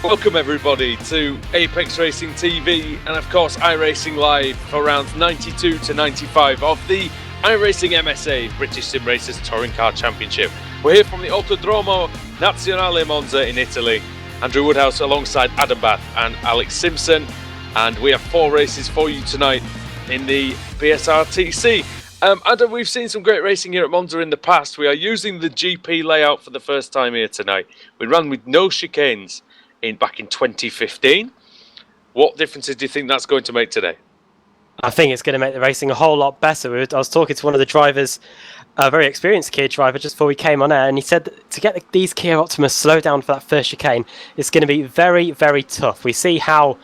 Welcome everybody to Apex Racing TV and of course iRacing Live for rounds 92 to 95 of the iRacing MSA British Sim Racers Touring Car Championship. We're here from the Autodromo Nazionale Monza in Italy. Andrew Woodhouse alongside Adam Bath and Alex Simpson, and we have 4 races for you tonight in the BSR TC. Adam, we've seen some great racing here at Monza in the past. We are using the GP layout for the first time here tonight. We ran with no chicanes back in 2015. What differences do you think that's going to make today? I think it's going to make the racing a whole lot better. I was talking to one of the drivers, a very experienced Kia driver, just before we came on air, and he said that to get these Kia Optimas slow down for that first chicane, it's going to be very, very tough. We see how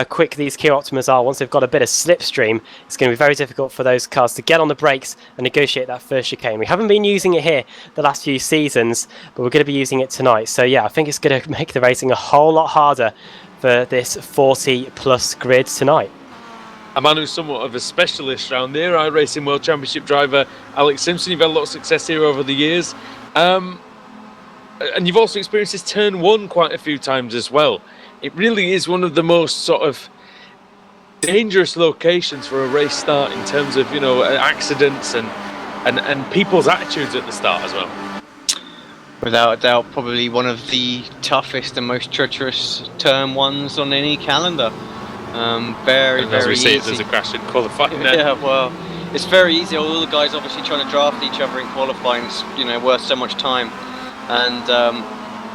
quick these Kia Optimas are once they've got a bit of slipstream. It's going to be very difficult for those cars to get on the brakes and negotiate that first chicane. We haven't been using it here the last few seasons, but we're going to be using it tonight. So yeah, I think it's going to make the racing a whole lot harder for this 40-plus grid tonight. A man who's somewhat of a specialist around there, iRacing World Championship driver Alex Simpson. You've had a lot of success here over the years. And you've also experienced this turn 1 quite a few times as well. It really is one of the most sort of dangerous locations for a race start in terms of, you know, accidents and people's attitudes at the start as well. Without a doubt, probably one of the toughest and most treacherous turn 1s on any calendar. Very as we see easy. It, there's a crash in qualifying there. Yeah, well, it's very easy. All the guys obviously trying to draft each other in qualifying. It's, you know, worth so much time. And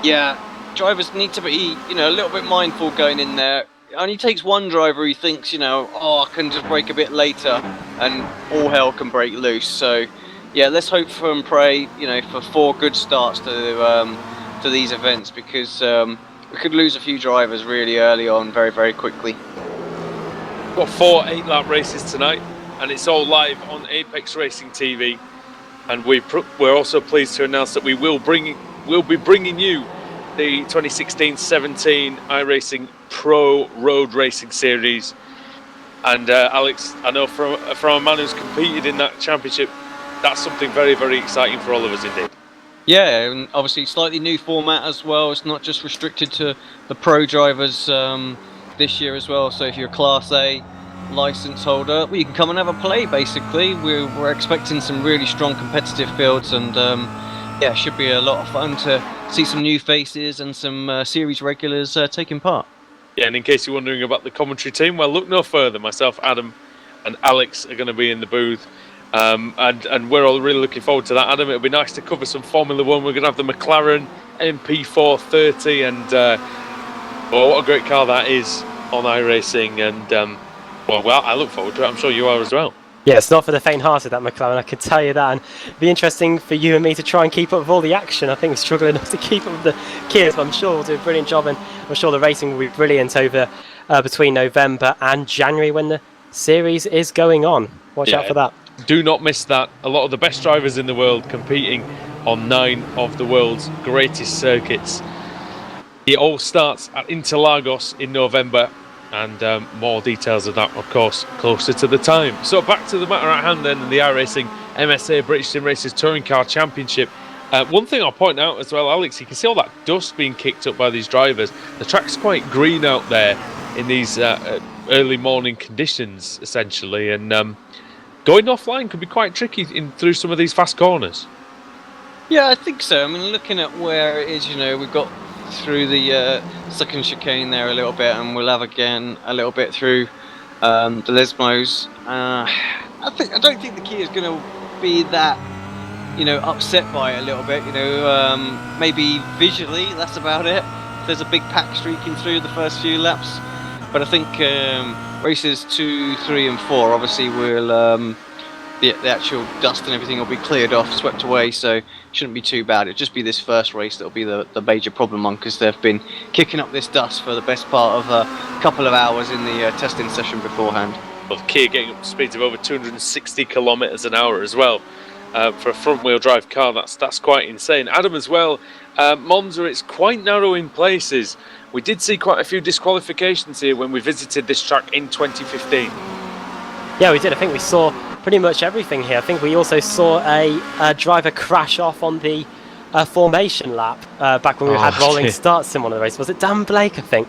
yeah, drivers need to be, you know, a little bit mindful going in there. It only takes one driver who thinks, you know, oh, I can just brake a bit later, and all hell can break loose. So yeah, let's hope for and pray, you know, for 4 good starts to these events, because we could lose a few drivers really early on, very, very quickly. We've got 4 8-lap races tonight, and it's all live on Apex Racing TV. And we're also pleased to announce that we'll be bringing you the 2016-17 iRacing Pro Road Racing Series. And Alex, I know from a man who's competed in that championship, that's something very, very exciting for all of us indeed. Yeah, and obviously slightly new format as well. It's not just restricted to the pro drivers this year as well. So if you're a Class A license holder, well, you can come and have a play. Basically, we're expecting some really strong competitive fields, and yeah, it should be a lot of fun to see some new faces and some series regulars taking part. Yeah, and in case you're wondering about the commentary team, well, look no further. Myself, Adam, and Alex are going to be in the booth. And we're all really looking forward to that, Adam. It'll be nice to cover some Formula 1. We're going to have the McLaren MP430, and well, what a great car that is on iRacing. And well, I look forward to it. I'm sure you are as well. Yeah, it's not for the faint-hearted, that McLaren, I can tell you that. And it'll be interesting for you and me to try and keep up with all the action. I think we're struggling enough to keep up with the Kias, but I'm sure we'll do a brilliant job, and I'm sure the racing will be brilliant over between November and January when the series is going on. Watch out for that. Do not miss that. A lot of the best drivers in the world competing on 9 of the world's greatest circuits. It all starts at Interlagos in November, and more details of that, of course, closer to the time. So back to the matter at hand then, the iRacing MSA British Sim Racers Touring Car Championship. One thing I'll point out as well, Alex, you can see all that dust being kicked up by these drivers. The track's quite green out there in these early morning conditions, essentially, and going offline could be quite tricky through some of these fast corners. Yeah, I think so. I mean, looking at where it is, you know, we've got through the second chicane there a little bit, and we'll have again a little bit through the Lesmos. I don't think the Kia is going to be that, you know, upset by it a little bit. You know, maybe visually that's about it. There's a big pack streaking through the first few laps, but I think races 2, 3, and 4 obviously will the actual dust and everything will be cleared off, swept away, so it shouldn't be too bad. It'll just be this first race that'll be the major problem on, because they've been kicking up this dust for the best part of a couple of hours in the testing session beforehand. Well, the Kia getting up to speeds of over 260 kilometres an hour as well. For a front-wheel drive car, that's quite insane. Adam, as well, Monza, it's quite narrow in places. We did see quite a few disqualifications here when we visited this track in 2015. Yeah, we did. I think we saw pretty much everything here. I think we also saw a driver crash off on the formation lap back when we had rolling starts in one of the races. Was it Dan Blake, I think?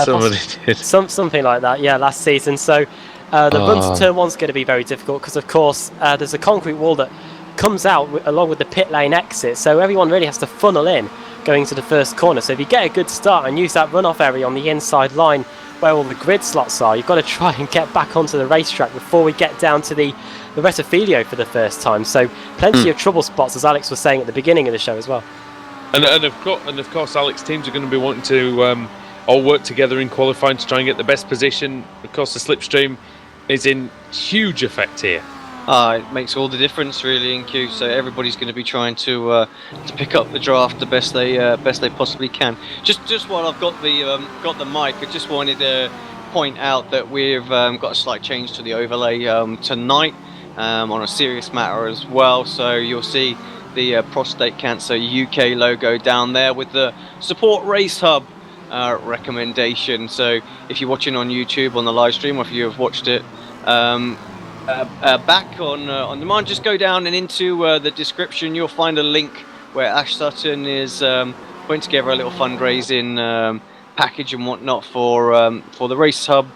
Somebody did. Something like that, yeah, last season. So the run to turn one's going to be very difficult because, of course, there's a concrete wall that comes out along with the pit lane exit. So everyone really has to funnel in going to the first corner. So if you get a good start and use that runoff area on the inside line where all the grid slots are, you've got to try and get back onto the racetrack before we get down to the Rettifilio for the first time. So plenty of trouble spots, as Alex was saying at the beginning of the show as well. And of course, Alex, teams are going to be wanting to all work together in qualifying to try and get the best position. Of course, the slipstream is in huge effect here. It makes all the difference really in Q. So everybody's going to be trying to pick up the draft the best they possibly can. Just while I've got the mic, I just wanted to point out that we've got a slight change to the overlay tonight on a serious matter as well. So you'll see the Prostate Cancer UK logo down there with the Support Race Hub recommendation. So if you're watching on YouTube on the live stream, or if you have watched it back on demand, just go down and into the description. You'll find a link where Ash Sutton is putting together a little fundraising package and whatnot for the Race Hub,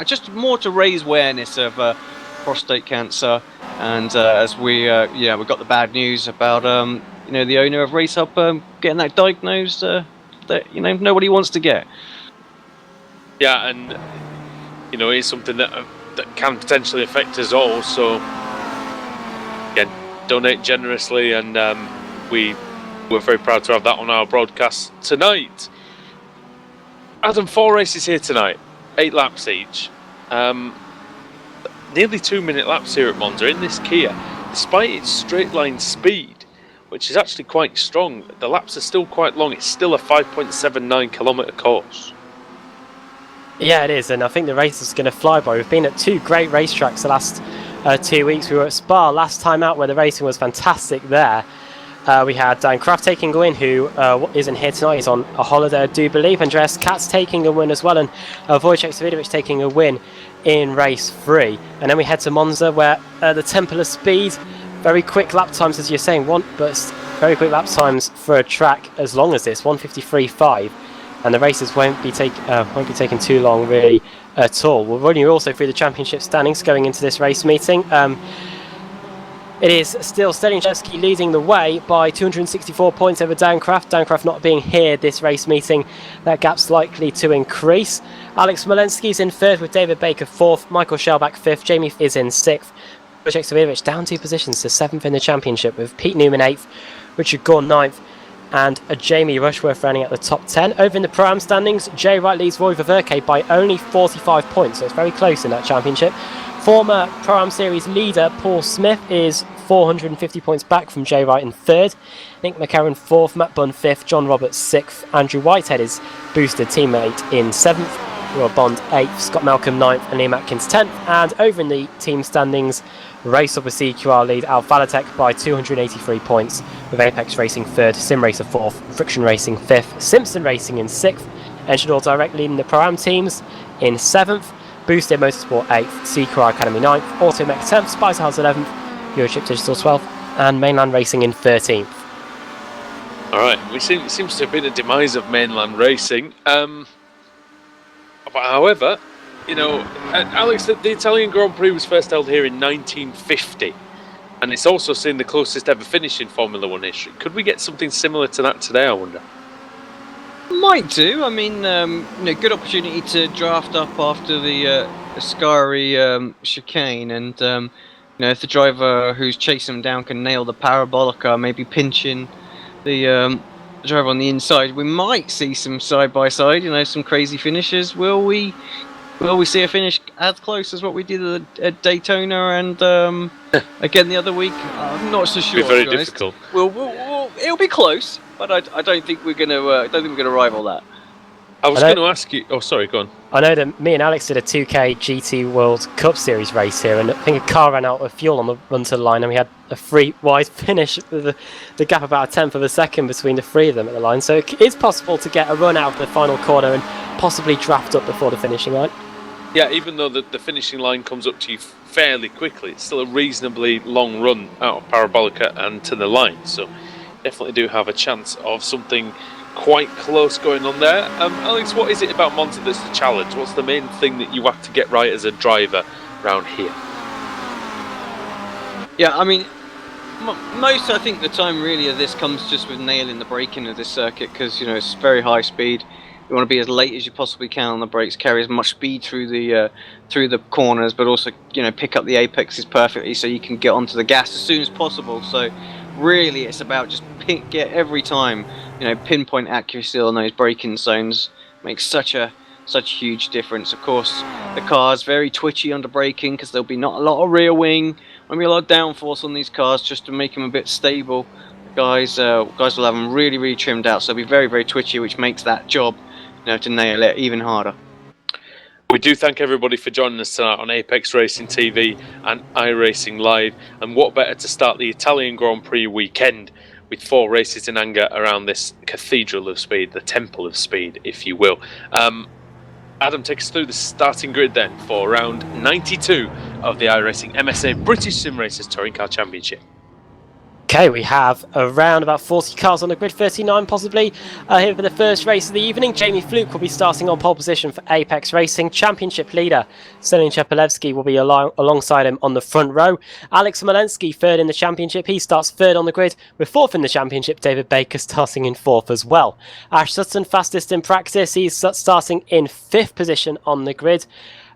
just more to raise awareness of prostate cancer. And as we got the bad news about the owner of Race Hub getting that diagnosed that nobody wants to get. Yeah, and it's something that can potentially affect us all. So again, donate generously, and we're very proud to have that on our broadcast tonight. Adam, 4 races here tonight, 8 laps each. Nearly 2-minute laps here at Monza in this Kia. Despite its straight line speed, which is actually quite strong, the laps are still quite long. It's still a 5.79 kilometre course. Yeah, it is, and I think the race is going to fly by. We've been at 2 great racetracks the last 2 weeks. We were at Spa last time out, where the racing was fantastic there. We had Dan Kraft taking a win, who isn't here tonight. He's on a holiday, I do believe. Andreas Katz taking a win as well, and Wojciech Savidovic taking a win in race 3. And then we head to Monza, where the temple of speed, very quick lap times, as you're saying, very quick lap times for a track as long as this, 1:53.5. And the races won't be taking too long, really, at all. We're running also through the championship standings going into this race meeting. It is still Stelińczewski leading the way by 264 points over Dan Kraft. Dan Kraft not being here this race meeting, that gap's likely to increase. Alex Smolensky's in 3rd with David Baker 4th, Michael Shellback 5th, Jamie is in 6th. Wojciech Savidovic down 2 positions to 7th in the championship, with Pete Newman 8th, Richard Gorn 9th, and a Jamie Rushworth running at the top 10. Over in the Pro-Am standings, Jay Wright leads Roy Ververke by only 45 points, so it's very close in that championship. Former Pro-Am Series leader Paul Smith is 450 points back from Jay Wright in 3rd. Nick McCarron 4th, Matt Bunn 5th, John Roberts 6th, Andrew Whitehead is boosted teammate in 7th, Rob Bond 8th, Scott Malcolm 9th, and Liam Atkins 10th. And over in the team standings, Race Up a CQR lead Al Falatek by 283 points, with Apex Racing 3rd, Sim Racer 4th, Friction Racing 5th, Simpson Racing in 6th, Engineer Direct leading the Pro-Am teams in 7th, Boosted Motorsport 8th, CQR Academy 9th, Automech 10th, Spicer House 11th, Eurochip Digital 12th, and Mainland Racing in 13th. Alright, it seems to have been a demise of Mainland Racing. However, Alex, the Italian Grand Prix was first held here in 1950, and it's also seen the closest ever finish in Formula 1 history. Could we get something similar to that today, I wonder? Might do. I mean, good opportunity to draft up after the Ascari chicane, and if the driver who's chasing them down can nail the parabolica, maybe pinching the driver on the inside, we might see some side-by-side, some crazy finishes. Will we see a finish as close as what we did at Daytona and again the other week? I'm not so sure. It'll be very difficult. It'll be close, but I don't think we're going to rival that. I was going to ask you. Oh, sorry, go on. I know that me and Alex did a 2K GT World Cup Series race here, and I think a car ran out of fuel on the run to the line, and we had a 3-wide finish with the gap about a tenth of a second between the 3 of them at the line. So it is possible to get a run out of the final corner and possibly draft up before the finishing line. Yeah, even though the finishing line comes up to you fairly quickly, it's still a reasonably long run out of Parabolica and to the line. So definitely do have a chance of something quite close going on there. Alex, what is it about Monza that's the challenge? What's the main thing that you have to get right as a driver around here? Yeah, I mean, most, I think, the time really of this comes just with nailing the braking of this circuit, because it's very high speed. You want to be as late as you possibly can on the brakes, carry as much speed through the corners, but also pick up the apexes perfectly so you can get onto the gas as soon as possible. So really, it's about just get every time pinpoint accuracy on those braking zones makes such a huge difference. Of course, the car's very twitchy under braking because there'll be not a lot of rear wing. Won't be a lot of downforce on these cars just to make them a bit stable. Guys will have them really, really trimmed out, so they'll be very, very twitchy, which makes that job to nail it even harder. We do thank everybody for joining us tonight on Apex Racing TV and iRacing Live. And what better to start the Italian Grand Prix weekend with 4 races in anger around this cathedral of speed, the temple of speed, if you will. Adam, take us through the starting grid then for round 92 of the iRacing MSA British Sim Racers Touring Car Championship. Okay, we have around about 40 cars on the grid, 39 possibly. Here for the first race of the evening, Jamie Fluke will be starting on pole position for Apex Racing. Championship leader Selin Chepelevsky will be alongside him on the front row. Alex Smolensky third in the championship. He starts third on the grid, with fourth in the championship. David Baker starting in fourth as well. Ash Sutton, fastest in practice. He's starting in fifth position on the grid.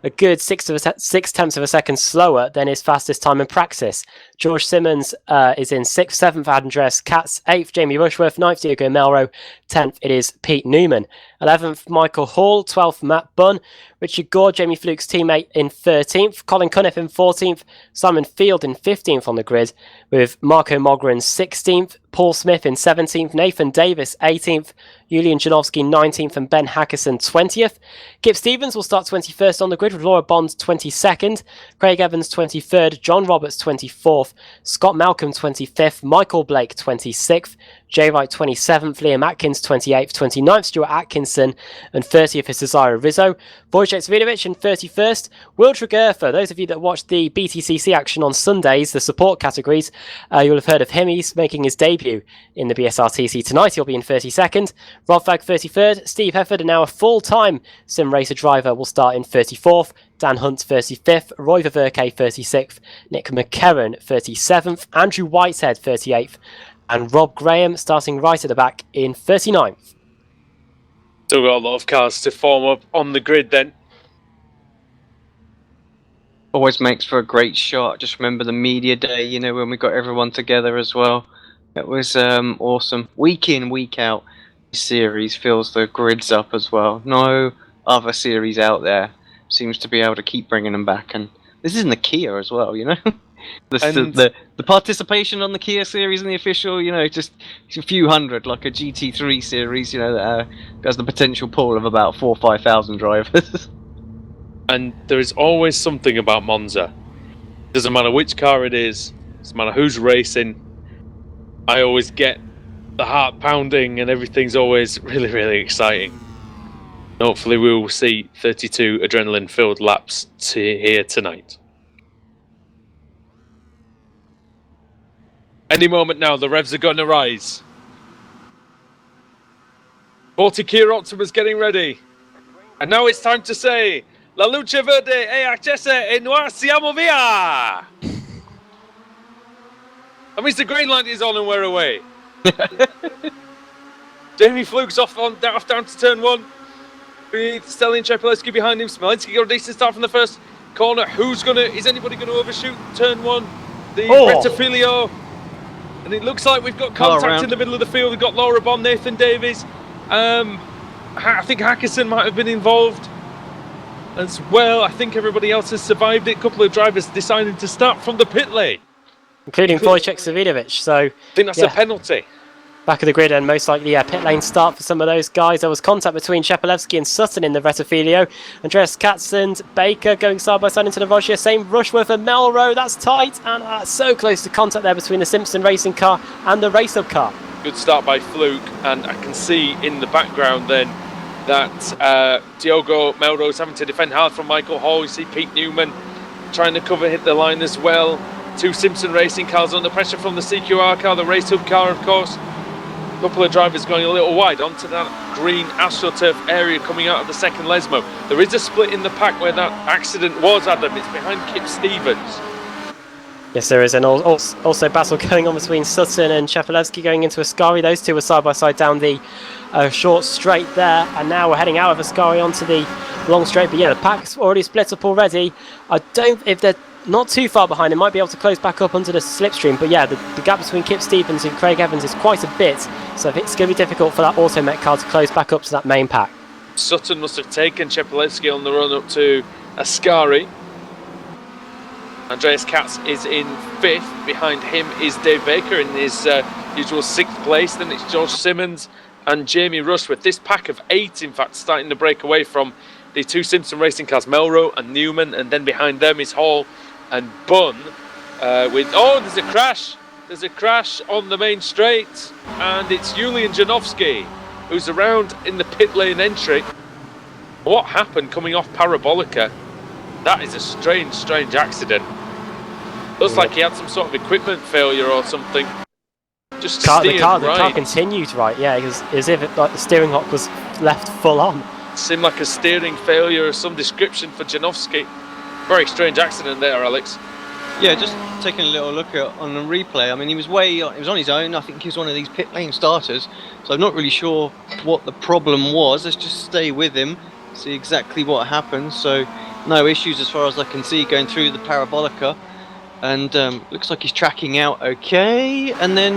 A good 6 tenths of a second slower than his fastest time in practice. George Simmons is in 6th, 7th Andreas Katz, 8th Jamie Rushworth, 9th Diego Melro, 10th it is Pete Newman, 11th Michael Hall, 12th Matt Bunn, Richard Gore, Jamie Fluke's teammate, in 13th, Colin Cunniff in 14th, Simon Field in 15th on the grid, with Marco Mogra in 16th, Paul Smith in 17th, Nathan Davis 18th, Julian Janowski 19th and Ben Hackerson 20th. Kip Stevens will start 21st on the grid with Laura Bond 22nd, Craig Evans 23rd, John Roberts 24th, Scott Malcolm 25th, Michael Blake 26th, Jay Wright 27th, Liam Atkins 28th, 29th Stuart Atkinson, and 30th is Cesaro Rizzo. Wojciech Svidovic in 31st. Will Tregerfa, those of you that watched the BTCC action on Sundays, the support categories, you'll have heard of him. He's making his debut in the BSRTC tonight. He'll be in 32nd. Rob Fag 33rd. Steve Hefford, now a full-time sim racer driver, will start in 34th. Dan Hunt 35th, Roy Ververke 36th, Nick McKerran 37th, Andrew Whitehead 38th, and Rob Graham starting right at the back in 39th. Still got a lot of cars to form up on the grid then. Always makes for a great shot. Just remember the media day, when we got everyone together as well. It was awesome. Week in, week out, this series fills the grids up as well. No other series out there seems to be able to keep bringing them back, and this is in the Kia as well, the participation on the Kia series and the official, just a few hundred, like a GT3 series, that has the potential pool of about 4,000 or 5,000 drivers. And there is always something about Monza. Doesn't matter which car it is, doesn't matter who's racing. I always get the heart pounding, and everything's always really, really exciting. Hopefully we will see 32 adrenaline-filled laps here tonight. Any moment now, the revs are going to rise. 40 Kia Optima's getting ready. And now it's time to say, La luce verde è accesa e noi siamo via! That means the green light is on and we're away. Jamie Fluke's off down to turn 1. Selin Chepelevsky behind him. Smolensky got a decent start from the first corner. Is anybody going to overshoot turn 1? The Retafilio. And it looks like we've got contact in the middle of the field. We've got Laura Bond, Nathan Davies. I think Hackerson might have been involved as well. I think everybody else has survived it. A couple of drivers decided to start from the pit lane, including Wojciech Svidovic. So I think that's a penalty. Back of the grid, and most likely pit lane start for some of those guys. There was contact between Chepelevsky and Sutton in the Retafilio. Andreas Katz and Baker going side by side into the Roger. Same Rushworth and Melro. That's tight, and so close to contact there between the Simpson racing car and the race-up car. Good start by Fluke, and I can see in the background then that Diogo Melrose having to defend hard from Michael Hall. You see Pete Newman trying to hit the line as well. 2 Simpson racing cars under pressure from the CQR car, the race-up car, of course. couple of drivers going a little wide onto that green AstroTurf area coming out of the second Lesmo. There is a split in the pack where that accident was, Adam. It's behind Kip Stevens. Yes, there is, and also battle going on between Sutton and Shepelevsky going into Ascari. Those two were side by side down the short straight there, and now we're heading out of Ascari onto the long straight. But yeah, the pack's already split up already. If they're not too far behind, they might be able to close back up onto the slipstream. But yeah, the gap between Kip Stevens and Craig Evans is quite a bit, so it's going to be difficult for that Automet car to close back up to that main pack. Sutton must have taken Shepelevsky on the run up to Ascari. Andreas Katz is in 5th. Behind him is Dave Baker in his usual 6th place. Then it's George Simmons and Jamie Rush, with this pack of 8, in fact, starting to break away from the 2 Simpson racing cars, Melrose and Newman. And then behind them is Hall and Bunn. There's a crash. There's a crash on the main straight. And it's Julian Janowski, who's around in the pit lane entry. What happened coming off Parabolica? That is a strange accident. Looks like he had some sort of equipment failure or something. Just the car continued right, yeah, as if the steering lock was left full on. Seemed like a steering failure of some description for Janowski. Very strange accident there, Alex. Yeah, just taking a little look on the replay. I mean, he was on his own. I think he was one of these pit lane starters. So I'm not really sure what the problem was. Let's just stay with him, see exactly what happened. So no issues as far as I can see going through the Parabolica. And looks like he's tracking out okay. And then...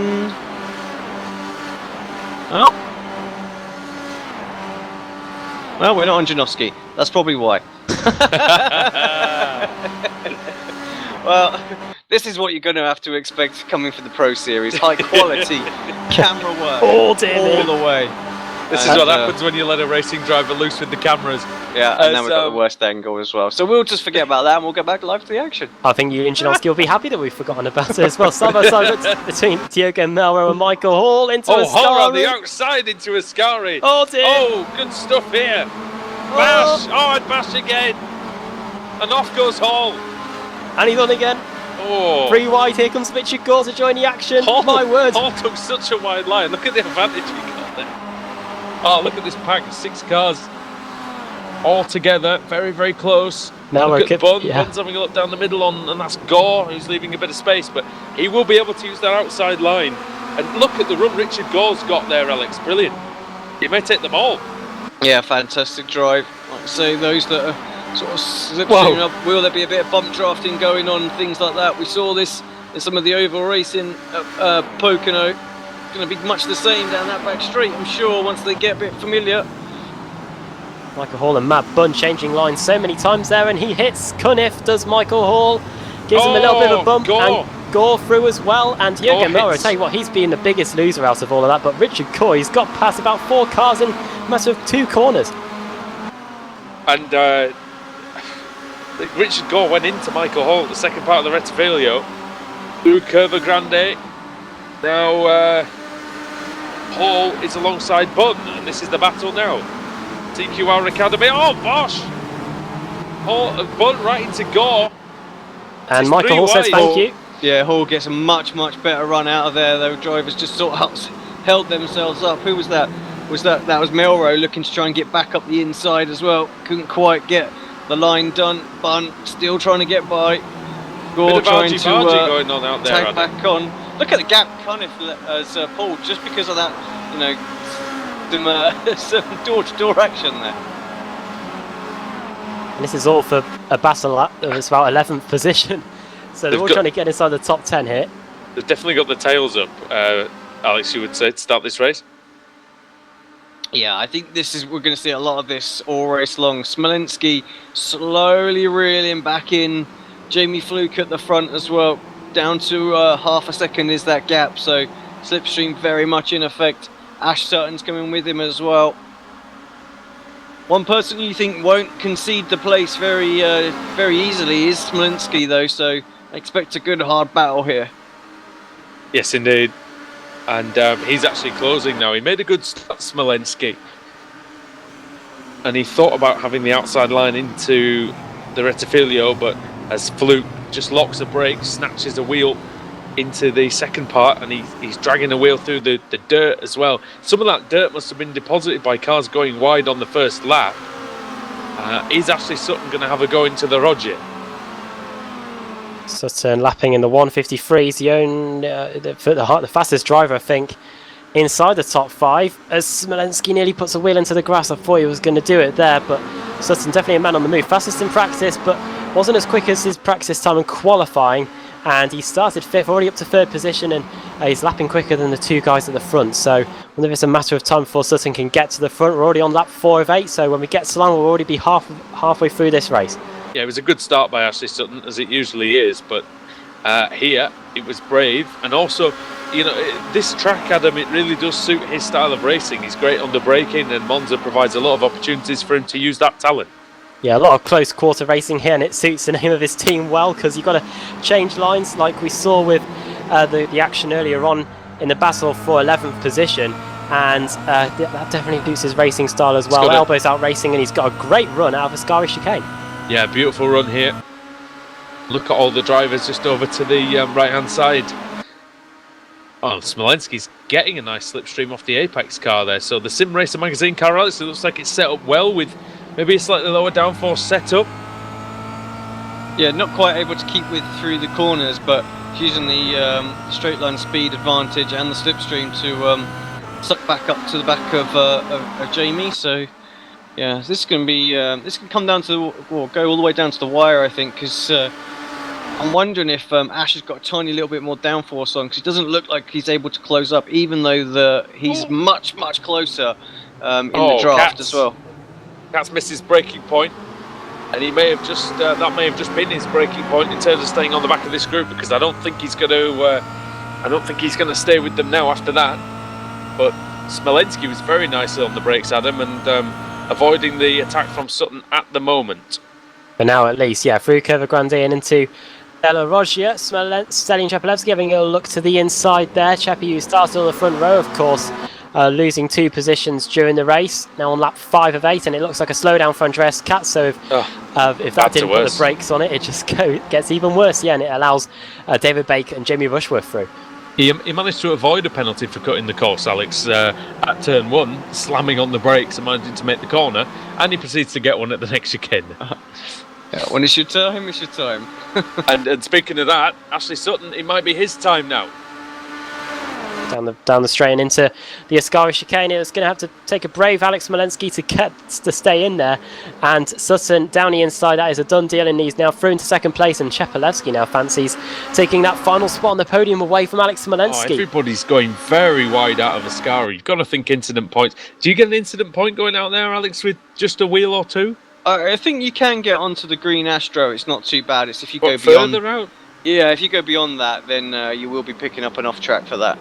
Oh. Well, we're not on Janowski. That's probably why. Well, this is what you're going to have to expect coming for the Pro Series. High quality camera work all the way. This is what happens when you let a racing driver loose with the cameras. Yeah, and then we've got the worst angle as well. So we'll just forget about that and we'll go back live to the action. I think you and Janowski will be happy that we've forgotten about it as well. Side by side between Diogo Melro and Michael Hall into Ascari. Hall on the outside into Ascari. Oh dear. Oh, good stuff here. Bash. And Bash again. And off goes Hall. And he's on again. Oh. 3 wide. Here comes Richard Gore to join the action. My word. Hall took such a wide line. Look at the advantage he got there. Oh, look at this pack. 6 cars all together. Very, very close. Now look at Bunn. Yeah. Bunn's having a look down the middle and that's Gore, who's leaving a bit of space. But he will be able to use that outside line. And look at the run Richard Gore's got there, Alex. Brilliant. He may take them all. Yeah, fantastic drive. Like I say, those that are sort of slipstreaming up, will there be a bit of bump drafting going on, things like that? We saw this in some of the oval racing at Pocono. Going to be much the same down that back straight, I'm sure, once they get a bit familiar. Michael Hall and Matt Bunn changing lines so many times there, and he hits Cunniff, does Michael Hall. Gives him a little bit of a bump, and Gore through as well. And Diogo Melro, I tell you what, he's been the biggest loser out of all of that. But Richard Gore, he's got past about 4 cars in a matter of 2 corners. And Richard Gore went into Michael Hall at the second part of the Rettifiglio through Curva Grande. Now Hall is alongside Bunn, and this is the battle now. TQR Ricardo. Oh, Bosch! Bunn right into Gore. And Michael Hall says thank you. Yeah, Hall gets a much better run out of there. The drivers just sort of held themselves up. Who was that? That was Melrose looking to try and get back up the inside as well. Couldn't quite get the line done. Bunn still trying to get by. Gore trying to going on out there, tag back on. Look at the gap Cunniff as Paul, just because of that, you know, some door-to-door action there. And this is all for a battle that's about 11th position. So they're all trying to get inside the top 10 here. They've definitely got the tails up, Alex, you would say, to start this race. Yeah, I think we're going to see a lot of this all race long. Smolinski slowly reeling back in. Jamie Fluke at the front as well. Down to half a second is that gap, so slipstream very much in effect. Ash Sutton's coming with him as well. One person you think won't concede the place very easily is Smolinski though, so I expect a good hard battle here. Yes, indeed. And he's actually closing now. He made a good start, Smolinski. And he thought about having the outside line into the Rettifiglio, but as Fluke just locks a brake, snatches a wheel, into the second part, and he's dragging the wheel through the dirt as well. Some of that dirt must have been deposited by cars going wide on the first lap. Is Ashley Sutton going to have a go into the Roger? Sutton lapping in the 153. He's the fastest driver, I think, inside the top 5. As Smolenski nearly puts a wheel into the grass, I thought he was going to do it there, but Sutton definitely a man on the move. Fastest in practice, but wasn't as quick as his practice time in qualifying. And he started 5th, already up to 3rd position, and he's lapping quicker than the 2 guys at the front. So I wonder if it's a matter of time before Sutton can get to the front. We're already on lap 4 of 8, so when we get to line, we'll already be halfway through this race. Yeah, it was a good start by Ashley Sutton, as it usually is, but here it was brave. And also, you know, this track, Adam, it really does suit his style of racing. He's great under braking, and Monza provides a lot of opportunities for him to use that talent. Yeah, a lot of close quarter racing here, and it suits the name of his team well, because you've got to change lines like we saw with the action earlier on in the battle for 11th position, and that definitely suits his racing style as well. Elbows out racing, and he's got a great run out of a Ascari chicane. Yeah, beautiful run here. Look at all the drivers just over to the right-hand side. Oh, Smolenski's getting a nice slipstream off the Apex car there. So the Sim Racer Magazine car, Alex, it looks like it's set up well with maybe a slightly lower downforce setup. Yeah, not quite able to keep with through the corners, but using the straight line speed advantage and the slipstream to suck back up to the back of Jamie. So yeah, this is going to be this can come down to go all the way down to the wire, I think, because I'm wondering if Ash has got a tiny little bit more downforce on, because he doesn't look like he's able to close up, even though he's much closer in the draft as well. That's missed his braking point, and he may have just that may have just been his braking point in terms of staying on the back of this group, because I don't think he's going to stay with them now after that. But Smolenski was very nicely on the brakes, Adam, and avoiding the attack from Sutton at the moment. For now, at least, yeah. Through Curva Grande and into Della Roggia. Stalin Chapelevsky having a look to the inside there. Chappie, who started on the front row, of course, losing 2 positions during the race. Now on lap 5 of 8, and it looks like a slowdown for Andreas Katz. So if that didn't put the brakes on it, it just gets even worse. Yeah, and it allows David Baker and Jamie Rushworth through. He managed to avoid a penalty for cutting the course, Alex, at turn 1, slamming on the brakes and managing to make the corner, and he proceeds to get one at the next chicane. Yeah, when it's your time, it's your time. and speaking of that, Ashley Sutton, it might be his time now. Down the straight and into the Ascari chicane. It was going to have to take a brave Alex Smolenski to stay in there, and Sutton down the inside, that is a done deal, and he's now through into second place, and Chapelevsky now fancies taking that final spot on the podium away from Alex Smolenski. Oh, everybody's going very wide out of Ascari. You've got to think incident points. Do you get an incident point going out there, Alex, with just a wheel or 2? I think you can get onto the green Astro. It's not too bad. It's if you go beyond further out. Yeah, if you go beyond that, then you will be picking up an off track for that.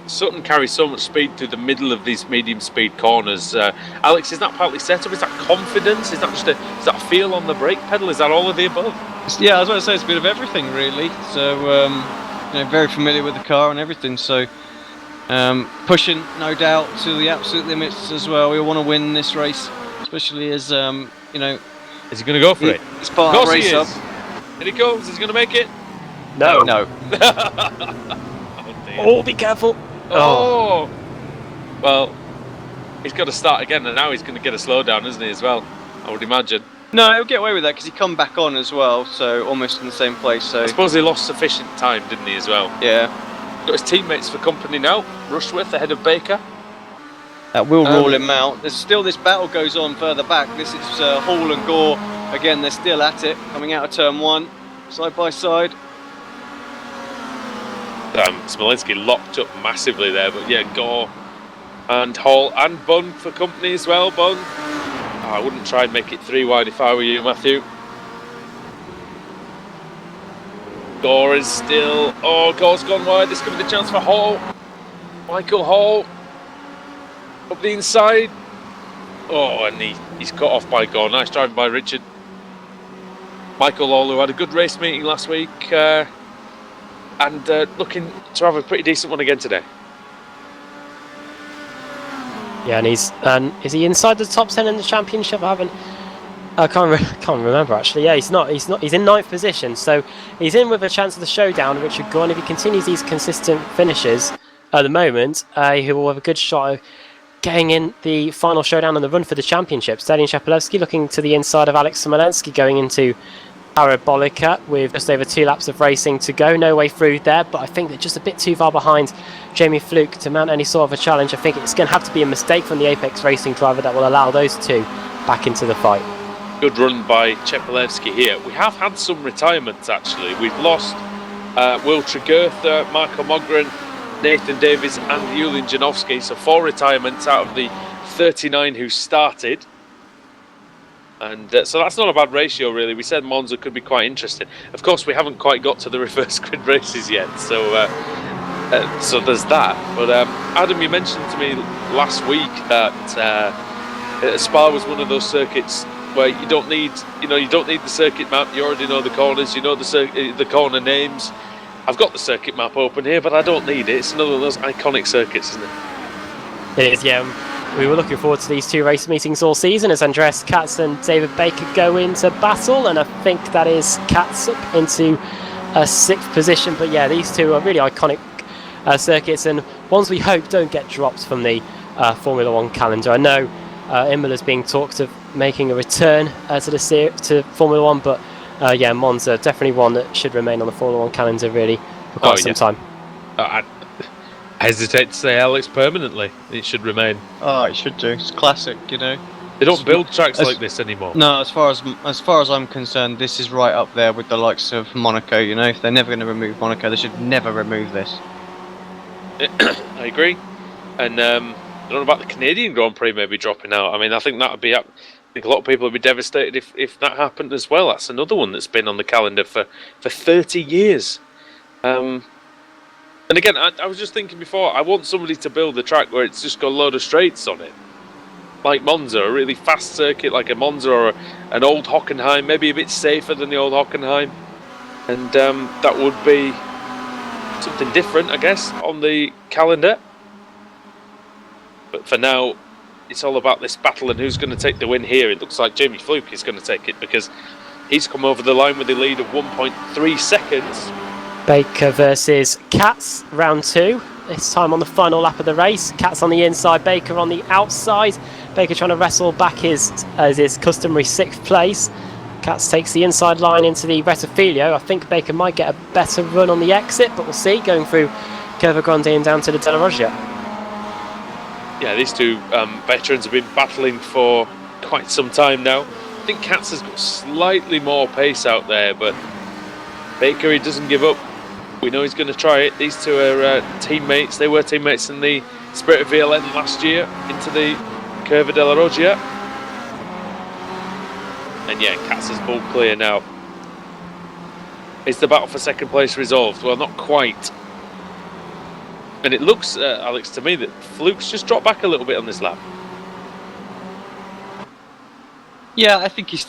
Sutton carries so much speed through the middle of these medium speed corners. Alex, is that partly setup? Is that confidence? Is that just is that a feel on the brake pedal? Is that all of the above? Yeah, I was about to say it's a bit of everything, really. So very familiar with the car and everything. So pushing, no doubt, to the absolute limits as well. We want to win this race, especially as Is he going to go for it? It's part of the race up. And he goes. Is he going to make it? No. Oh, be careful. Oh. Well, he's got to start again, and now he's going to get a slowdown, isn't he, as well? I would imagine. No, he'll get away with that because he come back on as well, so almost in the same place. So I suppose he lost sufficient time, didn't he, as well? Yeah. Got his teammates for company now. Rushworth ahead of Baker. That will rule him out. There's still this battle goes on further back. This is Hall and Gore. Again, they're still at it, coming out of turn 1, side by side. Smolenski locked up massively there, but yeah, Gore and Hall and Bunn for company as well. Bunn, I wouldn't try and make it 3 wide if I were you, Matthew. Gore is still, Gore's gone wide. This could be the chance for Hall. Michael Hall up the inside. Oh, and he's cut off by Gore. Nice driving by Richard. Michael Hall, who had a good race meeting last week, and looking to have a pretty decent one again today. Yeah, and is he inside the top 10 in the championship? I haven't Can't remember actually. Yeah, he's not. He's in ninth position, so he's in with a chance of the showdown. Richard Gunn, if he continues these consistent finishes at the moment, he will have a good shot of getting in the final showdown on the run for the championship. Stelian Shepelevsky looking to the inside of Alex Smolensky going into Parabolica with just over 2 laps of racing to go. No way through there, but I think they're just a bit too far behind Jamie Fluke to mount any sort of a challenge. I think it's going to have to be a mistake from the Apex Racing driver that will allow those two back into the fight. Good run by Chepelevsky here. We have had some retirements actually. We've lost Will Tregurtha, Marco Mogren, Nathan Davies and Julian Janowski. So 4 retirements out of the 39 who started. And so that's not a bad ratio really. We said Monza could be quite interesting. Of course we haven't quite got to the reverse grid races yet. So there's that. But Adam, you mentioned to me last week that Spa was one of those circuits where you don't need the circuit map. You already know the corners, you know the corner names. I've got the circuit map open here, but I don't need it. It's another of those iconic circuits, isn't it? It is, yeah. We were looking forward to these 2 race meetings all season as Andreas Katz and David Baker go into battle, and I think that is Katz up into a 6th position. But yeah, these 2 are really iconic circuits, and ones we hope don't get dropped from the Formula 1 calendar. I know Imola's being talked of making a return to Formula 1, but yeah, Monza definitely one that should remain on the Formula 1 calendar really for quite some time. I hesitate to say Alex permanently. It should remain. Oh, it should do. It's classic, you know. They don't build tracks like this anymore. No, as far as I'm concerned, this is right up there with the likes of Monaco. You know, if they're never going to remove Monaco, they should never remove this. I agree, and I don't know about the Canadian Grand Prix maybe dropping out. I mean, I think that would be. I think a lot of people would be devastated if that happened as well. That's another one that's been on the calendar for 30 years. And again, I was just thinking before, I want somebody to build a track where it's just got a load of straights on it. Like Monza, a really fast circuit like a Monza or an old Hockenheim, maybe a bit safer than the old Hockenheim. And that would be something different, I guess, on the calendar. But for now, it's all about this battle and who's going to take the win here. It looks like Jamie Fluke is going to take it because he's come over the line with a lead of 1.3 seconds. Baker versus Katz, round 2. This time on the final lap of the race. Katz on the inside, Baker on the outside. Baker trying to wrestle back his customary 6th place. Katz takes the inside line into the Rettifilio. I think Baker might get a better run on the exit, but we'll see. Going through Curva Grande and down to the Della Roggia. Yeah, these 2 veterans have been battling for quite some time now. I think Katz has got slightly more pace out there, but Baker, he doesn't give up. We know he's going to try it. These 2 are teammates. They were teammates in the Spirit of VLN last year into the Curva della Roggia. And yeah, Katz has pulled clear now. Is the battle for 2nd place resolved? Well, not quite. And it looks, Alex, to me that Fluke's just dropped back a little bit on this lap. Yeah, I think he's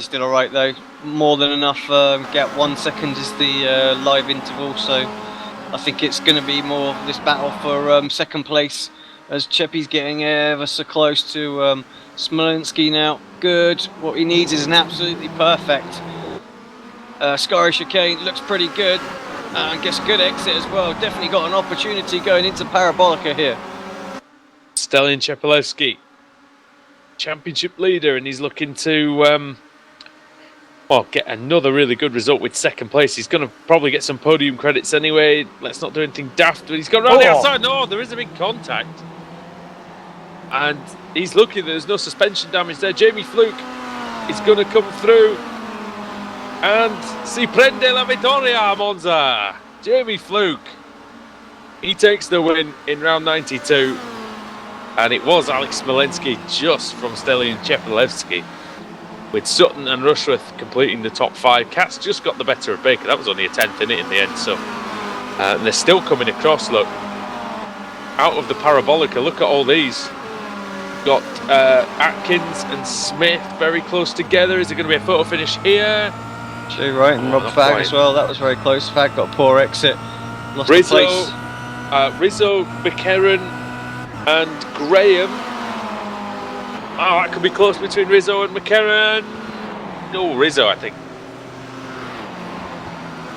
still all right though. More than enough. Get 1 second is the live interval, so I think it's going to be more this battle for 2nd place as Cheppy's getting ever so close to Smolensky now. Good. What he needs is an absolutely perfect Scary chicane. Looks pretty good. I guess good exit as well. Definitely got an opportunity going into Parabolica here. Stelian Chepelevsky, championship leader, and he's looking to get another really good result with 2nd place. He's going to probably get some podium credits anyway. Let's not do anything daft, but he's gone around the outside. No, there is a big contact. And he's lucky that there's no suspension damage there. Jamie Fluke is going to come through. And si prende la vittoria, Monza. Jamie Fluke. He takes the win in round 92. And it was Alex Smolensky just from Stelian Chepelevsky, with Sutton and Rushworth completing the top 5. Katz just got the better of Baker. That was only a 10th in it in the end. So they're still coming across, look. Out of the Parabolica, look at all these. Got Atkins and Smith very close together. Is there going to be a photo finish here? Too right, and Rob Fag as well. That was very close. Fag got a poor exit. Lost Rizzo, the place. Rizzo, McCarron and Graham. Oh, that could be close between Rizzo and McCarron. Rizzo, I think.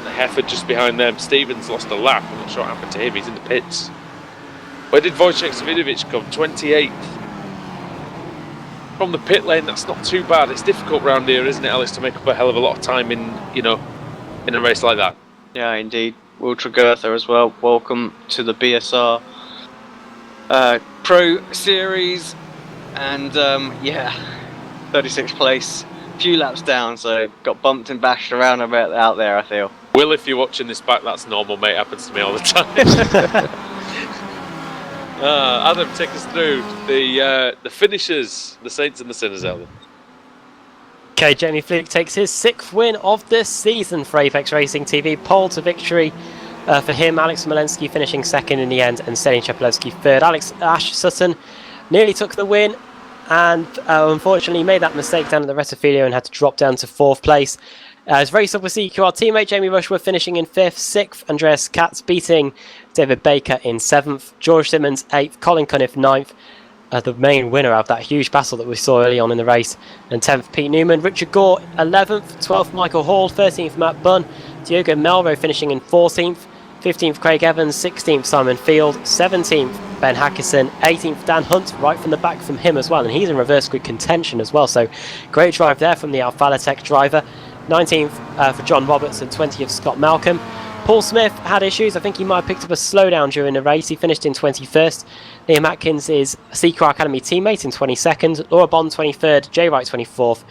The Heifer just behind them. Stevens lost a lap. I'm not sure what happened to him. He's in the pits. Where did Wojciech Savidovic come? 28th. From the pit lane, that's not too bad. It's difficult round here, isn't it, Alex, to make up a hell of a lot of time in a race like that. Yeah, indeed. Will Tregurtha as well. Welcome to the BSR Pro Series. And yeah, 36th place. A few laps down, so got bumped and bashed around a bit out there, I feel. Will, if you're watching this back, that's normal, mate. Happens to me all the time. Adam, take us through the finishers, the Saints and the Sinners, Adam. Okay, Jamie Fluke takes his 6th win of the season for Apex Racing TV. Pole to victory for him. Alex Smolensky finishing 2nd in the end, and Selin Chepelevsky 3rd. Ash Sutton nearly took the win, and unfortunately made that mistake down at the Retofilio and had to drop down to 4th place. His race up with CQR teammate Jamie Rushworth finishing in 5th, 6th Andreas Katz beating David Baker in 7th, George Simmons 8th, Colin Cunniff 9th, the main winner of that huge battle that we saw early on in the race, and 10th Pete Newman, Richard Gore 11th, 12th Michael Hall, 13th Matt Bunn, Diogo Melro finishing in 14th, 15th Craig Evans, 16th Simon Field, 17th Ben Hackison, 18th Dan Hunt, right from the back from him as well, and he's in reverse grid contention as well, so great drive there from the Alphalatech driver. 19th for John Roberts and 20th Scott Malcolm. Paul Smith had issues. I think he might have picked up a slowdown during the race. He finished in 21st. Liam Atkins is CQR Academy teammate in 22nd. Laura Bond 23rd. Jay Wright 24th.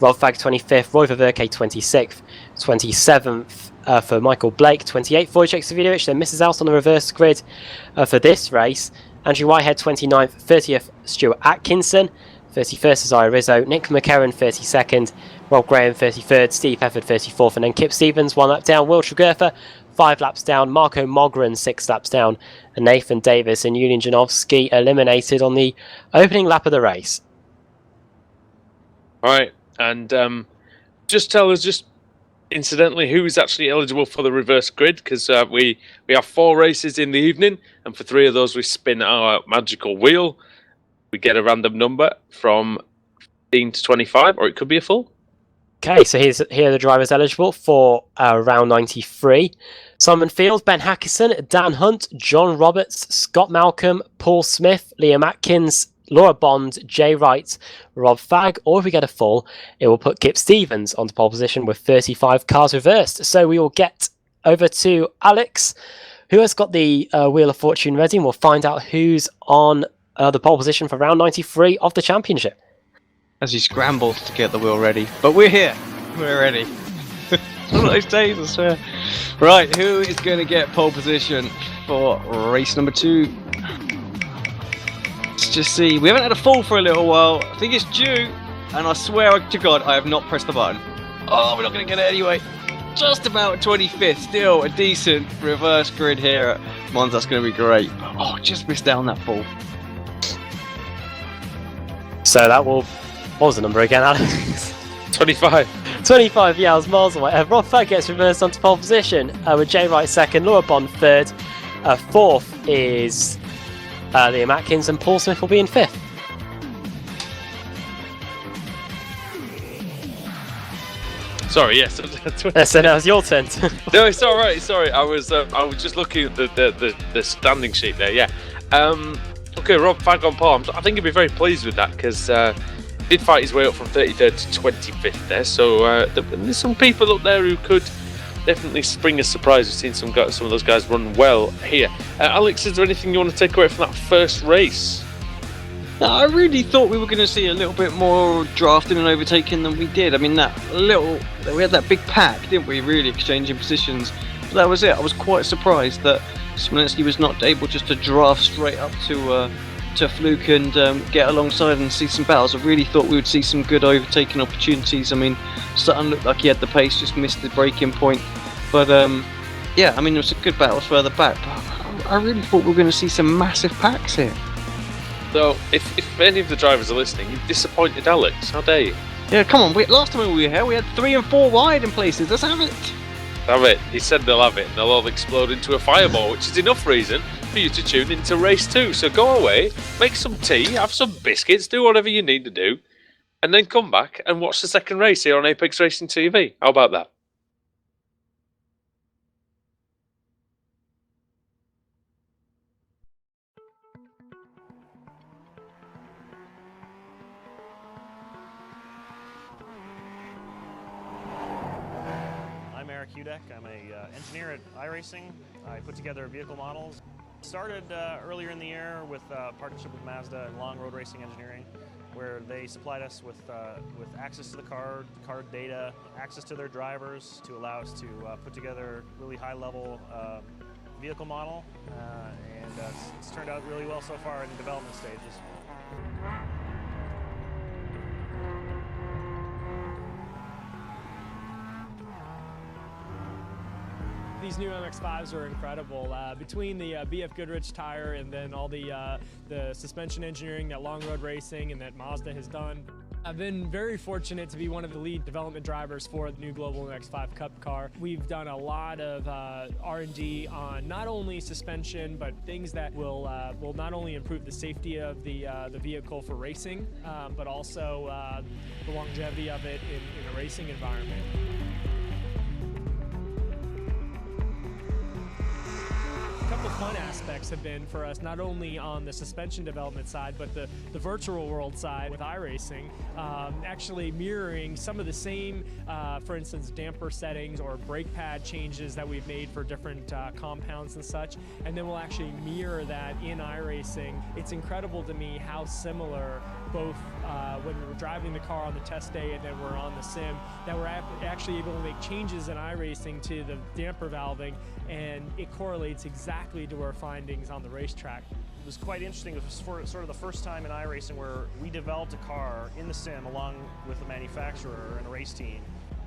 Rob Fag 25th. Roy Ververke 26th. 27th for Michael Blake. 28th Wojciech Savidovic then misses out on the reverse grid for this race. Andrew Whitehead 29th. 30th Stuart Atkinson. 31st is Ira Rizzo. Nick McCarron 32nd. Rob Graham 33rd, Steve Hefford 34th, and then Kip Stevens 1 lap down, Will Tregurtha 5 laps down, Marco Mogren 6 laps down, and Nathan Davis and Julian Janowski eliminated on the opening lap of the race. Alright, and just tell us, just incidentally, who is actually eligible for the reverse grid, because we have 4 races in the evening, and for 3 of those we spin our magical wheel. We get a random number from 15 to 25, or it could be a full. Okay, so here are the drivers eligible for round 93. Simon Field, Ben Hackison, Dan Hunt, John Roberts, Scott Malcolm, Paul Smith, Liam Atkins, Laura Bond, Jay Wright, Rob Fag, or if we get a full, it will put Kip Stevens onto pole position with 35 cars reversed. So we will get over to Alex, who has got the Wheel of Fortune ready, and we'll find out who's on the pole position for round 93 of the championship. As he scrambles to get the wheel ready. But we're here. We're ready. One of those days, I swear. Right, who is going to get pole position for race number 2? Let's just see. We haven't had a full for a little while. I think it's due. And I swear to God, I have not pressed the button. Oh, we're not going to get it anyway. Just about 25th. Still a decent reverse grid here at Monza. That's going to be great. Oh, just missed out on that full. So that will... What was the number again, Alex? 25. 25, yeah, I was miles away. Rob Fag gets reversed onto pole position with Jay Wright 2nd, Laura Bond 3rd. 4th is Liam Atkins, and Paul Smith will be in 5th. Sorry, yes. So now it's your turn. No, it's all right. Sorry, I was just looking at the standing sheet there. Yeah. Okay, Rob Fag on pole. I think he'll be very pleased with that, because he did fight his way up from 33rd to 25th there. So there's some people up there who could definitely spring a surprise. We've seen some of those guys run well here. Alex, is there anything you want to take away from that first race? No, I really thought we were going to see a little bit more drafting and overtaking than we did. I mean, we had that big pack, didn't we? Really exchanging positions. But that was it. I was quite surprised that Smolensky was not able just to draft straight up to Fluke and get alongside and see some battles. I really thought we would see some good overtaking opportunities. I mean, Sutton looked like he had the pace, just missed the braking point. But yeah, I mean, there was some good battles further back. But I really thought we were going to see some massive packs here. So, if any of the drivers are listening, you've disappointed Alex. How dare you? Yeah, come on. Last time we were here, we had 3 and 4 wide in places. Let's have it. Have it. He said they'll have it, and they'll all explode into a fireball, which is enough reason for you to tune into race 2. So go away, make some tea, have some biscuits, do whatever you need to do, and then come back and watch the second race here on Apex Racing TV. How about that? I'm a engineer at iRacing. I put together vehicle models. Started earlier in the year with a partnership with Mazda and Long Road Racing Engineering, where they supplied us with access to the car data, access to their drivers to allow us to put together really high-level vehicle model, and it's turned out really well so far in the development stages. These new MX-5s are incredible. Between the BF Goodrich tire and then all the suspension engineering that Long Road Racing and that Mazda has done, I've been very fortunate to be one of the lead development drivers for the new Global MX-5 Cup car. We've done a lot of R&D on not only suspension, but things that will not only improve the safety of the vehicle for racing, but also the longevity of it in a racing environment. A couple fun aspects have been for us, not only on the suspension development side, but the virtual world side with iRacing, actually mirroring some of the same, for instance, damper settings or brake pad changes that we've made for different compounds and such, and then we'll actually mirror that in iRacing. It's incredible to me how similar both when we're driving the car on the test day and then we're on the sim, that we're actually able to make changes in iRacing to the damper valving, and it correlates exactly to our findings on the racetrack. It was quite interesting. It was sort of the first time in iRacing where we developed a car in the sim along with the manufacturer and a race team.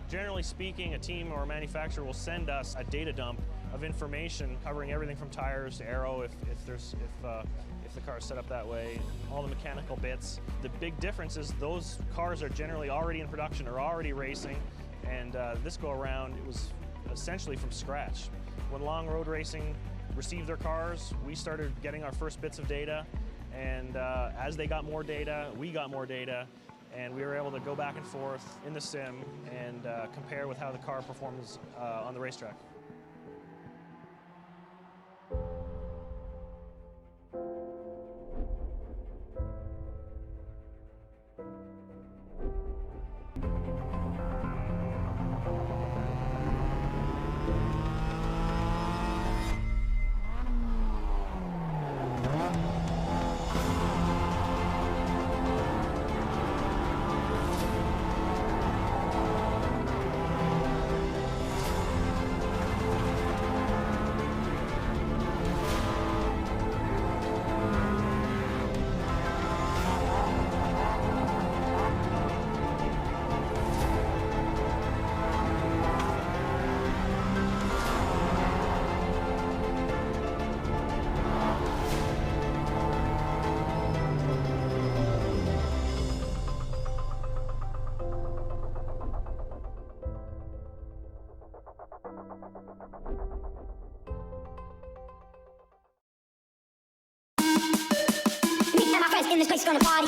Generally speaking, a team or a manufacturer will send us a data dump of information covering everything from tires to aero if the car is set up that way, all the mechanical bits. The big difference is those cars are generally already in production or already racing, and this go around it was essentially from scratch. When Long Road Racing received their cars, we started getting our first bits of data, and as they got more data, we got more data, and we were able to go back and forth in the sim and compare with how the car performs on the racetrack. Me and my friends in this place gonna party.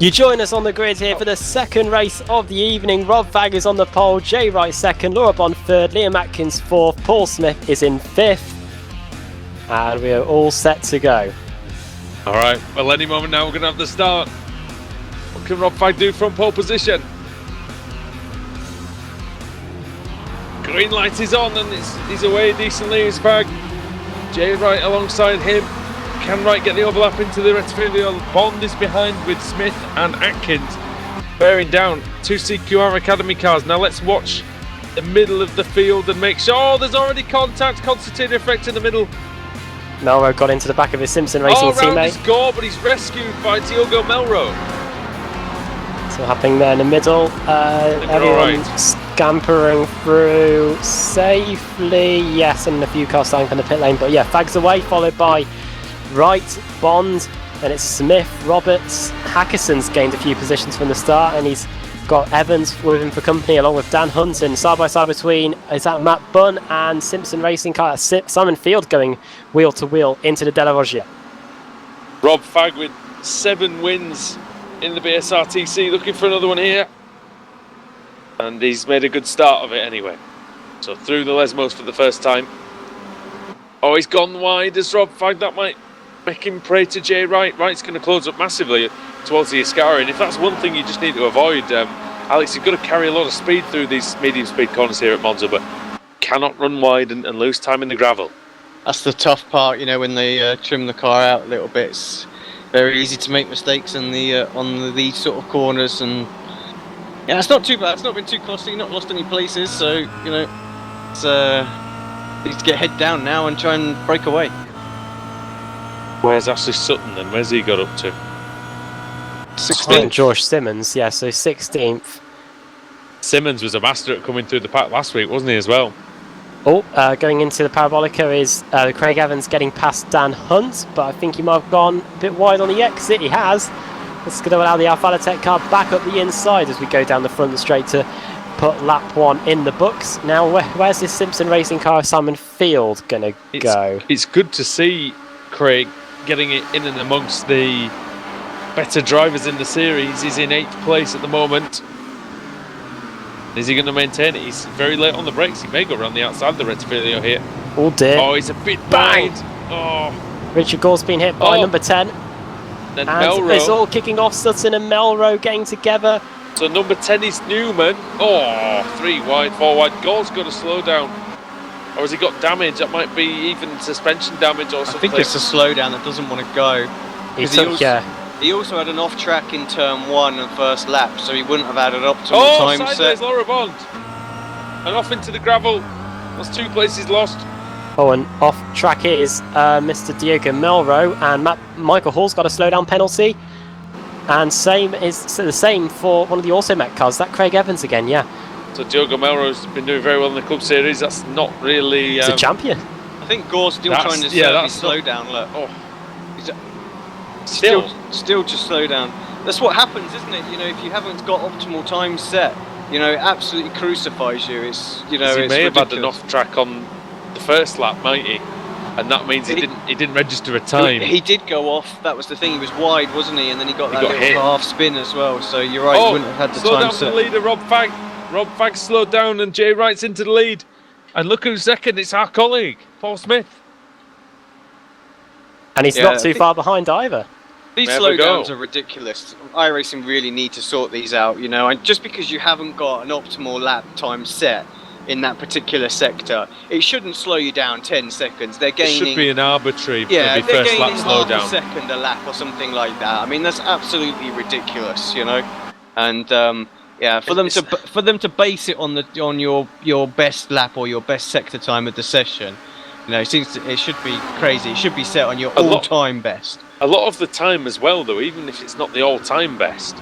You join us on the grid here for the second race of the evening. Rob Fagg is on the pole, Jay Wright second, Laura Bond third, Liam Atkins fourth, Paul Smith is in fifth, and we are all set to go. All right, well, any moment now we're going to have the start. What can Rob Fagg do from pole position? Green light is on and he's away decently, is Fagg. Jay Wright alongside him. Can Wright get the overlap into the retrofield? Bond is behind with Smith and Atkins bearing down 2 CQR Academy cars. Now let's watch the middle of the field and make sure. Oh, there's already contact, concentrated effect in the middle. Melrose got into the back of his Simpson Racing round teammate. his gore, but he's rescued by Diogo Melrose. So happening there in the middle. Everyone right. scampering through safely. Yes, and a few cars starting from the pit lane. But yeah, Fagg's away, followed by Wright, Bond, and it's Smith, Roberts. Hackerson's gained a few positions from the start, and he's got Evans with him for company, along with Dan Hunton. Side by side between is that Matt Bunn and Simpson Racing car. Simon Field going wheel to wheel into the De La Rogia. Rob Fagg with 7 wins in the BSRTC, looking for another one here. And he's made a good start of it anyway. So through the Lesmos for the first time. Oh, he's gone wide as Rob Fagg. That might make him prey to Jay Wright. Wright's going to close up massively towards the Ascara. And if that's one thing you just need to avoid, Alex, you've got to carry a lot of speed through these medium speed corners here at Monza, but cannot run wide and lose time in the gravel. That's the tough part, you know, when they trim the car out a little bit. It's very easy to make mistakes in the on these sort of corners, and yeah, it's not too bad. It's not been too costly. Not lost any places, so you know, it's needs to get head down now and try and break away. Where's Ashley Sutton then? Where's he got up to? 16th. George Simmons, yeah, so 16th. Simmons was a master at coming through the pack last week, wasn't he, as well? Oh, going into the Parabolica is Craig Evans getting past Dan Hunt, but I think he might have gone a bit wide on the exit. He has. This is going to allow the Alfa Latex car back up the inside as we go down the front straight to put lap 1 in the books. Now, where's this Simpson Racing car, Simon Field, going to go? It's good to see Craig getting it in and amongst the better drivers in the series. He's in 8th place at the moment. Is he going to maintain it? He's very late on the brakes. He may go around the outside of the Rettifilio here. Oh dear. Oh, he's a bit Bang! wide. Oh. Richard Gore's been hit by number 10. Then And Melrose. it's all kicking off. Sutton and Melrose getting together. So number 10 is Newman. Oh, 3 wide, 4 wide. Gore's got to slow down. Or has he got damage? That might be even suspension damage or something. I think it's a slowdown that doesn't want to go. He also had an off track in turn 1 and first lap, so he wouldn't have had an optimal time sideways, set. Laura Bond. And off into the gravel. That's 2 places lost. Oh, and off track is Mr. Diogo Melrose, and Michael Hall's got a slowdown penalty. And the same for one of the Automet cars. Is that Craig Evans again? Yeah. So Diogo Melrose has been doing very well in the Club Series. That's not really... He's a champion. I think Gore's still trying to slow down. Look. Oh. Still just slow down. That's what happens, isn't it? You know, if you haven't got optimal time set, you know, it absolutely crucifies you. It's, you know, he it's may ridiculous. have had an off track on the first lap, might he? And that means he didn't register a time. He did go off. That was the thing. He was wide, wasn't he? And then he got little hit. half spin as well. So you're right. He wouldn't have had the slow time down set. for the leader, Rob Fagg. Rob Fagg slowed down, and Jay Wright's into the lead. And look who's second. It's our colleague, Paul Smith. And he's not too far behind either. These slowdowns are ridiculous. iRacing really need to sort these out, you know. And just because you haven't got an optimal lap time set in that particular sector, it shouldn't slow you down 10 seconds. They're gaining. It should be an arbitrary they're first lap gaining slowdown. half a second a lap or something like that. I mean, that's absolutely ridiculous, you know. And for them to base it on your best lap or your best sector time of the session, you know, it should be crazy. It should be set on your all-time best. A lot of the time as well, though, even if it's not the all-time best,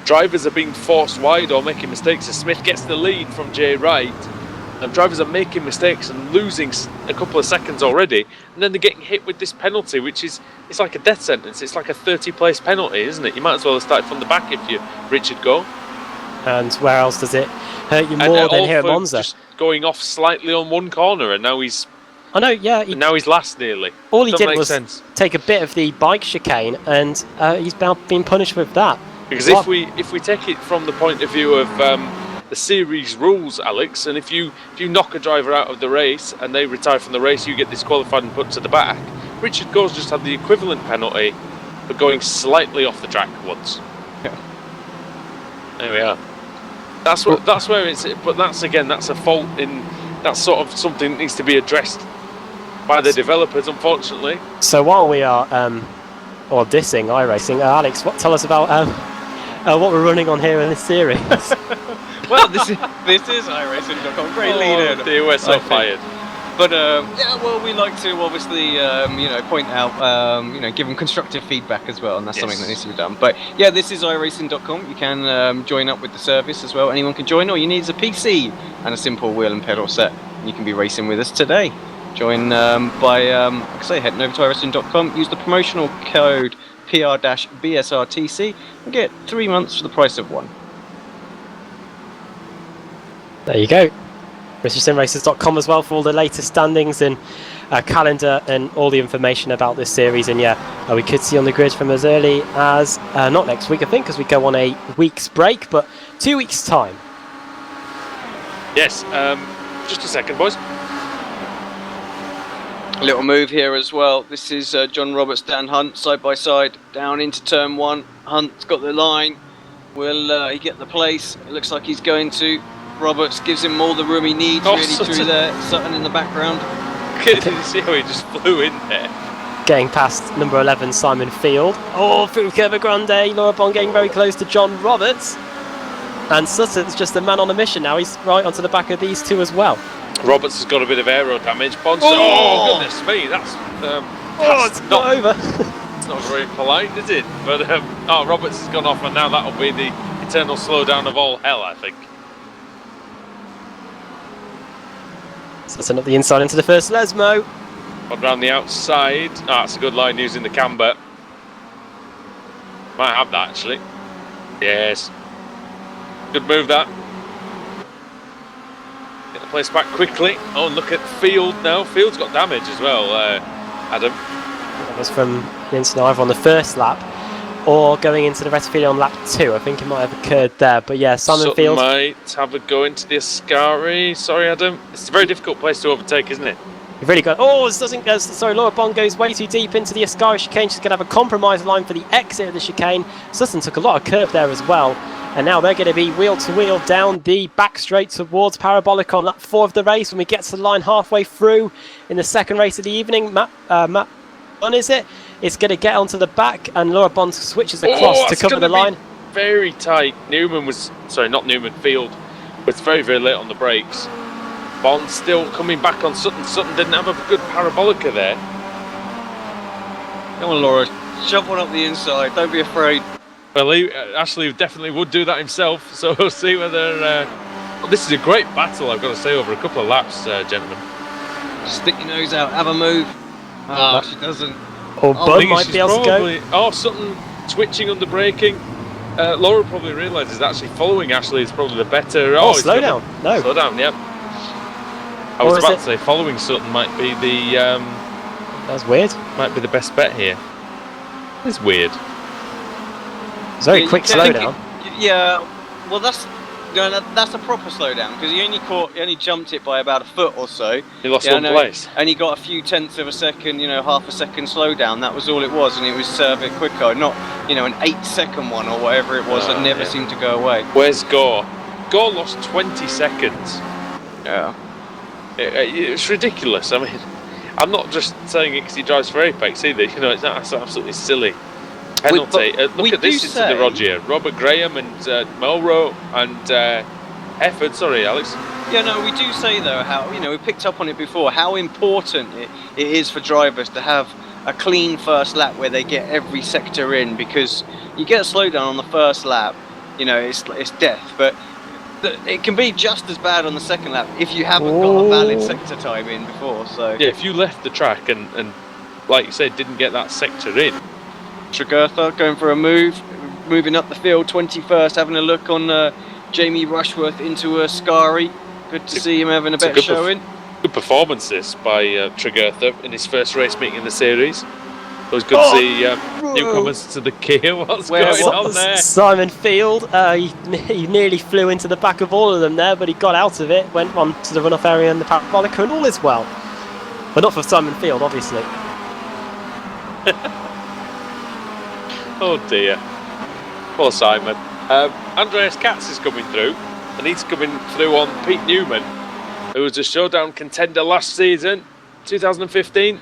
drivers are being forced wide or making mistakes. As Smith gets the lead from Jay Wright, and drivers are making mistakes and losing a couple of seconds already, and then they're getting hit with this penalty, which is it's like a death sentence. It's like a 30-place penalty, isn't it? You might as well have started from the back if you're Richard Gore. And where else does it hurt you more than here at Monza? Just going off slightly on one corner, and now he's... I know, yeah. Now he's last nearly. All he did was take a bit of the bike chicane, and he's been punished with that. Because if we take it from the point of view of the series rules, Alex, and if you knock a driver out of the race and they retire from the race, you get disqualified and put to the back. Richard Gore's just had the equivalent penalty for going slightly off the track once. Yeah. There we are. That's where it's. But that's a fault in. That's sort of something that needs to be addressed by the developers, unfortunately. So while we are dissing iRacing, Alex, tell us about what we're running on here in this series. Well, this is iRacing.com. Great lead in. Dear, we're so fired. But we like to obviously point out, give them constructive feedback as well, and that's something that needs to be done. But yeah, this is iRacing.com. You can join up with the service as well. Anyone can join. All you need is a PC and a simple wheel and pedal set. You can be racing with us today. Join by heading over to iRacing.com. Use the promotional code PR-BSRTC and get 3 months for the price of one. There you go. BritishSimRacers.com as well for all the latest standings and calendar and all the information about this series. And we could see on the grid from as early as not next week, I think, because we go on a week's break, but 2 weeks' time. Yes. Just a second, boys. A little move here as well. This is John Roberts, Dan Hunt, side by side, down into turn one. Hunt's got the line. Will he get the place? It looks like he's going to. Roberts gives him all the room he needs, through there. Sutton in the background. Did you see how he just flew in there? Getting past number 11, Simon Field. Oh, through Curva Grande. Laura Bond getting very close to John Roberts. And Sutton's just a man on a mission now. He's right onto the back of these two as well. Roberts has got a bit of aero damage. Bond. Oh, goodness me, that's it's not over. It's not very polite, is it? But Roberts has gone off, and now that'll be the eternal slowdown of all hell, I think. Sutton up the inside into the first Lesmo. Bond round the outside. That's a good line using the camber. Might have that actually. Yes. Good move that. Get the place back quickly. Oh, and look at Field now. Field's got damage as well, Adam. That was from the inside either on the first lap or going into the Rettifield on lap 2. I think it might have occurred there. But yeah, Simon Field might have a go into the Ascari. Sorry, Adam. It's a very difficult place to overtake, isn't it? You've really got. Oh, this doesn't. Laura Bond goes way too deep into the Ascari chicane. She's going to have a compromise line for the exit of the chicane. Sutton took a lot of curve there as well. And now they're going to be wheel to wheel down the back straight towards Parabolic on lap 4 of the race. When we get to the line halfway through in the second race of the evening, Matt is it? It's going to get onto the back, and Laura Bond switches across to cover the line. Very tight. Field was very, very late on the brakes. Bond still coming back on Sutton. Sutton didn't have a good parabolica there. Come on, Laura. Shove one up the inside. Don't be afraid. Well, Ashley definitely would do that himself, so we'll see whether... this is a great battle, I've got to say, over a couple of laps, gentlemen. Stick your nose out. Have a move. She doesn't. Oh, Bud might be able to go. Oh, Sutton twitching under braking. Laura probably realises that actually following Ashley is probably the better... slow down. No. Slow down, yep. I was about to say following Sutton might be the... That's weird. Might be the best bet here. It's weird. It's very quick slowdown. Yeah, well that's a proper slowdown because he only jumped it by about a foot or so. He lost one place. And he got a few tenths of a second, half a second slowdown. That was all it was, and it was a bit quicker, not an 8-second one or whatever it was that never seemed to go away. Where's Gore? Gore lost 20 seconds. Yeah. It's ridiculous. I mean, I'm not just saying it because he drives for Apex either. It's absolutely silly. Penalty. Look at this into the Roger. Robert Graham and Melro and Hefford. Sorry, Alex. Yeah, no, we do say though how we picked up on it before how important it is for drivers to have a clean first lap where they get every sector in, because you get a slowdown on the first lap, it's death. But it can be just as bad on the second lap if you haven't got a valid sector time in before. So yeah, if you left the track and like you said, didn't get that sector in. Tregurtha going for a moving up the field, 21st, having a look on Jamie Rushworth into Ascari. Good to see him having a better showing. Good performance this by Tregurtha in his first race meeting in the series. Always good to see newcomers to the Kia. What's going on there? Simon Field, he nearly flew into the back of all of them there, but he got out of it, went on to the runoff area and the parabolic, and all is well. But not for Simon Field, obviously. Oh dear. Poor Simon. Andreas Katz is coming through, and he's coming through on Pete Newman, who was a showdown contender last season, 2015.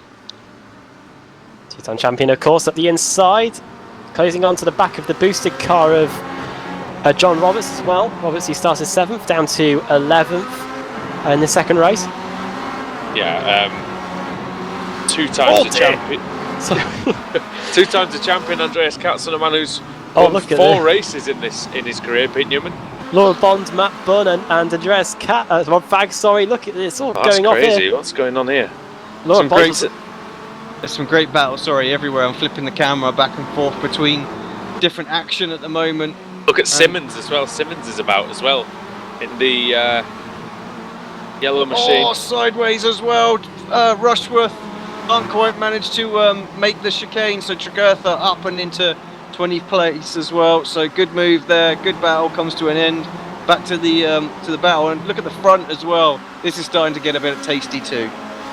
Two-time champion, of course, at the inside. Closing on to the back of the boosted car of John Roberts as well. Roberts, who started 7th, down to 11th in the second race. Yeah, two times the champion. Two times the champion, Andreas Katz, and a man who's won 4 races in his career, Pete Newman. Laura Bond, Matt Bunn, and Andreas Katz, Rob Fag, sorry, look, it's all going off here. What's going on here? Laura Bond. There's some great battles, everywhere. I'm flipping the camera back and forth between different action at the moment. Look at Simmons as well. Simmons is about as well in the yellow machine. Oh, sideways as well. Rushworth can't quite manage to make the chicane, so Tregurtha up and into 20th place as well. So good move there. Good battle comes to an end. Back to the battle, and look at the front as well. This is starting to get a bit tasty too.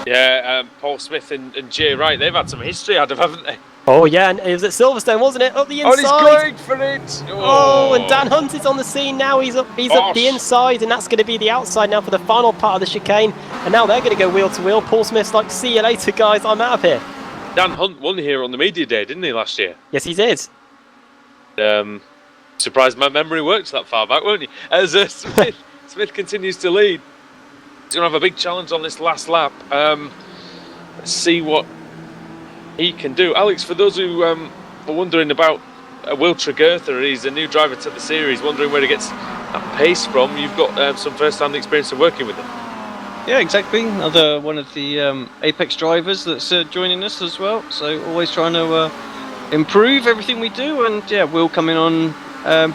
Yeah, Paul Smith and Jay Wright, they've had some history, Adam, haven't they? Oh yeah, and it was at Silverstone, wasn't it? Up the inside. Oh, he's going for it! Oh, and Dan Hunt is on the scene now. He's up the inside, and that's going to be the outside now for the final part of the chicane. And now they're going to go wheel to wheel. Paul Smith's like, see you later, guys, I'm out of here. Dan Hunt won here on the media day, didn't he, last year? Yes, he did. Surprised my memory works that far back, won't you? As Smith continues to lead. He's going to have a big challenge on this last lap. Let's see what he can do. Alex, for those who are wondering about Will Tregurtha, he's a new driver to the series, wondering where he gets that pace from. You've got some first-hand experience of working with him. Yeah, exactly. Another one of the Apex drivers that's joining us as well. So always trying to improve everything we do. And yeah, Will coming on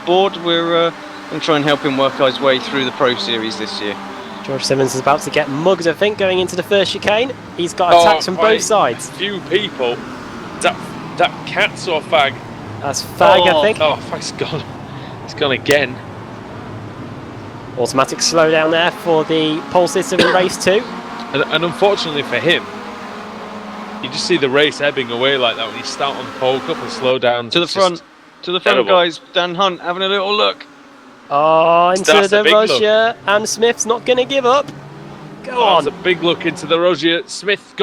board. We're going to try and help him work his way through the Pro Series this year. George Simmons is about to get mugged, I think, going into the first chicane. He's got attacks from both sides. Few people. That Katz or Fag? That's Fag, I think. Oh, Fag's gone. He's gone again. Automatic slowdown there for the pole system in race 2. And unfortunately for him, you just see the race ebbing away like that when you start on pole, up and slow down. To the front, guys. Dan Hunt having a little look. Oh, into the Roger, and Smith's not going to give up. Go on. That's a big look into the Roger. Smith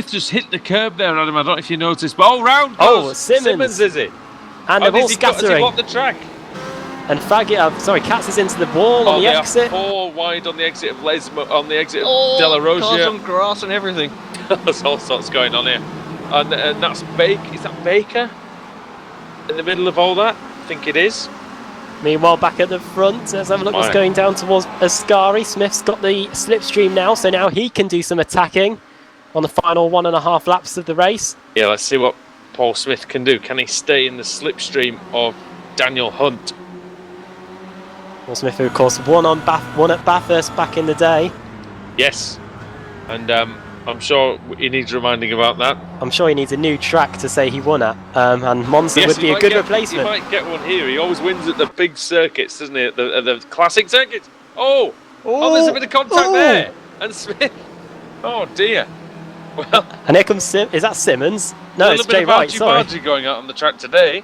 just hit the curb there, Adam. I don't know if you noticed, but round goes Simmons, is it? And they're all scattering. Has he blocked the track? And Katz is into the wall on the exit. 4 wide on the exit of on the exit of De La Rogia. Cars on grass and everything. There's all sorts going on here. And that's Baker. Is that Baker? In the middle of all that? I think it is. Meanwhile, back at the front, let's have a look what's going down towards Ascari. Smith's got the slipstream now, so now he can do some attacking on the final 1.5 laps of the race. Yeah, let's see what Paul Smith can do. Can he stay in the slipstream of Daniel Hunt? Paul Smith, who of course won at Bathurst back in the day. Yes, and I'm sure he needs reminding about that. I'm sure he needs a new track to say he won at, and Monza would be a good replacement. He might get one here. He always wins at the big circuits, doesn't he? At the classic circuits. Oh, there's a bit of contact there. And Smith. Oh dear. Well, and here comes is that Simmons? No, it's Jay Wright. Sorry. Going out on the track today.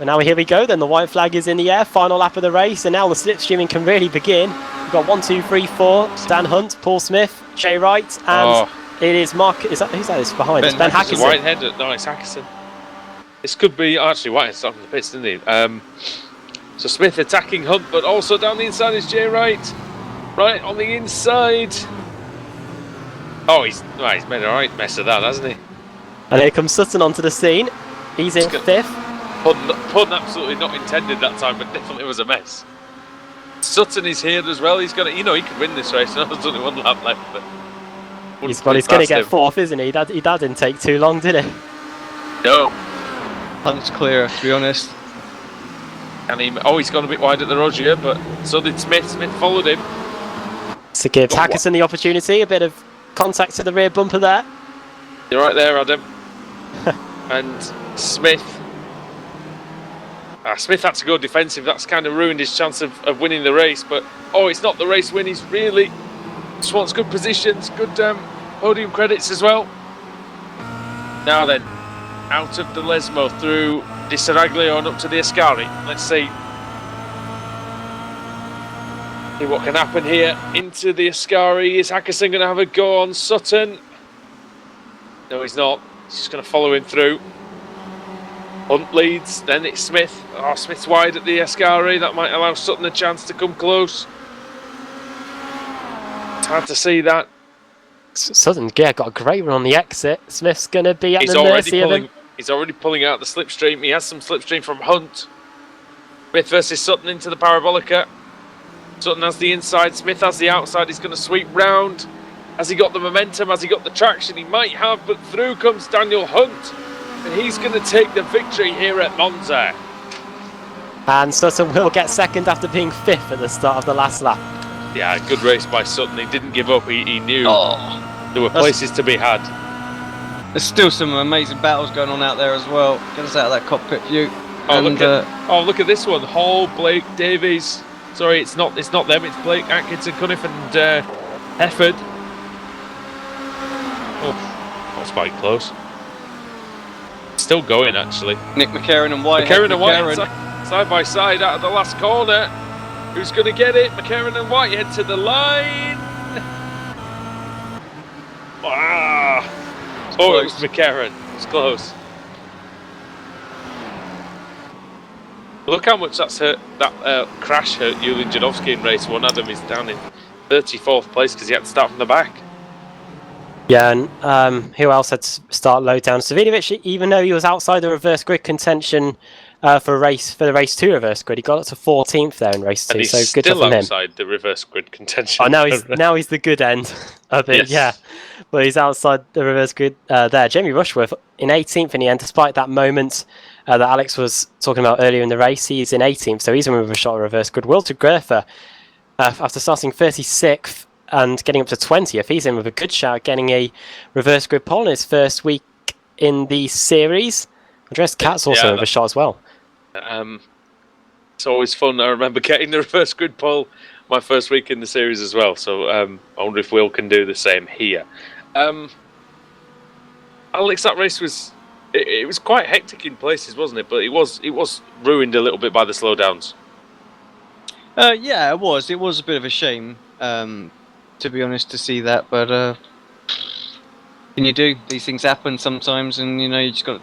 And now here we go. Then the white flag is in the air. Final lap of the race, and now the slipstreaming can really begin. We've got 1, 2, 3, 4. Dan Hunt, Paul Smith, Jay Wright, and it is Mark. Who's that is behind? It's Ben Hackerson. Whitehead. No, it's Hackerson. This could be actually Whitehead starting the pits, didn't he? So Smith attacking Hunt, but also down the inside is Jay Wright. Right on the inside. Oh, he's made a right mess of that, hasn't he? And here comes Sutton onto the scene. He's in 5th. Pun absolutely not intended that time, but definitely was a mess. Sutton is here as well. He's got to, he could win this race. There's only 1 lap left, but he's going to get 4th, isn't he? That didn't take too long, did it? No. Hunt's clear, to be honest. And he's gone a bit wide at the Roger, but so did Smith. Smith followed him. To give Hackerson the opportunity, a bit of contact to the rear bumper there. You're right there, Adam. And Smith. Smith had to go defensive. That's kind of ruined his chance of winning the race. But, it's not the race win. He's really just wants good positions, good podium credits as well. Now then, out of the Lesmo through Di Seraglio and up to the Ascari. Let's see what can happen here. Into the Ascari. Is Hackerson going to have a go on Sutton? No, he's not. He's just going to follow him through. Hunt leads, then it's Smith. Smith's wide at the Ascari. That might allow Sutton a chance to come close. It's hard to see that. Sutton, got a great run on the exit. Smith's going to be at the mercy of him. He's already pulling out the slipstream. He has some slipstream from Hunt. Smith versus Sutton into the Parabolica. Sutton has the inside, Smith has the outside. He's going to sweep round. Has he got the momentum? Has he got the traction? He might have, but through comes Daniel Hunt. And he's going to take the victory here at Monza. And Sutton will get second after being fifth at the start of the last lap. Yeah, good race by Sutton. He didn't give up. He knew there were places to be had. There's still some amazing battles going on out there as well. Get us out of that cockpit view. Look at this one. Hall, Blake, Davies. Sorry, it's not them. It's Blake, Atkinson, Cunniff, and Hefford. That's quite close. Still going, actually. Nick McCarron and White. Side by side out of the last corner. Who's going to get it? McCarron and Whitehead to the line. It was McCarron. It's close. Look how much that's hurt. That crash hurt Julian Janowski in race 1. Adam is down in 34th place because he had to start from the back. Yeah, and who else had to start low down? Savinovic, even though he was outside the reverse grid contention for the race 2 reverse grid, he got up to 14th there in race 2. And he's so good still for him. outside the reverse grid contention. Oh, now he's the good end of it. Yes. Yeah, but he's outside the reverse grid there. Jamie Rushworth in 18th in the end, despite that moment that Alex was talking about earlier in the race. He's in 18th, so he's in with a shot of reverse grid. Will de Greffer, after starting 36th and getting up to 20th, he's in with a good shout, getting a reverse grid pole in his first week in the series. Andreas Katz also with a shot as well. It's always fun. I remember getting the reverse grid pole my first week in the series as well. So I wonder if Will can do the same here. Alex, that race was quite hectic in places, wasn't it? But it was ruined a little bit by the slowdowns. Yeah, it was. It was a bit of a shame, to be honest, to see that. But can you do? These things happen sometimes, and you just got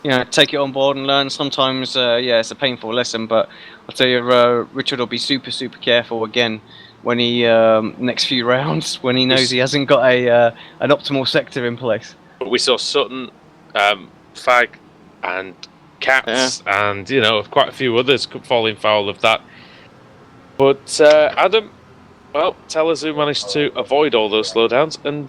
to take it on board and learn. Sometimes, it's a painful lesson, but I'll tell you, Richard will be super, super careful again when he next few rounds when he knows he hasn't got an optimal sector in place. But we saw Sutton, Fag, and Katz, and quite a few others falling foul of that. But Adam, well, tell us who managed to avoid all those slowdowns and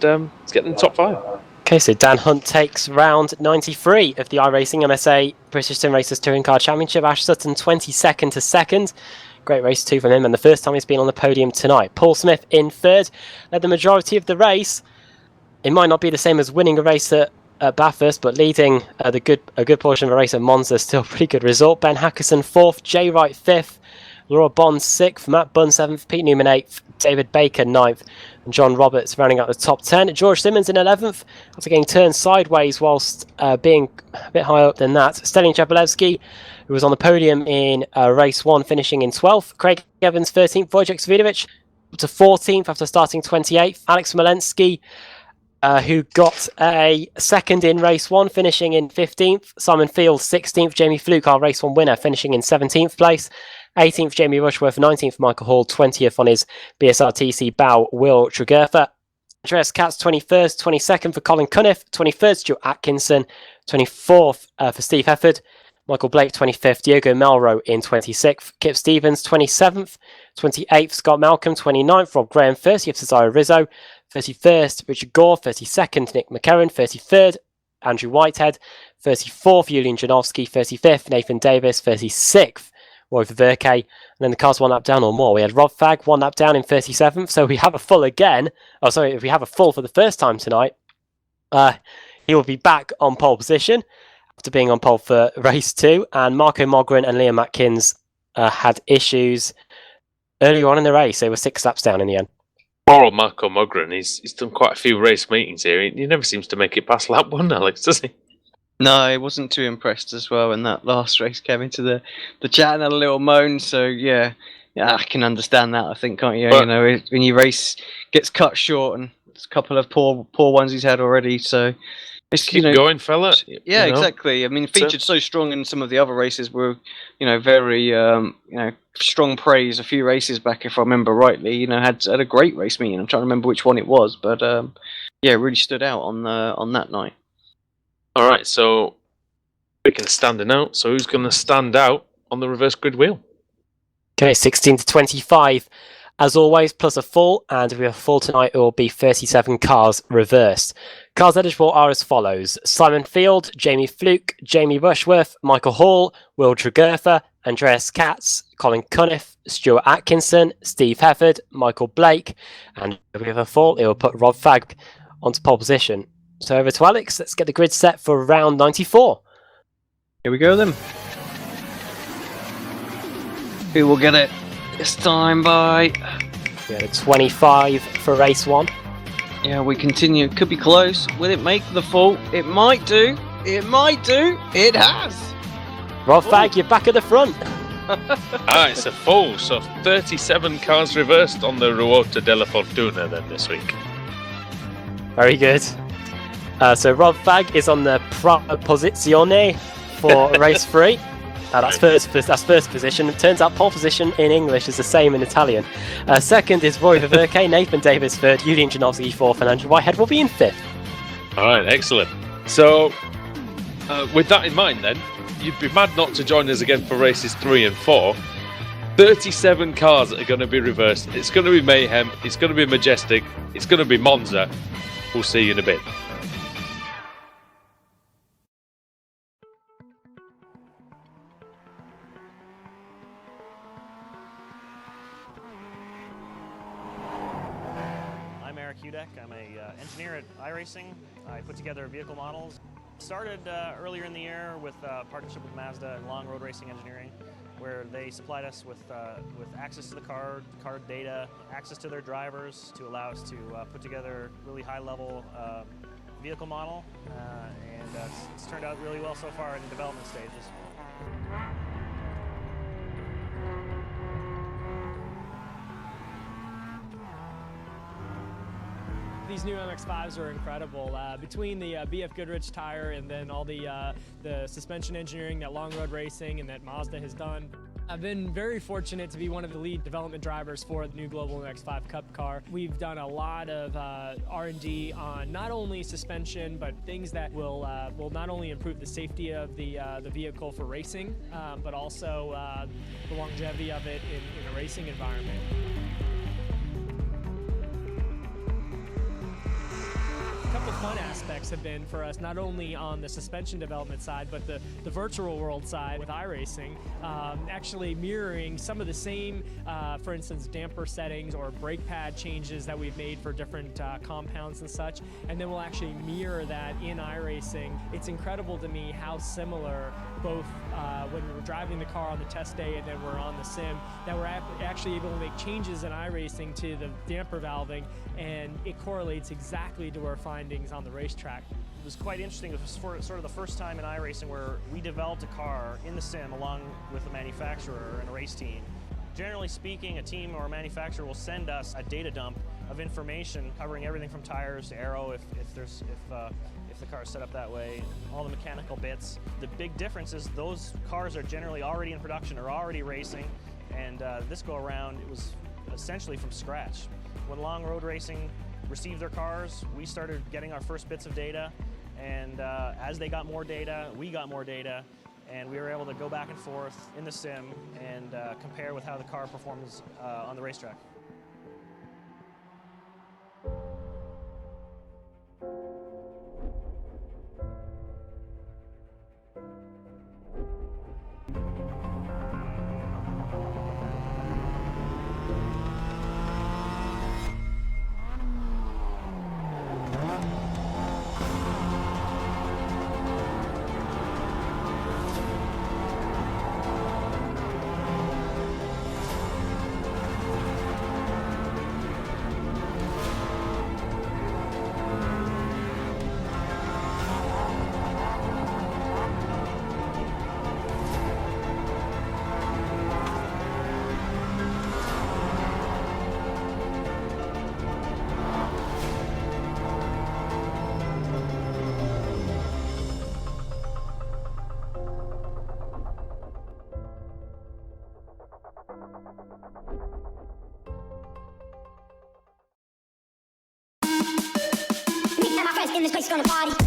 get in the top 5. Okay, so Dan Hunt takes round 93 of the iRacing MSA British Sim Racers Touring Car Championship. Ash Sutton 22nd to 2nd. Great race 2 from him, and the first time he's been on the podium tonight. Paul Smith in 3rd, led the majority of the race. It might not be the same as winning a race at Bathurst, but leading a good portion of a race at Monza, still a pretty good result. Ben Hackerson 4th, Jay Wright 5th, Laura Bond 6th, Matt Bunn 7th, Pete Newman 8th, David Baker 9th, and John Roberts rounding out the top 10. George Simmons in 11th, after getting turned sideways whilst being a bit higher up than that. Stelin Jablewski, who was on the podium in race 1, finishing in 12th. Craig Evans 13th, Wojciech Savinovic up to 14th after starting 28th. Alex Malensky, who got a second in race 1, finishing in 15th. Simon Field 16th, Jamie Fluke, our race 1 winner, finishing in 17th place. 18th, Jamie Rushworth, 19th, Michael Hall, 20th on his BSRTC bow, Will Tregerfer. Andreas Katz, 21st, 22nd for Colin Cunniff, 23rd, Stuart Atkinson, 24th for Steve Hefford, Michael Blake, 25th, Diego Melro in 26th, Kip Stevens, 27th, 28th, Scott Malcolm, 29th, Rob Graham, 30th, Cesaro Rizzo, 31st, Richard Gore, 32nd, Nick McCarron, 33rd, Andrew Whitehead, 34th, Julian Janowski, 35th, Nathan Davis, 36th, Roy Verke, and then the cars 1 lap down or more. We had Rob Fag 1 lap down in 37th, so we have a full again. We have a full for the first time tonight. He will be back on pole position after being on pole for race 2. And Marco Mogren and Liam Atkins had issues earlier on in the race. They were 6 laps down in the end. Poor old Marco Mogren, he's done quite a few race meetings here. He never seems to make it past lap 1, Alex, does he? No, I wasn't too impressed as well when that last race came into the chat and had a little moan. So yeah, I can understand that. I think, can't you? But, When your race gets cut short, and there's a couple of poor ones he's had already. So it's keep going, fella. Yeah, exactly. I mean, featured so strong in some of the other races were, very strong praise a few races back, if I remember rightly. Had a great race meeting. I'm trying to remember which one it was, but really stood out on that night. All right, so speaking of standing out, so who's going to stand out on the reverse grid wheel? Okay, 16 to 25, as always, plus a full, and if we have a full tonight, it will be 37 cars reversed. Cars eligible are as follows: Simon Field, Jamie Fluke, Jamie Rushworth, Michael Hall, Will Tregurtha, Andreas Katz, Colin Cunniff, Stuart Atkinson, Steve Hefford, Michael Blake, and if we have a full, it will put Rob Fagg onto pole position. So over to Alex, let's get the grid set for round 94. Here we go then. Who will get it this time by? We had a 25 for race 1. Yeah, we continue. Could be close. Will it make the full? It might do. It might do. It has. Rob Fagg, you're back at the front. It's a full, so 37 cars reversed on the Ruota della Fortuna then this week. Very good. So Rob Fagg is on the prima posizione for race 3. That's first position. It turns out pole position in English is the same in Italian. Second is Roy Verke, Nathan Davis third, Julian Janowski fourth, and Andrew Whitehead will be in 5th. All right, excellent. So with that in mind then, you'd be mad not to join us again for races 3 and 4. 37 cars are going to be reversed. It's going to be mayhem. It's going to be majestic. It's going to be Monza. We'll see you in a bit. I'm an engineer at iRacing. I put together vehicle models. Started earlier in the year with a partnership with Mazda and Long Road Racing Engineering, where they supplied us with access to the car data, access to their drivers to allow us to put together really high-level vehicle model, and it's turned out really well so far in the development stages. These new MX-5s are incredible. Between the BF Goodrich tire and then all the suspension engineering that Long Road Racing and that Mazda has done, I've been very fortunate to be one of the lead development drivers for the new Global MX-5 Cup car. We've done a lot of R&D on not only suspension, but things that will not only improve the safety of the vehicle for racing, but also the longevity of it in a racing environment. A couple fun aspects have been for us, not only on the suspension development side, but the virtual world side with iRacing, actually mirroring some of the same, for instance, damper settings or brake pad changes that we've made for different compounds and such, and then we'll actually mirror that in iRacing. It's incredible to me how similar both when we're driving the car on the test day and then we're on the sim, that we're actually able to make changes in iRacing to the damper valving, and it correlates exactly to our findings on the racetrack. It was quite interesting. It was sort of the first time in iRacing where we developed a car in the sim along with the manufacturer and a race team. Generally speaking, a team or a manufacturer will send us a data dump of information covering everything from tires to aero if the car is set up that way, all the mechanical bits. The big difference is those cars are generally already in production or already racing, and this go around it was essentially from scratch. When Long Road Racing received their cars, we started getting our first bits of data, and as they got more data, we got more data, and we were able to go back and forth in the sim and compare with how the car performs on the racetrack. in this place gonna party.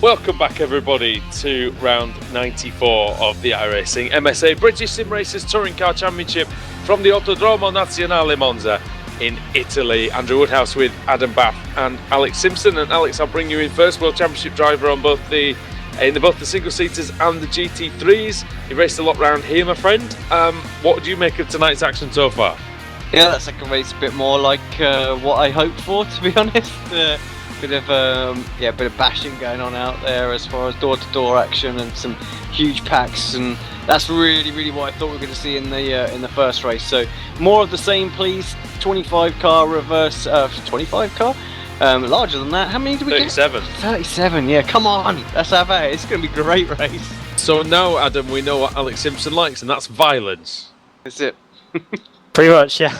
Welcome back, everybody, to round 94 of the iRacing MSA British Sim Racers Touring Car Championship from the Autodromo Nazionale Monza in Italy. Andrew Woodhouse with Adam Bath and Alex Simpson. And Alex, I'll bring you in first. World Championship driver on both the single seaters and the GT3s. You raced a lot round here, my friend. What do you make of tonight's action so far? Yeah, that second race a bit more like what I hoped for, to be honest. Bit of bashing going on out there as far as door-to-door action and some huge packs, and that's really what I thought we were going to see in the first race. So more of the same, please. 25 car reverse, 25 car, larger than that. How many do we 37. get? 37. Yeah, come on, let's have it. It's going to be a great race. So now, Adam, we know what Alex Simpson likes, and that's violence. That's it. Pretty much, yeah.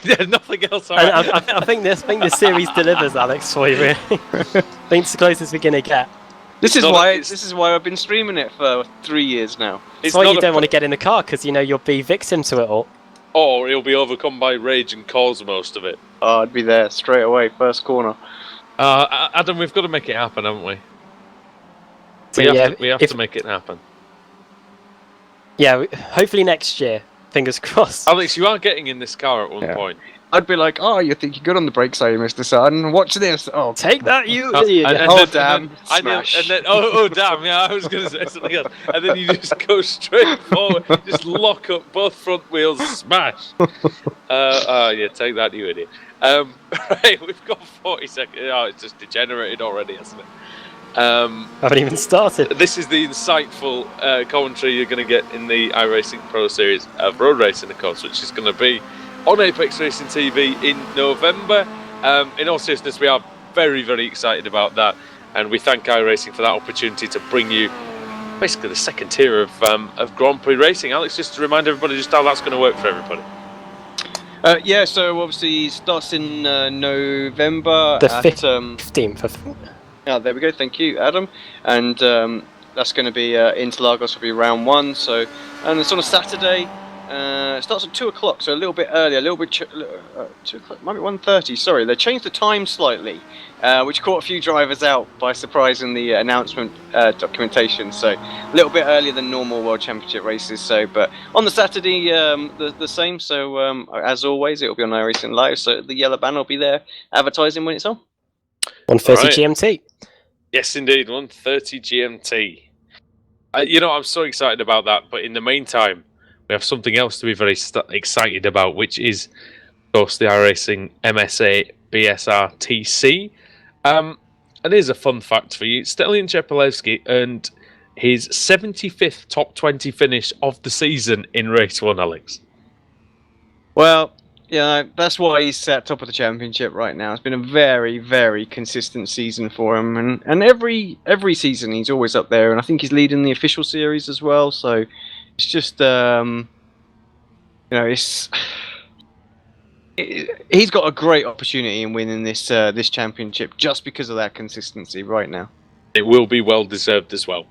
There's nothing else. I think this series delivers, Alex, for you. Really. I think it's the closest we're gonna get. This is why I've been streaming it for 3 years now. It's why you don't want to get in the car, because you know you'll be victim to it all. Or he'll be overcome by rage and cause most of it. Oh, I'd be there straight away, first corner. Adam, we've got to make it happen, haven't we? So, we have to make it happen. Yeah, hopefully next year. Fingers crossed. Alex, you are getting in this car at one point. I'd be like, oh, you think you're good on the brakes, are you, Mr. Sutton? Watch this. Oh, take that, you idiot. Damn. And then, oh, damn, yeah, I was going to say something else. And then you just go straight forward, just lock up both front wheels, smash. Yeah, take that, you idiot. Right, we've got 40 seconds. Oh, it's just degenerated already, hasn't it? Haven't even started. This is the insightful commentary you're going to get in the iRacing Pro Series of road racing, of course, which is going to be on Apex Racing TV in November. In all seriousness, we are very excited about that, and we thank iRacing for that opportunity to bring you basically the second tier of Grand Prix racing. Alex, just to remind everybody just how that's going to work for everybody. Yeah, so obviously it starts in November The at 15th. Yeah, there we go. Thank you, Adam. And that's going to be Interlagos will be round 1. So, and it's on a Saturday. It starts at 2 o'clock, so a little bit earlier. A little bit 2 o'clock, might be 1:30. Sorry, they changed the time slightly, which caught a few drivers out by surprise in the announcement documentation. So a little bit earlier than normal World Championship races. So, but on the Saturday, the same. So as always, it will be on iRacing Live. So the yellow banner will be there advertising when it's on. 1:30 GMT. Yes, indeed, 1:30 GMT. I'm so excited about that. But in the meantime, we have something else to be very excited about, which is, of course, the iRacing MSA BSR TC. And here's a fun fact for you: Stelian Chepelevsky earned his 75th top 20 finish of the season in race 1. Alex. Well. Yeah, that's why he's at top of the championship right now. It's been a very consistent season for him, and every season he's always up there. And I think he's leading the official series as well. So it's just he's got a great opportunity in winning this championship just because of that consistency right now. It will be well deserved as well.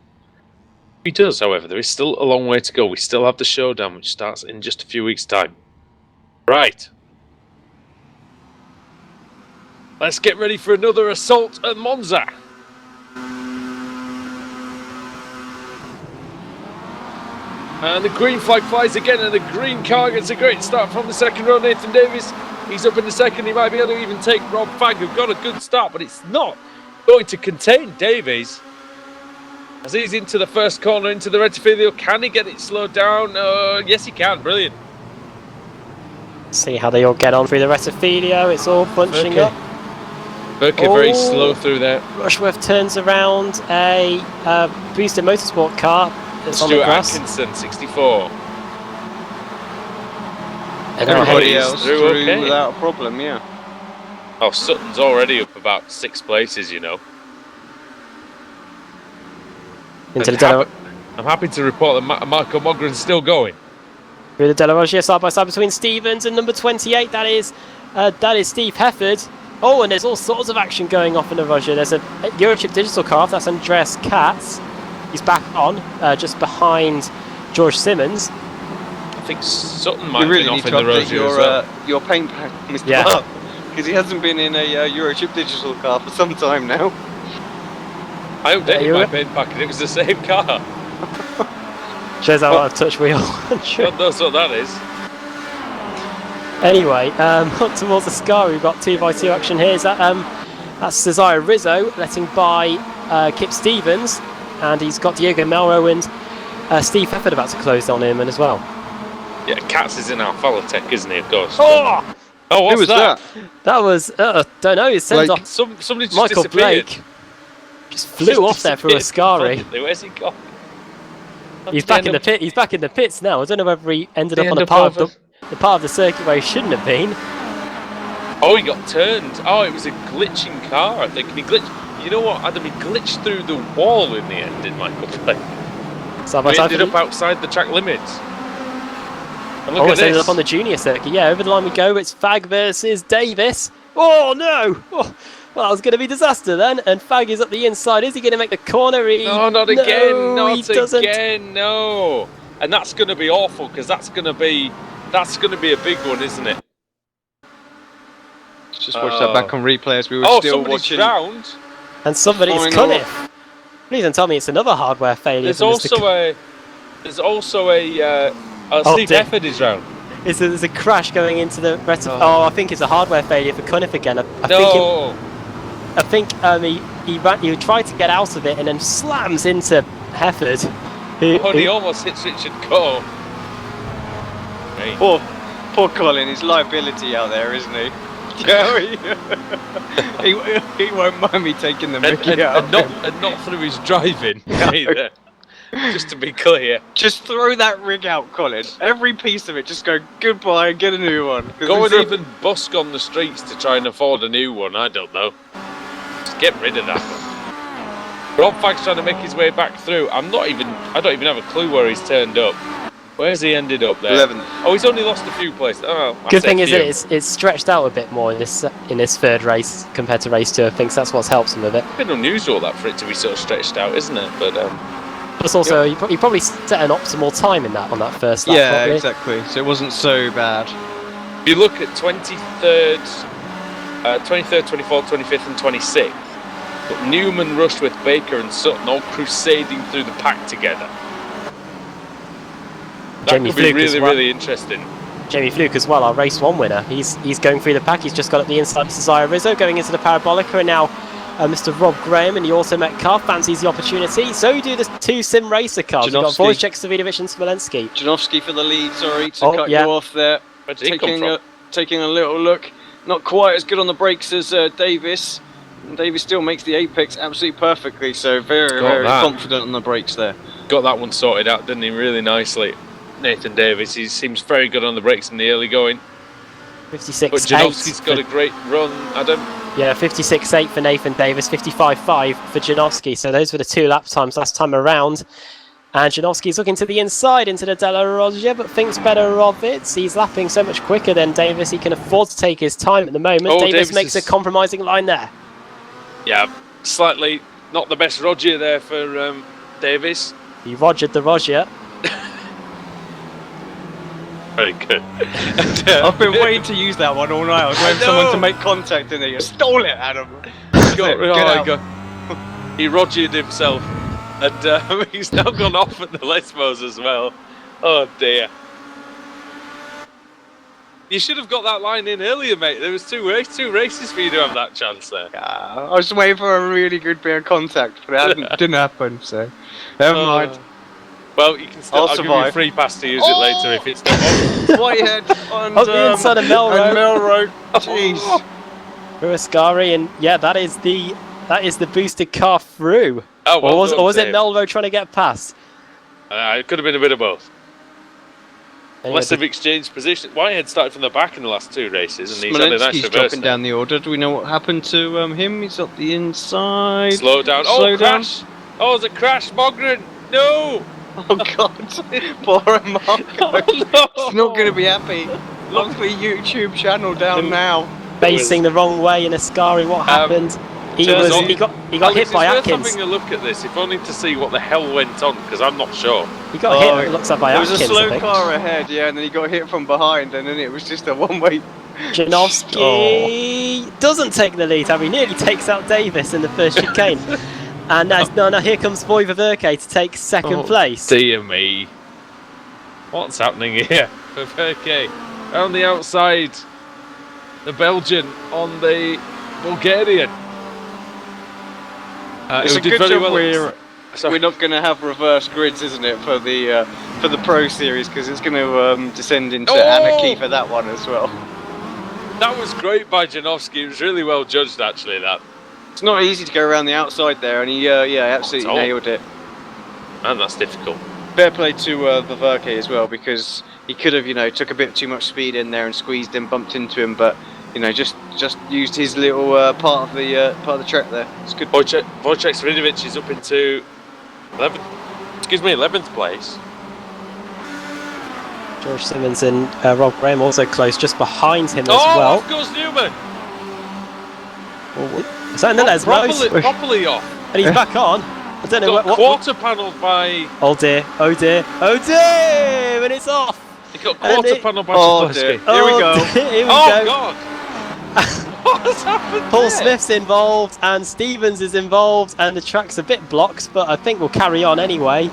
He does, however, there is still a long way to go. We still have the showdown, which starts in just a few weeks' time. Right. Let's get ready for another assault at Monza. And the green flag flies again, and the green car gets a great start from the second row. Nathan Davis, he's up in the second. He might be able to even take Rob Fagg, who've got a good start, but it's not going to contain Davies. As he's into the first corner, into the Rettifilio, can he get it slowed down? Yes, he can. Brilliant. See how they all get on through the Rettifilio. It's all bunching up. Burke very slow through there. Rushworth turns around a boosted motorsport car that's on the Stuart grass. Atkinson, 64. Everybody else through okay. without a problem, yeah. Oh, Sutton's already up about 6 places, you know. Into the I'm happy to report that Marco Mogren's still going. Through the Della Rogia side by side between Stevens and number 28. That is Steve Hefford. Oh, and there's all sorts of action going off in the Rogia. There's a Eurochip digital car. That's Andreas Katz. He's back on, just behind George Simmons. I think Sutton might really have need been off to in the update Rogia as well. your paint pack, Mr. Yeah. Mark, because he hasn't been in a Eurochip digital car for some time now. I updated you my go. paint pack and it was the same car. Shows how out of touch we are. God knows what that is. Anyway, up towards the Scar, we've got 2x2 action here. That's Cesare Rizzo letting by Kip Stevens, and he's got Diego Melro and Steve Hefford about to close on him as well. Yeah, Katz is in our Tech, isn't he, of course? Oh! Oh, what's Who was that? That was, don't know, it sends Blake. off Somebody just Michael disappeared. Blake. Just flew off there for a Ascari. Where's he gone? He's back in the pit. He's back in the pits now. I don't know whether he ended up on end a up part of the part of the circuit where he shouldn't have been. Oh, he got turned. Oh, it was a glitching car, I think. And he glitched. You know what, Adam? He glitched through the wall in the end, did Michael Blake? Side by He side ended for up outside the track limits. And look Oh, at it's ended this. up on the junior circuit. Yeah, over the line we go. It's Fag versus Davis. Oh no! Oh, well, that was going to be disaster then. And Fag is up the inside. Is he going to make the corner? No, not again. No, he Not doesn't. again. No. And that's going to be awful because that's going to be a big one, isn't it? Just watch that back on replay as we were Oh, still somebody's watching. drowned. And somebody is Final. Cunniff. Please don't tell me it's another hardware failure. There's from Mr. also a Steve dear. Hefford is drowned. There's a crash going into the rest of. Oh, I think it's a hardware failure for Cunniff again. No. I think he tried to get out of it and then slams into Hefford. He almost hits Richard Cole. Hey. Poor Colin, his liability out there, isn't he? he won't mind me taking the mickey out. And not through his driving either. Just to be clear. Just throw that rig out, Colin. Every piece of it, just go goodbye and get a new one. Go and even busk on the streets to try and afford a new one, I don't know. Just get rid of that one. Rob Fag's trying to make his way back through. I don't even have a clue where he's turned up. Where's he ended up there? 11th. Oh, he's only lost a few places. Oh, Good thing is that it's stretched out a bit more in this third race compared to race 2. I think that's what's helped him with it. It's a bit unusual that for it to be sort of stretched out, isn't it? But Plus also, he probably set an optimal time in that on that first lap. Yeah, probably. exactly. So it wasn't so bad. if you look at 23rd, 24th, 25th and 26th, but Newman rushed with Baker and Sutton all crusading through the pack together. That Jamie could be Fluke as really, well. really interesting. Jamie Fluke as well, our race 1 winner. He's going through the pack. He's just got up the inside of Cesare Rizzo, going into the Parabolica, and now Mr. Rob Graham and the Automet car fancies the opportunity. So do the 2 sim racer cars. We've got Janowski. Wojciech Savidovic and Smolenski. Janowski for the lead, sorry to cut yeah. you off there. Where did he come from? Taking a little look. Not quite as good on the brakes as Davis. And Davis still makes the apex absolutely perfectly, so very, Got very that. confident on the brakes there. Got that one sorted out, didn't he? Really nicely. Nathan Davis, he seems very good on the brakes in the early going. 56.8. But Janowski's got a great run, Adam. Yeah, 56.8 for Nathan Davis, 55.5 for Janowski. So those were the 2 lap times last time around. And Janowski's looking to the inside into the Della Roggia, but thinks better of it. He's lapping so much quicker than Davis. He can afford to take his time at the moment. Oh, Davis Davis makes is- a compromising line there. Yeah, slightly not the best Roger there for Davis. He rogered the Roggia. Very good. I've been waiting to use that one all night. I was waiting for someone to make contact and he stole it, Adam. He Rogered himself, and he's now gone off at the Lesbos as well. Oh dear. You should have got that line in earlier, mate. There was two races for you to have that chance there. Yeah, I was waiting for a really good bit of contact, but it didn't happen, so never mind. Well, you can still. I'll give you a survive. free pass to use it later if it's not on. Whitehead on Oh, the inside of Melrose. and Melrose. Jeez. For Ascari, and yeah, that is the boosted car through. Oh, well or was it done, Melrose trying to get past? It could have been a bit of both. Anyway, Unless they've exchanged position. Whitehead started from the back in the last 2 races, and he's had a nice Smolenski's reverse. dropping down the order. Do we know what happened to him? He's up the inside. Slow down. Slow down. Crash! Oh, it's a crash, Mogren! No! Oh God, poor Marco. He's not going to be happy. Look the YouTube channel down now. facing the wrong way in Ascari. What happened? He turns was on. he got Alex, hit by it's worth Atkins. having a look at this, if only to see what the hell went on, because I'm not sure. He got hit. It looks like by There was Atkins. a I slow think. car ahead, yeah, and then he got hit from behind, and then it was just a one-way. Janowski doesn't take the lead. He nearly takes out Davis in the first chicane. And now here comes Boy Verke to take second place. Dear me. What's happening here? Verke on the outside. The Belgian on the Bulgarian. It's who a did good very job well. we're not going to have reverse grids, isn't it, for the Pro Series, because it's going to descend into anarchy for that one as well. That was great by Janowski. It was really well judged, actually. That. It's not easy to go around the outside there, and he absolutely nailed it. Man, that's difficult. Fair play to Verke as well, because he could have, took a bit too much speed in there and squeezed him, bumped into him, but just used his little part of the track there. It's good. Wojciech Svidovic is up into 11th place. George Simmons and Rob Graham also close just behind him as Oh, well. off goes Newman. Is that in the Lesmos? Properly off. And he's back on. I don't know Got what. quarter panelled by. Oh dear! Oh dear! Oh dear! And it's off. He got quarter panelled by dear. Sikorsky. Here we go. Here we Oh go. God! What's happened Paul there? Smith's involved and Stevens is involved, and the track's a bit blocked, but I think we'll carry on anyway.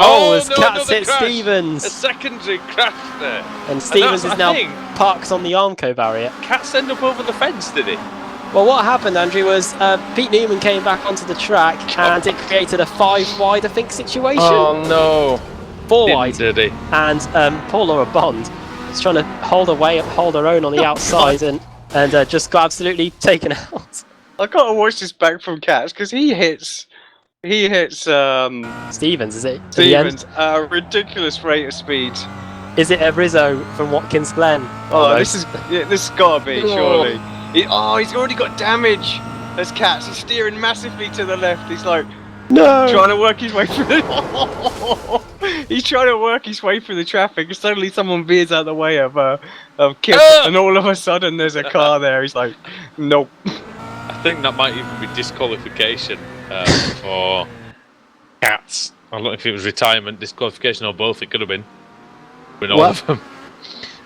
As Katz hit Stevens. A secondary crash there. And Stevens that's, is now I think, parked on the Armco barrier. Katz ended up over the fence, did he? Well, what happened, Andrew, was Pete Newman came back onto the track and it created a 5 wide, I think, situation. Oh no. 4 wide. Did he? And Paul Laura Bond was trying to hold her own on the outside and just got absolutely taken out. I gotta watch this back from Katz, because he hits Stevens, is it? Stevens at a ridiculous rate of speed. Is it a Rizzo from Watkins Glen? This has gotta be, surely. He's already got damage. There's Katz. He's steering massively to the left. He's like, trying to work his way through the. He's trying to work his way through the traffic, and suddenly someone veers out the way of Kip, and all of a sudden there's a car there. He's like, nope. I think that might even be disqualification for Katz. I don't know if it was retirement, disqualification, or both. It could have been. With all of them.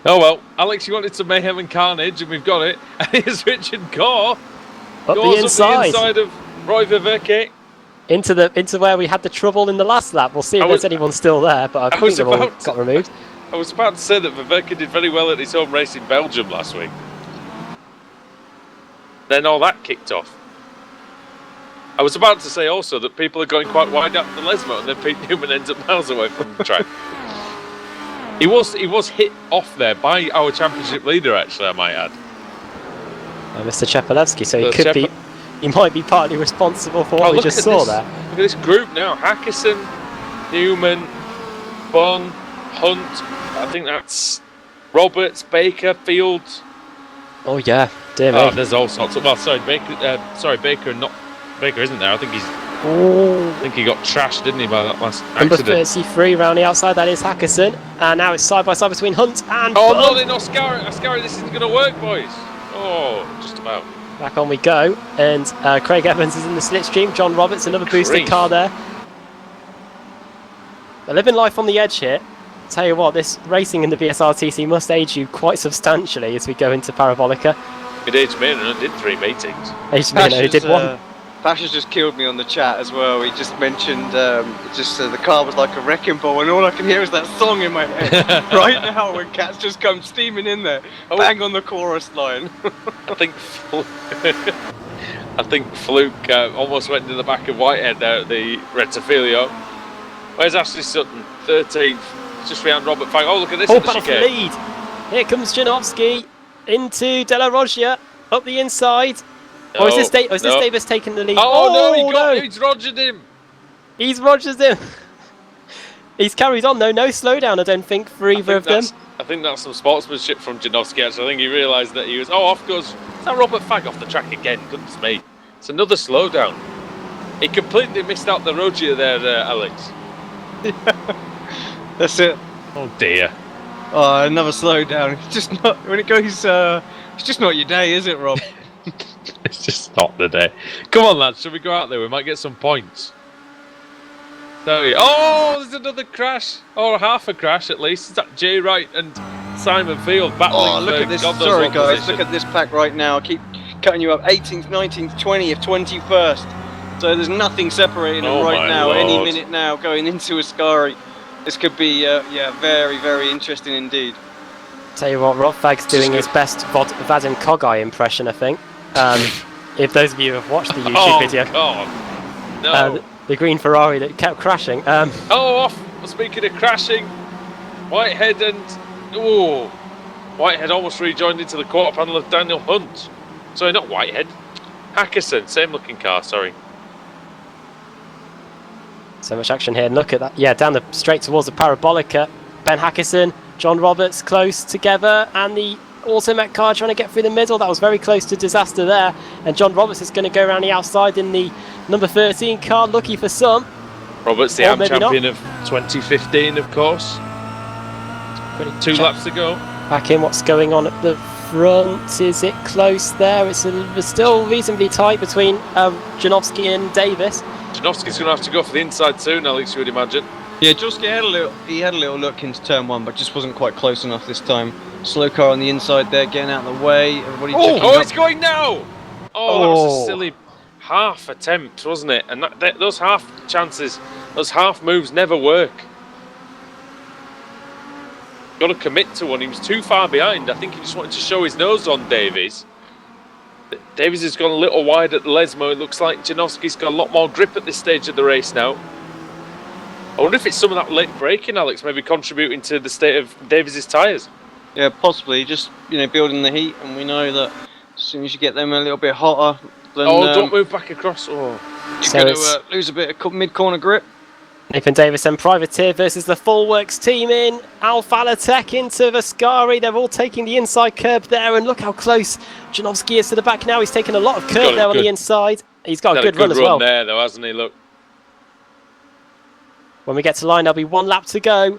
Oh well, Alex, you wanted some mayhem and carnage, and we've got it. And here's Richard Gore. Up the inside of Roy Verke. Into where we had the trouble in the last lap. We'll see if there's anyone still there, but I think they've all got removed. I was about to say that Verke did very well at his home race in Belgium last week. Then all that kicked off. I was about to say also that people are going quite wide up the Lesmo, and then Pete Newman ends up miles away from the track. He was hit off there by our championship leader, actually, I might add. Mr. Chepelevsky, so he might be partly responsible for what we just saw there. Look at this group now: Hackison, Newman, Bunn, Hunt. I think that's Roberts, Baker, Fields. Oh yeah, dear me. Oh, there's all sorts of. Well, sorry, Baker. Not Baker isn't there. I think he got trashed, didn't he, by that last Number accident? 33 round the outside, that is Hackison. And now it's side by side between Hunt and Oh, Bunn. not in Oscar. This isn't going to work, boys. Oh, just about. Back on we go. And Craig Evans is in the slipstream. John Roberts, another boosted car there. They're living life on the edge here. Tell you what, this racing in the BSRTC must age you quite substantially as we go into Parabolica. It aged me, and I did 3 meetings. Aged me, who did one. Pash has just killed me on the chat as well. He just mentioned the car was like a wrecking ball, and all I can hear is that song in my head right now when Katz just comes steaming in there, bang on the chorus line. I think Fluke almost went into the back of Whitehead there at the Rettifilio. Where's Ashley Sutton? 13th. Just behind Robert Fang. Oh, look at this. Battle for lead. Here comes Janowski into De La Roggia up the inside. Or is this Davis taking the lead? He's Rogered him. He's Rogered him. He's carried on though, no slowdown I don't think for either of them. I think that's some sportsmanship from Janowski actually. I think he realised that he was, off goes, is that Robert Fagg off the track again? Goodness me. It's another slowdown. He completely missed out the Rogia there, Alex. That's it. Oh dear. Oh, another slowdown. It's just not, when it goes, it's just not your day, is it, Rob? It's just not the day. Come on, lads, shall we go out there? We might get some points. There's another crash, or half a crash at least. Is that Jay Wright and Simon Field battling? Oh, look at this! Sorry, guys, look at this pack right now. I keep cutting you up. 18th, 19th, 20th, 21st. So there's nothing separating them Oh right my now. Lord. Any minute now, going into Ascari, this could be very, very interesting indeed. Tell you what, Rob Fag's doing his best Vadim Kogai impression, I think. If those of you have watched the YouTube video. God. No. The green Ferrari that kept crashing. Off! Speaking of crashing, Whitehead and... Oh, Whitehead almost rejoined into the quarter panel of Daniel Hunt. Sorry, not Whitehead. Hackerson, same looking car, sorry. So much action here. And look at that. Yeah, down the straight towards the Parabolica. Ben Hackerson, John Roberts close together, and the Automet car trying to get through the middle. That was very close to disaster there. And John Roberts is going to go around the outside in the number 13 car, lucky for some. Roberts, the AM champion of 2015, of course. 2 laps to go. Back in, what's going on at the front? Is it close there? It's still reasonably tight between Janowski and Davis. Janowski's going to have to go for the inside soon, Alex, you would imagine. Yeah, Joski had a little look into turn 1, but just wasn't quite close enough this time. Slow car on the inside there, getting out of the way. Everybody checking up. It's going now! Oh, that was a silly half attempt, wasn't it? And those half chances, those half moves never work. Got to commit to one. He was too far behind. I think he just wanted to show his nose on Davies. Davies has gone a little wide at the Lesmo. It looks like Janowski's got a lot more grip at this stage of the race now. I wonder if it's some of that late braking, Alex, maybe contributing to the state of Davies' tyres. Yeah, possibly. Just, building the heat, and we know that as soon as you get them a little bit hotter, then don't move back across. Oh, you're going to lose a bit of mid-corner grip. Nathan Davis and Privateer versus the Full Works team in Alphala Tech into Vascari. They're all taking the inside curb there, and look how close Janowski is to the back now. He's taken a lot of curb there on the inside. He's got a good run as well. There, though, hasn't he? Look. When we get to line, there'll be 1 lap to go.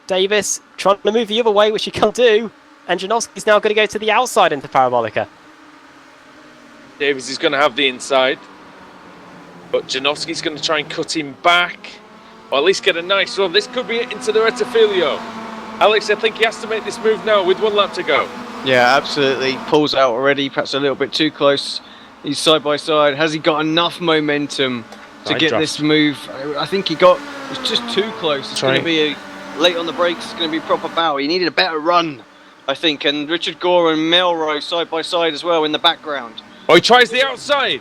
Davis trying to move the other way, which he can't do. And Janowski's now going to go to the outside into Parabolica. Davies is going to have the inside. But Janowski's going to try and cut him back. Or at least get a nice run. This could be it into the Rettifilio. Alex, I think he has to make this move now with 1 lap to go. Yeah, absolutely. Pulls out already, perhaps a little bit too close. He's side by side. Has he got enough momentum to get this move? I think it's just too close. It's going to be late on the brakes. It's going to be proper bow. He needed a better run, I think. And Richard Gore and Melrose side by side as well in the background. Oh, he tries the outside.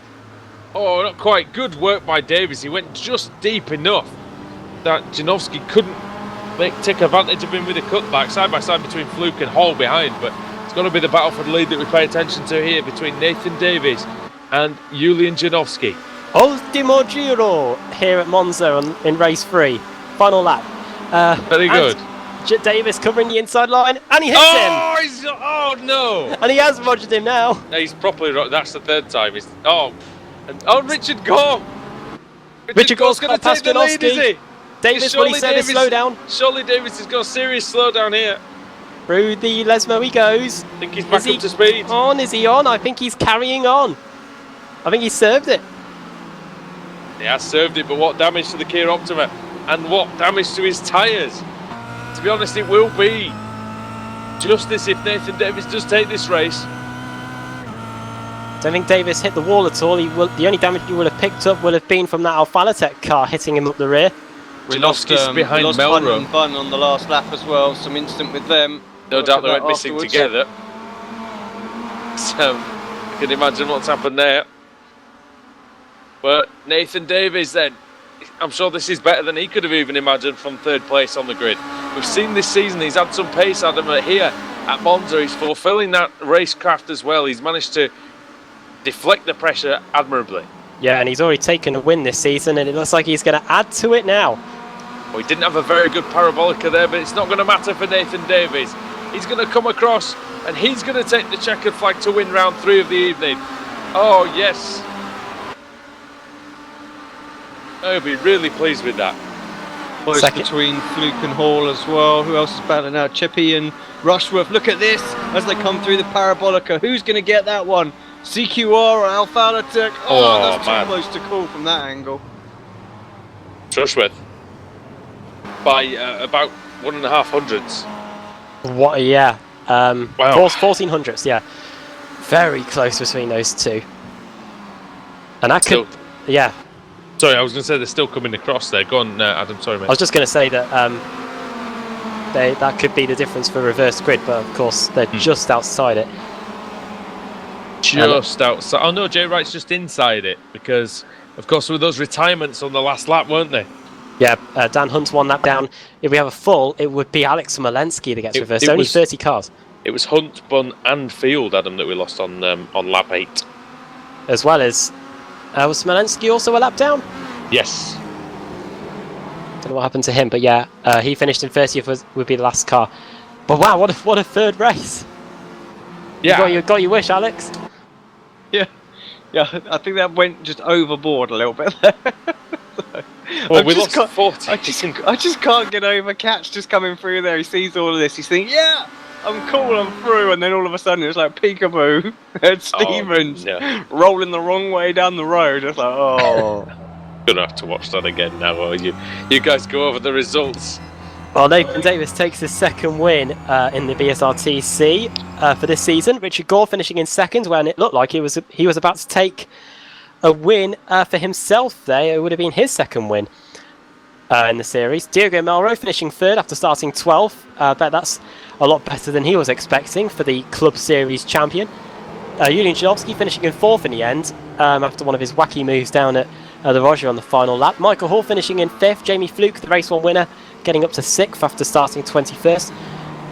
Oh, not quite. Good work by Davies. He went just deep enough that Janowski couldn't take advantage of him with a cutback. Side by side between Fluke and Hall behind. But it's going to be the battle for the lead that we pay attention to here between Nathan Davies and Julian Janowski. Ultimo Giro here at Monza in race 3. Final lap. Very good. Davis covering the inside line, and he hits him! Oh no! And he has rogered him now. No, he's properly that's the 3rd time. Richard Gore! Richard Gore's going to take the lead, is he? Davis, what he said is slow down. Surely Davis has got a serious slowdown here. Through the Lesmo he goes. I think he's back up to speed. Is he on? I think he's carrying on. I think he served it. He has served it, but what damage to the Kia Optima and what damage to his tyres. To be honest, it will be justice if Nathan Davis does take this race. Don't think Davis hit the wall at all. The only damage he would have picked up would have been from that Alphalatech car hitting him up the rear. Janowski's behind Melrose. Bun on the last lap as well. Some instant with them. No doubt they went missing together. So you can imagine what's happened there. But Nathan Davies then, I'm sure this is better than he could have even imagined from 3rd place on the grid. We've seen this season he's had some pace, Adam, here at Monza. He's fulfilling that racecraft as well. He's managed to deflect the pressure admirably. Yeah, and he's already taken a win this season, and it looks like he's going to add to it now. Well, he didn't have a very good Parabolica there, but it's not going to matter for Nathan Davies. He's going to come across, and he's going to take the checkered flag to win round 3 of the evening. Oh, yes. I'll be really pleased with that. Close between Fluke and Hall as well. Who else is battling out? Chippy and Rushworth. Look at this as they come through the Parabolica. Who's going to get that one? CQR or Alphalatech? Oh, that's too close to call from that angle. Rushworth by about 1.5 hundredths. What? Yeah. Wow. 14 hundredths. Yeah. Very close between those two. And that could, yeah. Sorry, I was going to say they're still coming across there. Go on, Adam. Sorry, mate. I was just going to say that that could be the difference for reverse grid, but of course they're just outside it. Just outside. Oh no, Jay Wright's just inside it because, of course, with those retirements on the last lap, weren't they? Yeah, Dan Hunt's 1 lap down. If we have a full, it would be Alex Smolensky that gets reversed. Only 30 cars. It was Hunt, Bunn, and Field, Adam, that we lost on lap 8. As well as was Smolensky also a lap down? Yes. Don't know what happened to him, but yeah, he finished in 30th. Would be the last car. But wow, what a third race! Yeah, you got your wish, Alex. Yeah, I think that went just overboard a little bit there. Well, we lost 40. I just can't get over Catch just coming through there. He sees all of this. He's thinking, yeah, I'm cool, I'm through. And then all of a sudden it's like peekaboo. Ed Stevens rolling the wrong way down the road. It's like, oh. Gonna have to watch that again now, or you guys go over the results. Well, Nathan Davis takes his second win in the BSRTC for this season. Richard Gore finishing in second when it looked like he was about to take a win for himself there. It would have been his second win in the series. Diego Melro finishing third after starting 12th. I bet that's a lot better than he was expecting for the Club Series champion. Julian Janowski finishing in fourth in the end after one of his wacky moves down at the Roger on the final lap. Michael Hall finishing in fifth. Jamie Fluke, the race 1 winner, getting up to 6th after starting 21st.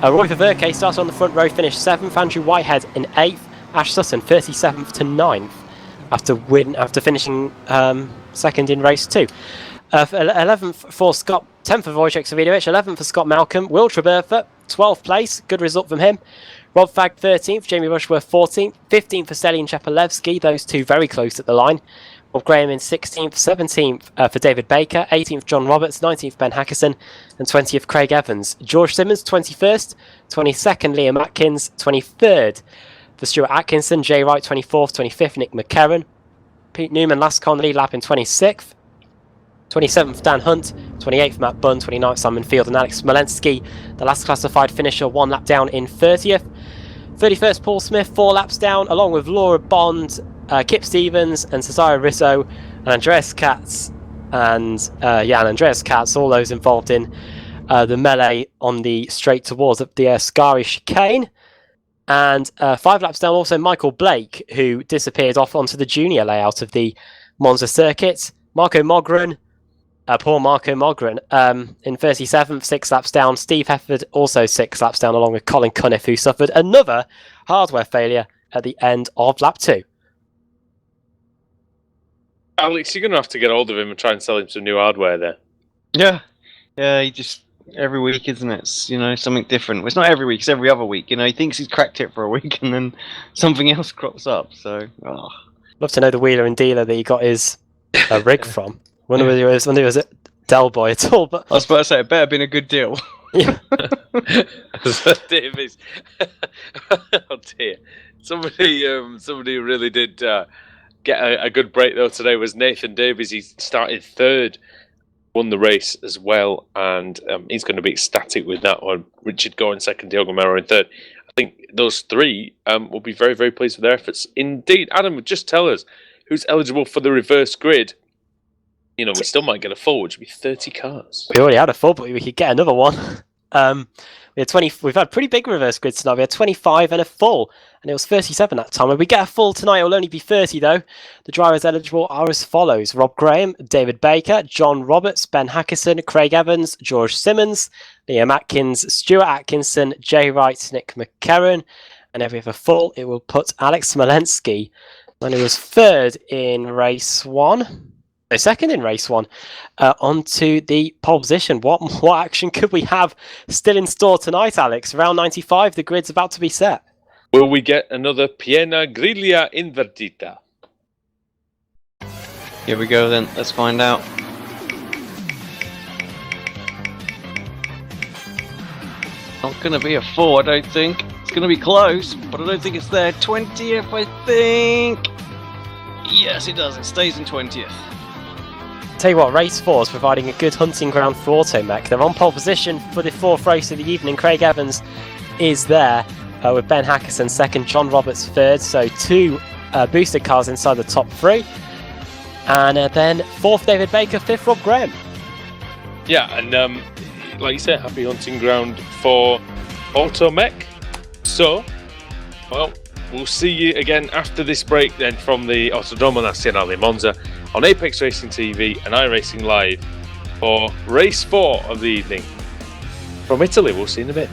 Roy Ververke started on the front row, finished 7th. Andrew Whitehead in 8th. Ash Sutton 37th to 9th after finishing second in race 2. 11th for Scott, 10th for Wojciech Savidovic, 11th for Scott Malcolm. Will Trebertha, 12th place, good result from him. Rob Fagg 13th, Jamie Rushworth 14th, 15th for Stelin Chapalevsky, those two very close at the line. Bob Graham in 16th, 17th for David Baker, 18th John Roberts, 19th Ben Hackerson, and 20th Craig Evans. George Simmons 21st, 22nd Liam Atkins, 23rd for Stuart Atkinson, Jay Wright 24th, 25th Nick McCarron, Pete Newman last car on the lead lap in 26th, 27th Dan Hunt, 28th Matt Bunn, 29th Simon Field, and Alex Smolensky, the last classified finisher, 1 lap down in 30th. 31st Paul Smith, 4 laps down, along with Laura Bond, Kip Stevens and Cesare Rizzo and Andreas Katz and Andreas Katz, all those involved in the melee on the straight towards the Ascari chicane. And 5 laps down also Michael Blake, who disappeared off onto the junior layout of the Monza circuit. Marco Mogren, poor Marco Mogren, in 37th, 6 laps down. Steve Hefford also 6 laps down, along with Colin Cunniff, who suffered another hardware failure at the end of lap 2. Alex, you're going to have to get hold of him and try and sell him some new hardware there. Yeah, he just, every week, isn't it? It's, something different. Well, it's not every week, it's every other week. He thinks he's cracked it for a week and then something else crops up. So, Love to know the wheeler and dealer that he got his rig from. Wonder whether it was at Del Boy at all. But I was about to say, it better have been a good deal. Yeah. Davies. Oh dear. Somebody who really did get a good break though today was Nathan Davies. He started third, won the race as well, and he's going to be ecstatic with that one. Richard Gore in second, Diogo Mero in third. I think those three will be very, very pleased with their efforts. Indeed, Adam, just tell us who's eligible for the reverse grid. We still might get a full, which would be 30 cars. We already had a full, but we could get another one. We had 20. We've had pretty big reverse grids tonight. We had 25 and a full, and it was 37 that time. If we get a full tonight, it will only be 30 though. The drivers eligible are as follows: Rob Graham, David Baker, John Roberts, Ben Hackerson, Craig Evans, George Simmons, Liam Atkins, Stuart Atkinson, Jay Wright, Nick McCarron, and if we have a full, it will put Alex Smolensky, and he was third in race 1. Second in race 1, onto the pole position. What action could we have still in store tonight, Alex? Round 95, the grid's about to be set. Will we get another Piena Griglia Invertita? Here we go then, let's find out. Not going to be a 4, I don't think. It's going to be close, but I don't think it's there. 20th, I think. Yes, it does. It stays in 20th. Tell you what, race 4 is providing a good hunting ground for Automech. They're on pole position for the 4th race of the evening. Craig Evans is there with Ben Hackerson second, John Roberts third. So 2 boosted cars inside the top 3. And then 4th, David Baker, 5th, Rob Graham. Yeah, and like you say, happy hunting ground for Automech. So, well, we'll see you again after this break then from the Autodromo Nazionale Monza on Apex Racing TV and iRacing Live for race 4 of the evening. From Italy, we'll see you in a bit.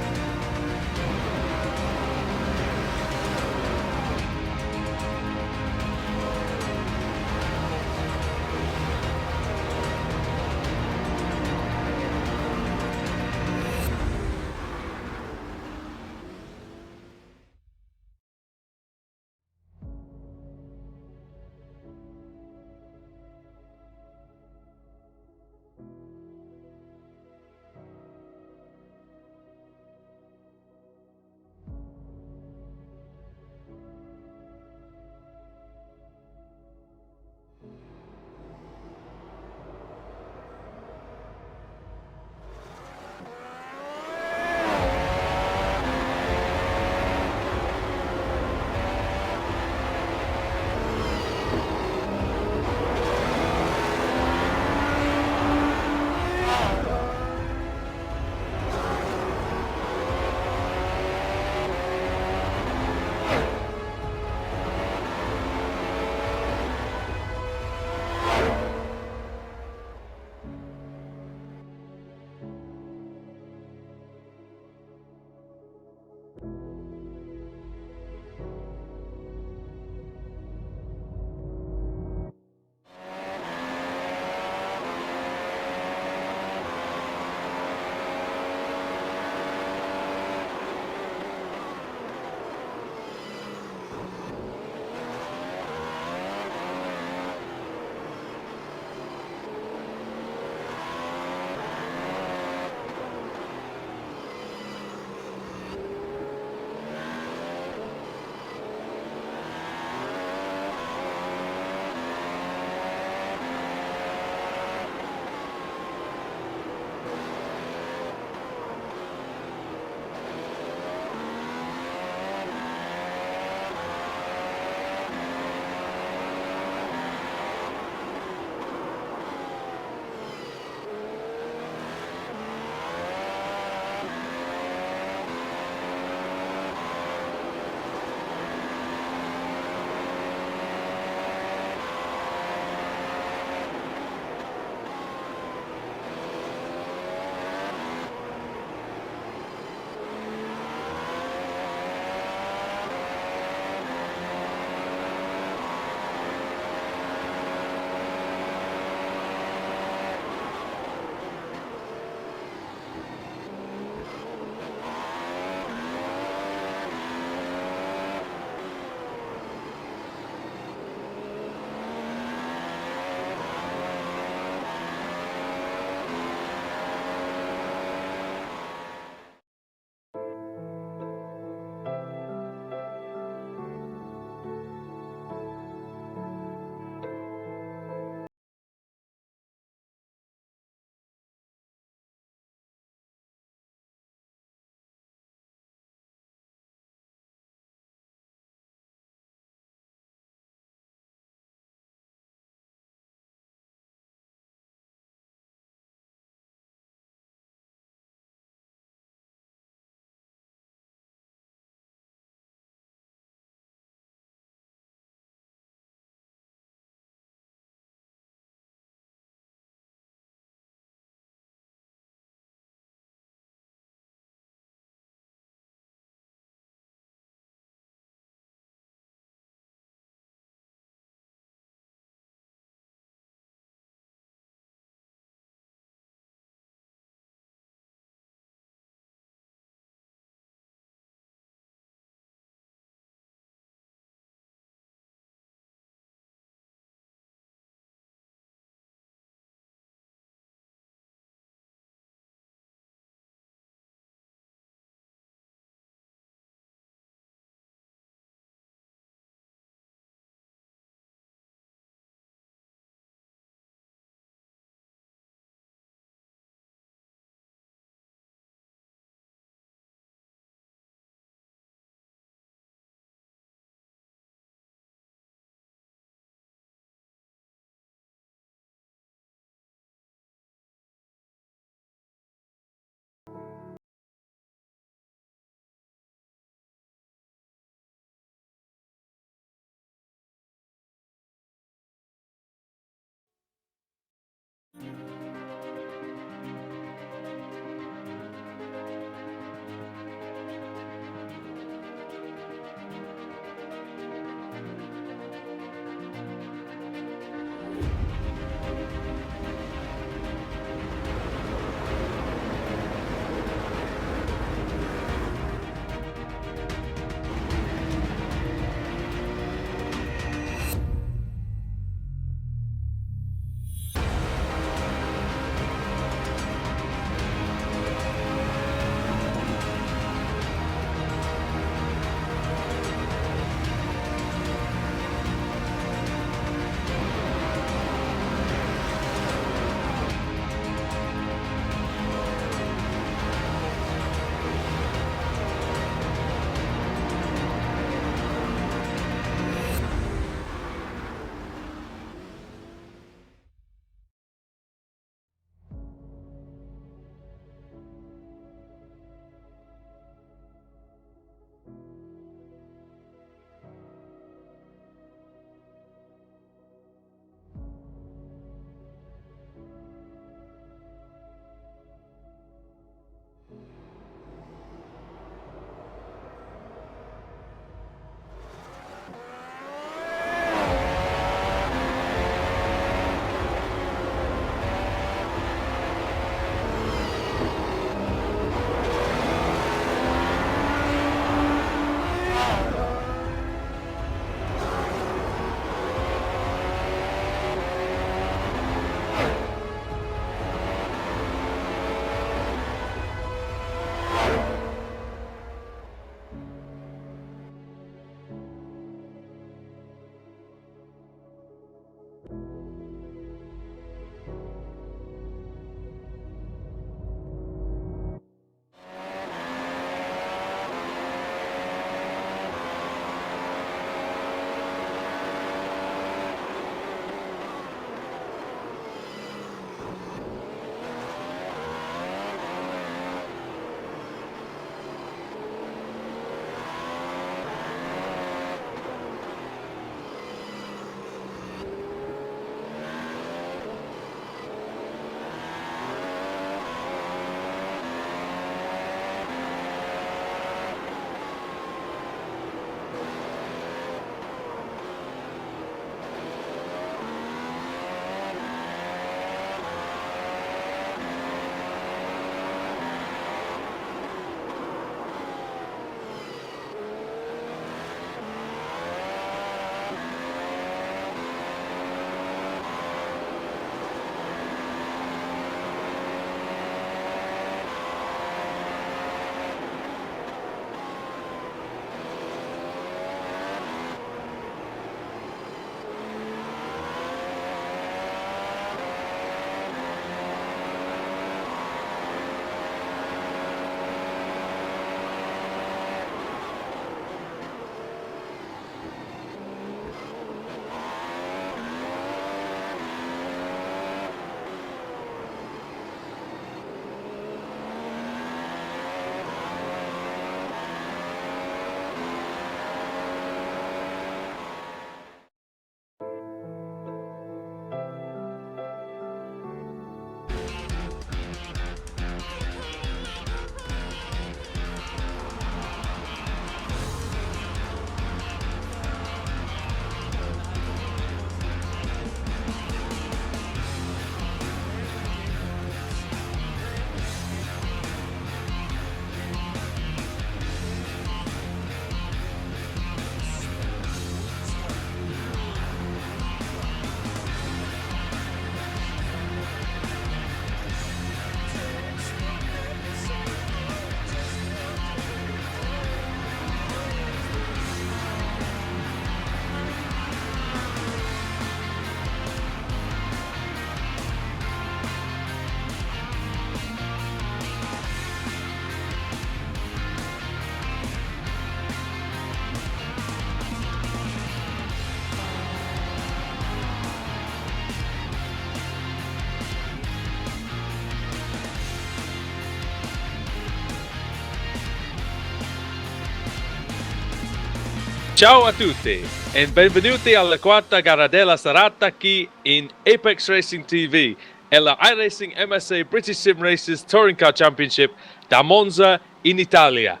Ciao a tutti e benvenuti alla quarta gara della serata qui in Apex Racing TV e la iRacing MSA British Sim Racers Touring Car Championship da Monza in Italia.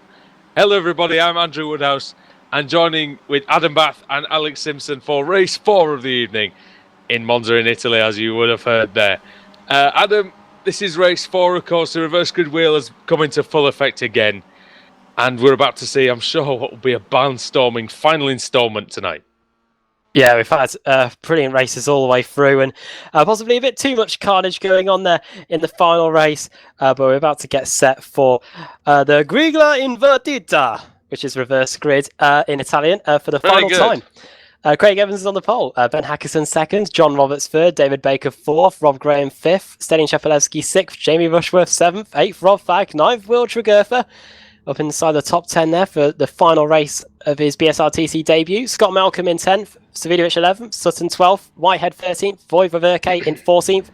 Hello everybody, I'm Andrew Woodhouse and joining with Adam Bath and Alex Simpson for race 4 of the evening in Monza in Italy, as you would have heard there. Adam, this is race 4, of course. The reverse grid wheel has come into full effect again. And we're about to see, I'm sure, what will be a barnstorming final instalment tonight. Yeah, we've had brilliant races all the way through, and possibly a bit too much carnage going on there in the final race. But we're about to get set for the Griglia Invertita, which is reverse grid in Italian, for the final time. Craig Evans is on the pole, Ben Hackerson second, John Roberts third, David Baker fourth, Rob Graham fifth, Stelian Chepelewski sixth, Jamie Rushworth seventh, eighth, Rob Fagg ninth, Will Tregurtha up inside the top 10 there for the final race of his BSRTC debut. Scott Malcolm in 10th, Savidovic 11th, Sutton 12th, Whitehead 13th, Voiva Verke in 14th,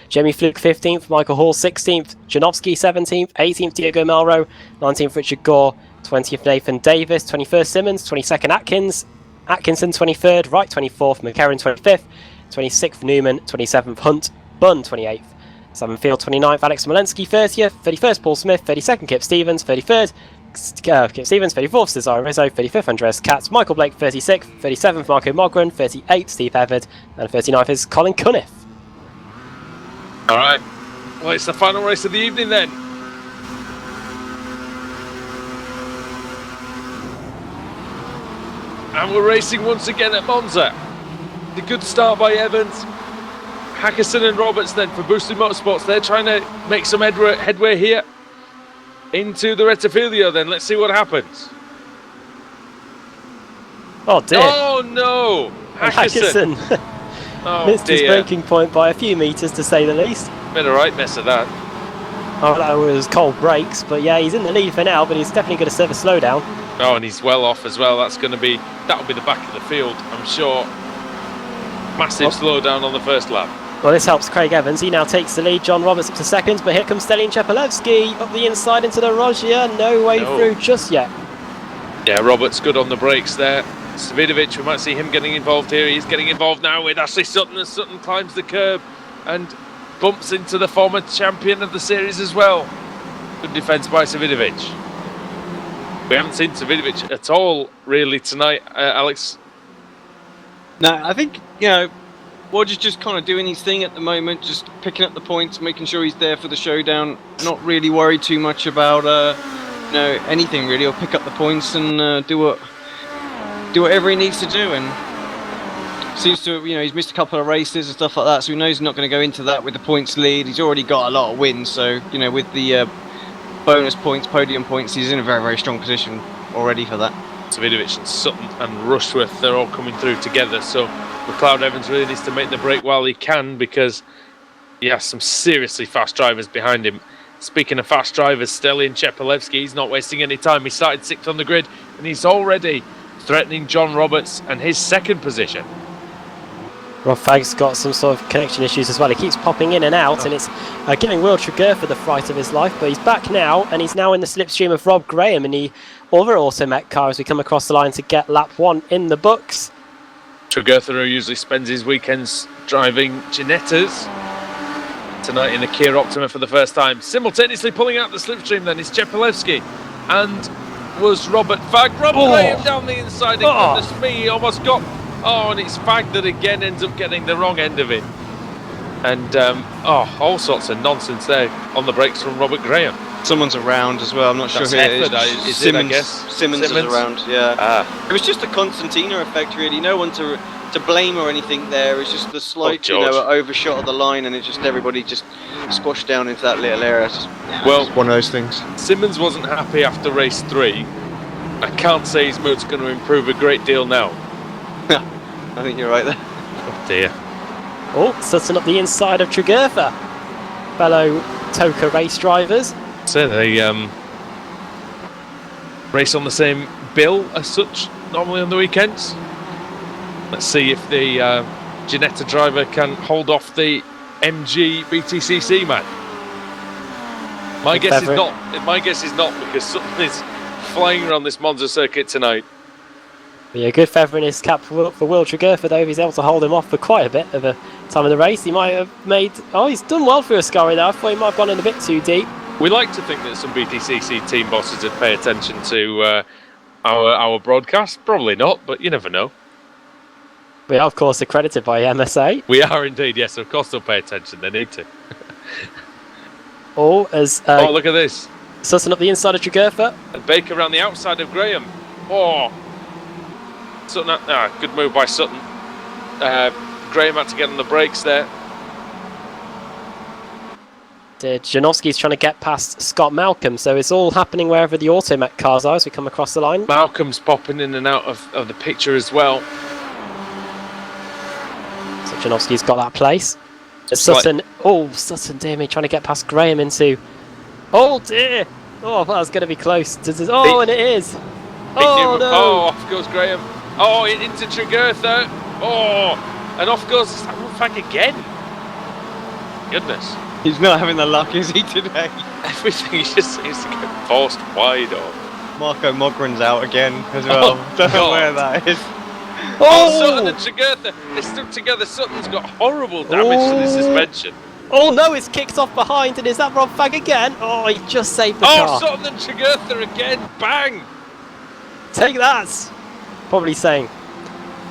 Jamie Fluke 15th, Michael Hall 16th, Janowski 17th, 18th Diego Melro, 19th Richard Gore, 20th Nathan Davis, 21st Simmons, 22nd Atkins, Atkinson 23rd, Wright 24th, McCarron 25th, 26th Newman, 27th Hunt, Bunn 28th. 7th Field 29th, Alex Smolensky 30th, 31st Paul Smith, 32nd Kip Stevens, 33rd Kip Stevens, 34th Cesare Rizzo, 35th Andreas Katz, Michael Blake 36th, 37th Marco Mogren, 38th Steve Everett, and 39th is Colin Cunniff. Alright, well it's the final race of the evening then. And we're racing once again at Monza. The good start by Evans. Hackerson and Roberts then for Boosted Motorsports. They're trying to make some headway here into the Rettifilio then. Let's see what happens. Oh dear. Oh no! Hackerson. Oh, missed his braking point by a few metres to say the least. Made a right mess of that. Oh, that was cold brakes, but yeah, he's in the lead for now, but he's definitely going to serve a slowdown. Oh, and he's well off as well. That'll be the back of the field, I'm sure. Massive slowdown on the first lap. Well, this helps Craig Evans. He now takes the lead. John Roberts up to second, but here comes Stelian Chepelewski up the inside into the Rogia. No way through just yet. Yeah, Roberts good on the brakes there. Savidovic, we might see him getting involved here. He's getting involved now with Ashley Sutton, as Sutton climbs the curb and bumps into the former champion of the series as well. Good defence by Savidovic. We haven't seen Savidovic at all really tonight, Alex. No, I think, Roger's just kind of doing his thing at the moment, just picking up the points, making sure he's there for the showdown. Not really worried too much about anything really. He'll pick up the points and do whatever he needs to do. And seems to, he's missed a couple of races and stuff like that, so he knows he's not going to go into that with the points lead. He's already got a lot of wins, so with the bonus points, podium points, he's in a very, very strong position already for that. Savidovic and Sutton and Rushworth, they're all coming through together, so McLeod Evans really needs to make the break while he can, because he has some seriously fast drivers behind him. Speaking of fast drivers, Stelian Chepelewski, he's not wasting any time. He started 6th on the grid and he's already threatening John Roberts and his second position. Rob Fagg's got some sort of connection issues as well. He keeps popping in and out, and it's giving Will Tregurtha the fright of his life, but he's back now, and he's now in the slipstream of Rob Graham, and the other Automet car as we come across the line to get lap 1 in the books. Tregurtha, who usually spends his weekends driving Ginettas, tonight in a Kia Optima for the first time. Simultaneously pulling out the slipstream then is Chepelewski, and was Robert Fagg. Robert Graham down the inside, and goodness me, he almost got... Oh, and it's Fagg that again ends up getting the wrong end of it. And, all sorts of nonsense there on the brakes from Robert Graham. Someone's around as well, I'm not sure who it is. Simmons is around, yeah. It was just a Constantina effect, really. No one to blame or anything there. It's just the slight, overshot of the line, and everybody just squashed down into that little area. Just one of those things. Simmons wasn't happy after race 3. I can't say his mood's going to improve a great deal now. I think you're right there. Oh dear. Oh, Sutton up the inside of Tregurtha. Fellow Toka race drivers. So they race on the same bill as such, normally on the weekends. Let's see if the Ginetta driver can hold off the MG BTCC man. My guess is not, because Sutton is flying around this Monza circuit tonight. Yeah, good feather in his cap for Will Tregurtha, though. If he's able to hold him off for quite a bit of a time of the race, he might have made... Oh, he's done well for Ascari, though. I thought he might have gone in a bit too deep. We like to think that some BTCC team bosses would pay attention to our broadcast. Probably not, but you never know. We are, of course, accredited by MSA. We are indeed, yes. Of course they'll pay attention. They need to. Oh, as oh, look at this. Sutton up the inside of Tregurtha. And Baker around the outside of Graham. Oh. Sutton, good move by Sutton. Graham had to get on the brakes there. Janowski's trying to get past Scott Malcolm, so it's all happening wherever the Automech cars are as we come across the line. Malcolm's popping in and out of the picture as well. So Janowski's got that place. Sutton, Sutton, dear me, trying to get past Graham into... Oh dear! Oh, I thought that was going to be close. Oh, and it is! Oh no! Oh, off goes Graham. Oh, into Tregurtha. Oh, and off goes Fag again. Goodness. He's not having the luck, is he, today? Everything just seems to get forced wide on. Marco Mogren's out again as well. Don't know where that is. Oh, Sutton and Tregurtha, they stuck together. Sutton's got horrible damage to the suspension. Oh no, it's kicked off behind, and is that Rob Fag again? Oh, he just saved the car. Oh, Sutton and Tregurtha again, bang! Take that! Probably saying.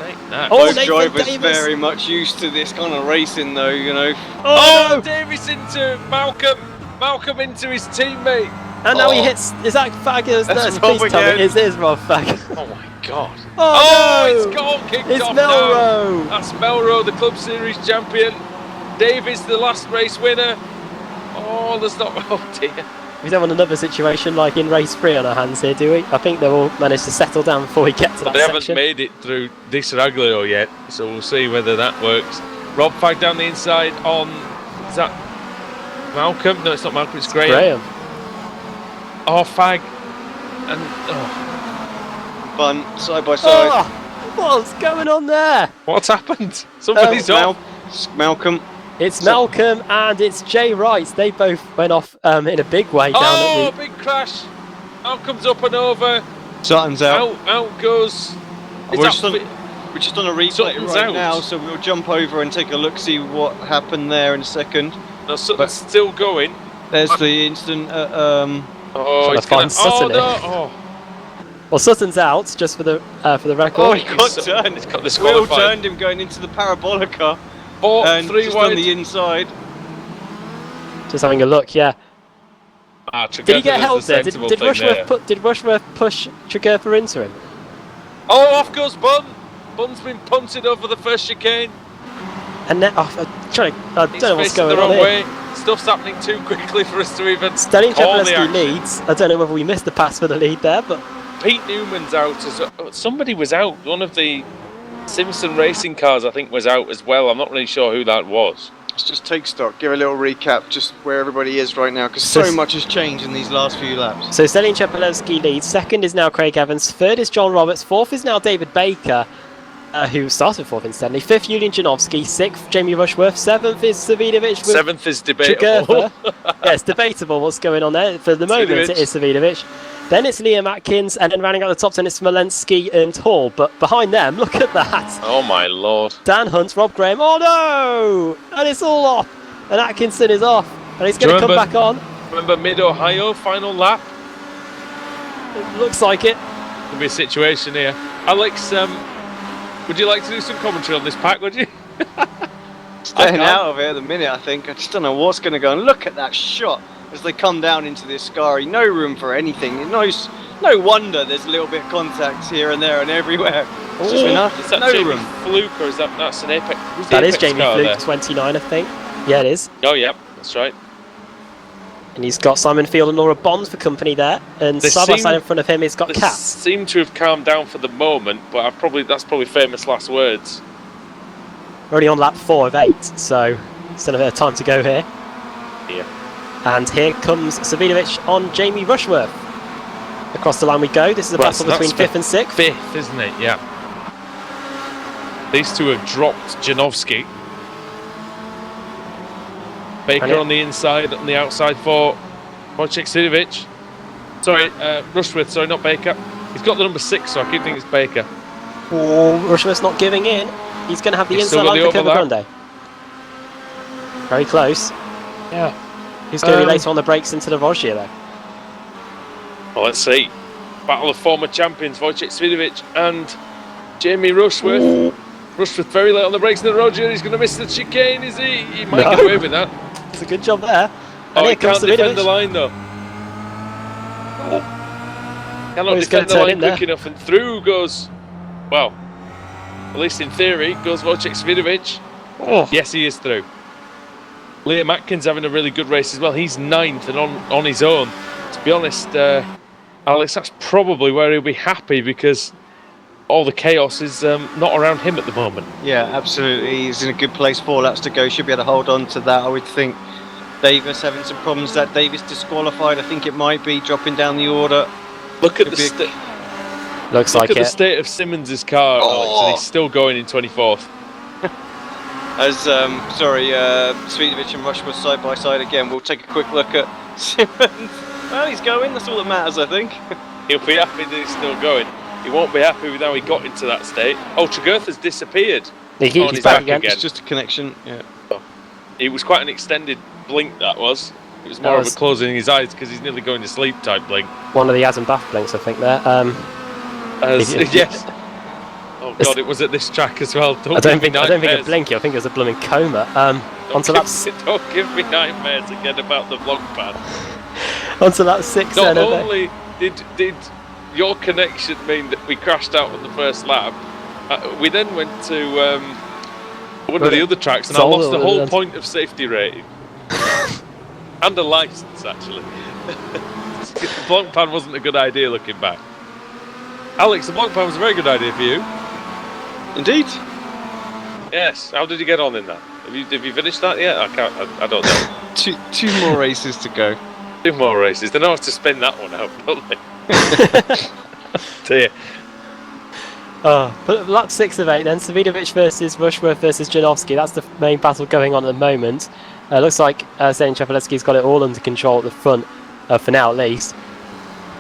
Take that. Both drivers very much used to this kind of racing though, you know. Oh, no. Davis into Malcolm. Malcolm into his teammate. And now he hits, is that Fag? That's Rob again. It is Rob Fag. Oh my god. Oh, no. It's got kicked it's off Melrose. Now. That's Melrose, the Club Series champion. Davis, the last race winner. Oh, there's not, oh dear. We don't want another situation like in race 3 on our hands here, do we? I think they've all managed to settle down before we get to that They haven't section. made it through Di Seraglio yet, so we'll see whether that works. Rob Fag down the inside on, is that Malcolm? No, it's not Malcolm, it's Graham. Oh, Fag. And, Fun, side by side. Oh, what's going on there? What's happened? Somebody's off. Malcolm. It's Malcolm and it's Jay Wright. They both went off in a big way down Oh, at the... big crash. Malcolm's up and over. Sutton's out. Out goes... We're just on a replay Sutton's right out. now, so we'll jump over and take a look, see what happened there in a second. No, Sutton's still going. There's the instant. Oh, he's gonna find Sutton no. Oh. Well, Sutton's out, just for the record. Oh, he got turned. He's got this Will turned him going into the parabolica. And just on the inside. Just having a look, yeah. Did he get held there? Did Rushworth push Tregurtha into him? Oh, off goes Bunn. Bunn's been punted over the first chicane. And then, I don't know what's going on here. Stuff's happening too quickly for us to even Stalin call the Chepelewski action. leads. I don't know whether we missed the pass for the lead there, but... Pete Newman's out. Somebody was out. One of the Simpson racing cars, I think, was out as well. I'm not really sure who that was. Let's just take stock, give a little recap just where everybody is right now, because so much has changed in these last few laps. So Stalin Chepelewski leads, second is now Craig Evans, third is John Roberts, fourth is now David Baker, who started fourth incidentally, fifth Julian Janowski, sixth Jamie Rushworth, seventh is Savidovic. Seventh is debatable. Yeah, it's debatable what's going on there. For the moment it is Savidovic. Then it's Liam Atkins, and then rounding out the top 10 is Smolensky and Hall. But behind them, look at that. Oh my lord. Dan Hunt, Rob Graham, oh no! And it's all off. And Atkinson is off. And he's going to come back on. Remember Mid-Ohio, final lap? It looks like it. There'll be a situation here. Alex, would you like to do some commentary on this pack, would you? Staying out of it at the minute, I think. I just don't know what's going to go. And look at that shot as they come down into this Ascari. No room for anything. No wonder there's a little bit of contact here and there and everywhere. It's just enough. Is that no Jamie room. Fluke or is that's an Apex? That is Jamie Fluke, 29, I think. Yeah, it is. Oh, yeah, that's right. And he's got Simon Field and Laura Bond for company there. And side by side in front of him, he's got They Kat. seem to have calmed down for the moment, but that's probably famous last words. We're only on lap 4 of 8, so still a bit of time to go here. Yeah. And here comes Savidovic on Jamie Rushworth. Across the line we go. This is a battle between 5th and 6th. 5th, isn't it? Yeah. These two have dropped Janowski. Baker on the inside, on the outside for Wojciech Sidovic. Sorry, Rushworth, sorry, not Baker. He's got the number 6, so I keep thinking it's Baker. Oh, Rushworth's not giving in. He's going to have the He's still inside line got for the Curva overlap. Grande. Very close. Yeah. Who's going to be later on the brakes into the Rogier though? Well, let's see. Battle of former champions Wojciech Svidovic and Jamie Rushworth. Ooh. Rushworth very late on the brakes in the Roger. He's going to miss the chicane, is he? He might No. get away with that. It's a good job there. Oh, And he here comes can't defend the Svidovic. line though. Cannot he's defend the gonna turn line in there. quick enough, and through goes, well, at least in theory, goes Wojciech Svidovic. Oh. Yes, he is through. Liam Atkins having a really good race as well. He's 9th and on his own. To be honest, Alex, that's probably where he'll be happy because all the chaos is not around him at the moment. Yeah, absolutely. He's in a good place. 4 laps to go. Should be able to hold on to that, I would think. Davis having some problems. That Davis disqualified. I think it might be dropping down the order. Look at Could the be Looks look like at the it. state of Simmons' car, Alex, and he's still going in 24th. As Svidovic and Rushworth side by side again. We'll take a quick look at Simmons. Well, he's going. That's all that matters, I think. He'll be happy that he's still going. He won't be happy with how he got into that state. Oh, Tregertha's disappeared. He's on his back back again. It's just a connection. Yeah. It was quite an extended blink, that was. It was That more of was- a closing his eyes because he's nearly going to sleep type blink. One of the As and Bath blinks, I think there. Yes. Oh God, it was at this track as well. I don't think a nightmares. blinky. I think it was a blooming coma. Onto lap Don't give me nightmares again about the vlog pad. onto lap 6. Not then, I think. only did your connection mean that we crashed out on the first lap, we then went to one of the other tracks and I Solid, lost the whole yeah. point of safety rating. And a licence, actually. The vlog pad wasn't a good idea looking back. Alex, the vlog pad was a very good idea for you. Indeed. Yes. How did you get on in that? Have you finished that yet? I don't know. Two more races to go. 2 more races. They know how to spin that one out, don't they? Dear. But lap 6 of 8 then, Svidovic versus Rushworth versus Janowski. That's the main battle going on at the moment. Looks like Zane Chepeletsky's got it all under control at the front, for now at least.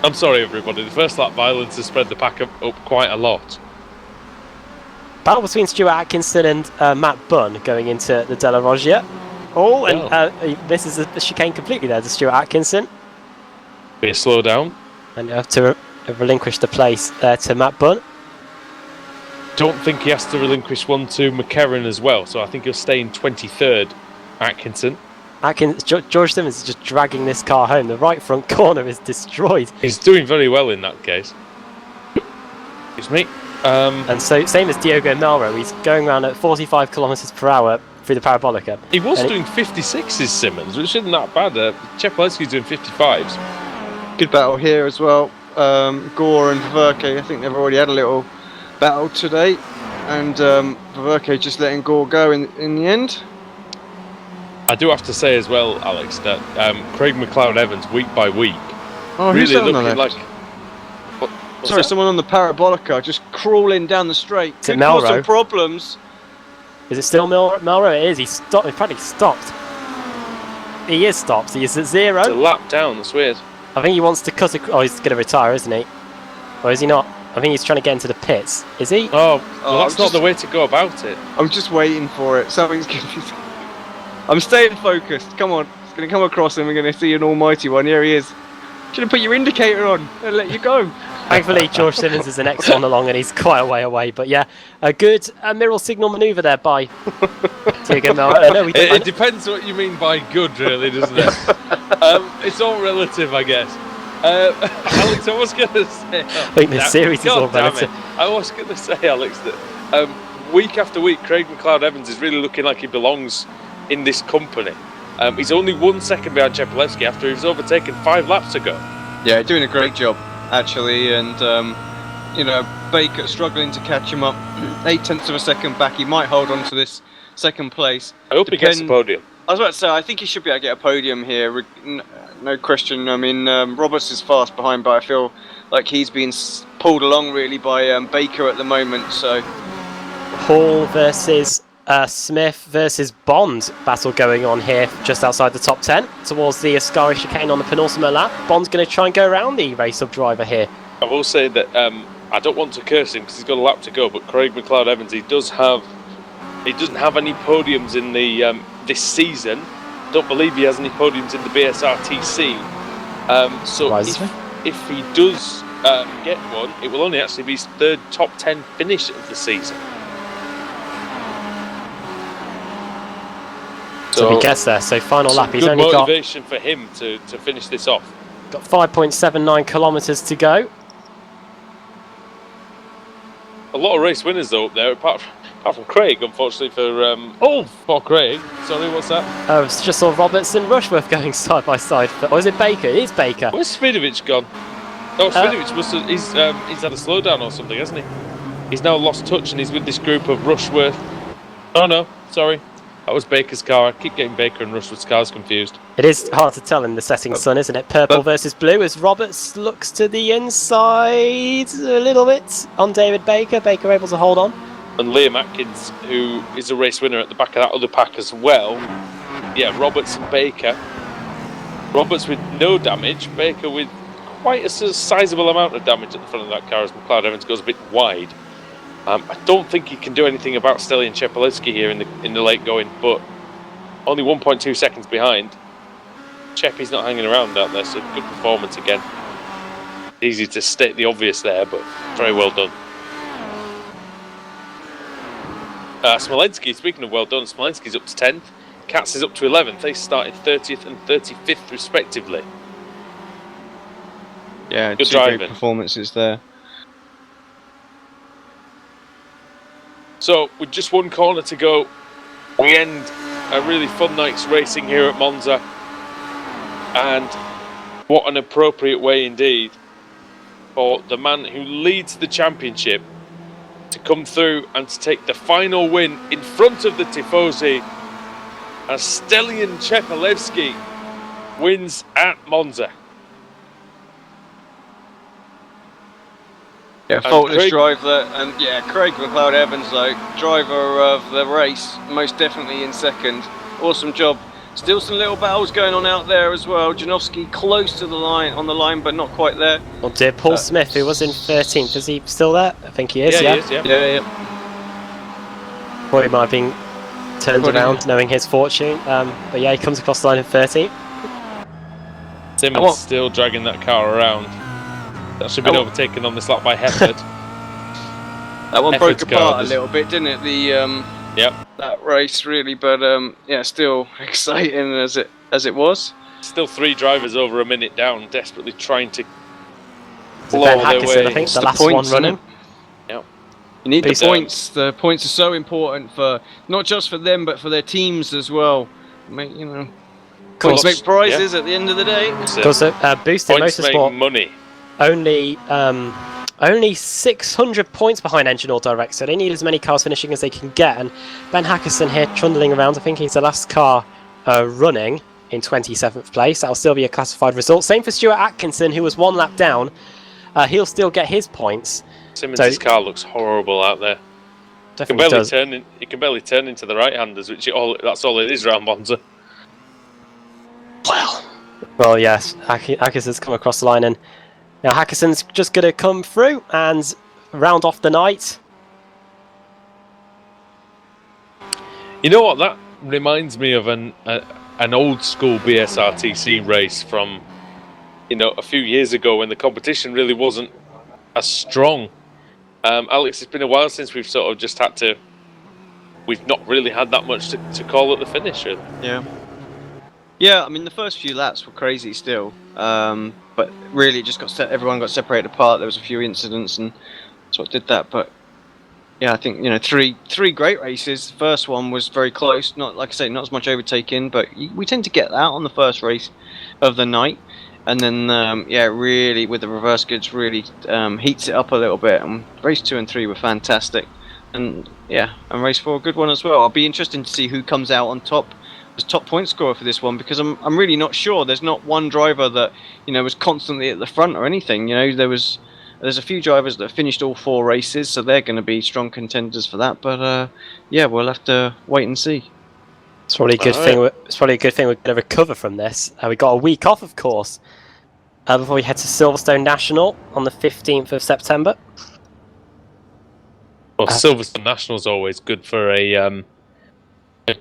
I'm sorry, everybody. The first lap violence has spread the pack up quite a lot. Battle between Stuart Atkinson and Matt Bunn going into the Della Rogia. Oh, and this is a chicane completely there to Stuart Atkinson. Be a slow down. And you have to relinquish the place there to Matt Bunn. Don't think he has to relinquish one to McCarran as well, so I think he'll stay in 23rd, Atkinson. George Simmons is just dragging this car home. The right front corner is destroyed. He's doing very well in that case. Excuse me. And so, same as Diogo Melro, he's going around at 45 kilometers per hour through the Parabolica. He was And doing 56s, Simmons, which isn't that bad. Chepeletsky's doing 55s. Good battle here as well. Gore and Verke, I think they've already had a little battle today. And Verke just letting Gore go in the end. I do have to say as well, Alex, that Craig McLeod-Evans, week by week, Oh, who's really that on the looking left? like... What's Sorry, that? someone on the Parabolica just crawling down the straight. Is it Could cause Melro? some problems. Is it still Melro? It is. He probably stopped. He is stopped. He is at 0. It's a lap down, that's weird. I think he wants to cut. Oh, he's going to retire, isn't he? Or is he not? I think he's trying to get into the pits. Is he? Oh, well, Oh, that's I'm not the way to go about it. I'm just waiting for it. Something's going to be... I'm staying focused. Come on. It's going to come across and we're going to see an almighty one. Here he is. Should have put your indicator on and let you go. Thankfully, George Simmons is the next one along, and he's quite a way away. But yeah, a good mirror signal manoeuvre there by Diogo Melro. No, It depends what you mean by good, really, doesn't it? It's all relative, I guess. Alex, I was going to say... I think the series is all relative. I was going to say, Alex, that week after week, Craig McLeod-Evans is really looking like he belongs in this company. He's only 1 second behind Chepeletsky after he was overtaken 5 laps ago. Yeah, doing a great job, actually. And, Baker struggling to catch him up. 0.8 of a second back. He might hold on to this second place. I hope he gets the podium. I was about to say, I think he should be able to get a podium here. No question. I mean, Roberts is fast behind, but I feel like he's being pulled along really by Baker at the moment. So Hall versus Smith versus Bond battle going on here just outside the top 10 towards the Ascari chicane on the penultimate lap. Bond's going to try and go around the race-up driver here. I will say that I don't want to curse him because he's got a lap to go, but Craig McLeod-Evans, he doesn't have any podiums in the this season. Don't believe he has any podiums in the BSRTC. So if he does get one, it will only actually be his third top 10 finish of the season. So he gets there. So final lap. He's good only motivation for him to finish this off. Got 5.79 kilometres to go. A lot of race winners though up there, apart from Craig, unfortunately for Craig. Sorry, what's that? I just saw Roberts and Rushworth going side by side. Or is it Baker? It is Baker. Where's Svidovic gone? Oh, Svidovic must have, he's had a slowdown or something, hasn't he? He's now lost touch and he's with this group of Rushworth. Oh no, sorry. That was Baker's car. I keep getting Baker and Rushworth's cars confused. It is hard to tell in the setting sun, isn't it? Purple versus blue as Roberts looks to the inside a little bit on David Baker. Baker able to hold on. And Liam Atkins, who is a race winner at the back of that other pack as well. Yeah, Roberts and Baker. Roberts with no damage. Baker with quite a sizable amount of damage at the front of that car as McLeod-Evans goes a bit wide. I don't think he can do anything about Stelian Chepelevsky here in the late going, but only 1.2 seconds behind. Cheppy's not hanging around out there, so good performance again. Easy to state the obvious there, but very well done. Smolensky, speaking of well done, Smolensky's up to 10th. Katz is up to 11th. They started 30th and 35th respectively. Yeah, good two driving. great performances there. So, with just one corner to go, we end a really fun night's racing here at Monza. And what an appropriate way indeed for the man who leads the championship to come through and to take the final win in front of the Tifosi as Stelian Chepelevsky wins at Monza. Yeah, faultless drive there, and yeah, Craig McLeod-Evans though, driver of the race, most definitely in second. Awesome job. Still some little battles going on out there as well. Janowski close to the line, but not quite there. Oh dear, Paul Smith, who was in 13th, is he still there? I think he is. Yeah, he is. Yeah. Thought he might have been turned around, knowing his fortune. But yeah, he comes across the line in 13th. Simmons still dragging that car around. That should have been overtaken on this lap by Hefford. That one broke apart a little bit, didn't it? That race really, but yeah, still exciting as it was. Still 3 drivers over a minute down, desperately trying to blow their way. I think the last one running. Yep. You need the points. The points are so important for not just for them, but for their teams as well. Points make prizes at the end of the day. Also, Boosted Motorsport money. Only 600 points behind Engine All Direct, so they need as many cars finishing as they can get. And Ben Hackerson here trundling around. I think he's the last car running in 27th place. That'll still be a classified result. Same for Stuart Atkinson, who was 1 lap down. He'll still get his points. Simmons' car looks horrible out there. He can barely turn into the right-handers, that's all it is around Monza. Well, yes, Atkinson's come across the line, and now Hackerson's just going to come through and round off the night. You know what? That reminds me of an old school BSRTC race from a few years ago when the competition really wasn't as strong. Alex, it's been a while since we've sort of just had to. We've not really had that much to call at the finish, really. Yeah. I mean, the first few laps were crazy still. But really, it just everyone got separated apart. There was a few incidents, and that's what did that. But yeah, I think three great races. The first one was very close. Not like I say, not as much overtaking, but we tend to get that on the first race of the night. And then really with the reverse goods, really heats it up a little bit. And race 2 and 3 were fantastic, and race 4 a good one as well. I'll be interested to see who comes out on top. As top point scorer for this one, because I'm really not sure. There's not one driver that was constantly at the front or anything. There's a few drivers that finished all 4 races, so they're going to be strong contenders for that. But we'll have to wait and see. It's probably a good thing. It's probably a good thing we're going to recover from this. We got a week off, of course, before we head to Silverstone National on the 15th of September. Well, Silverstone National's always good for a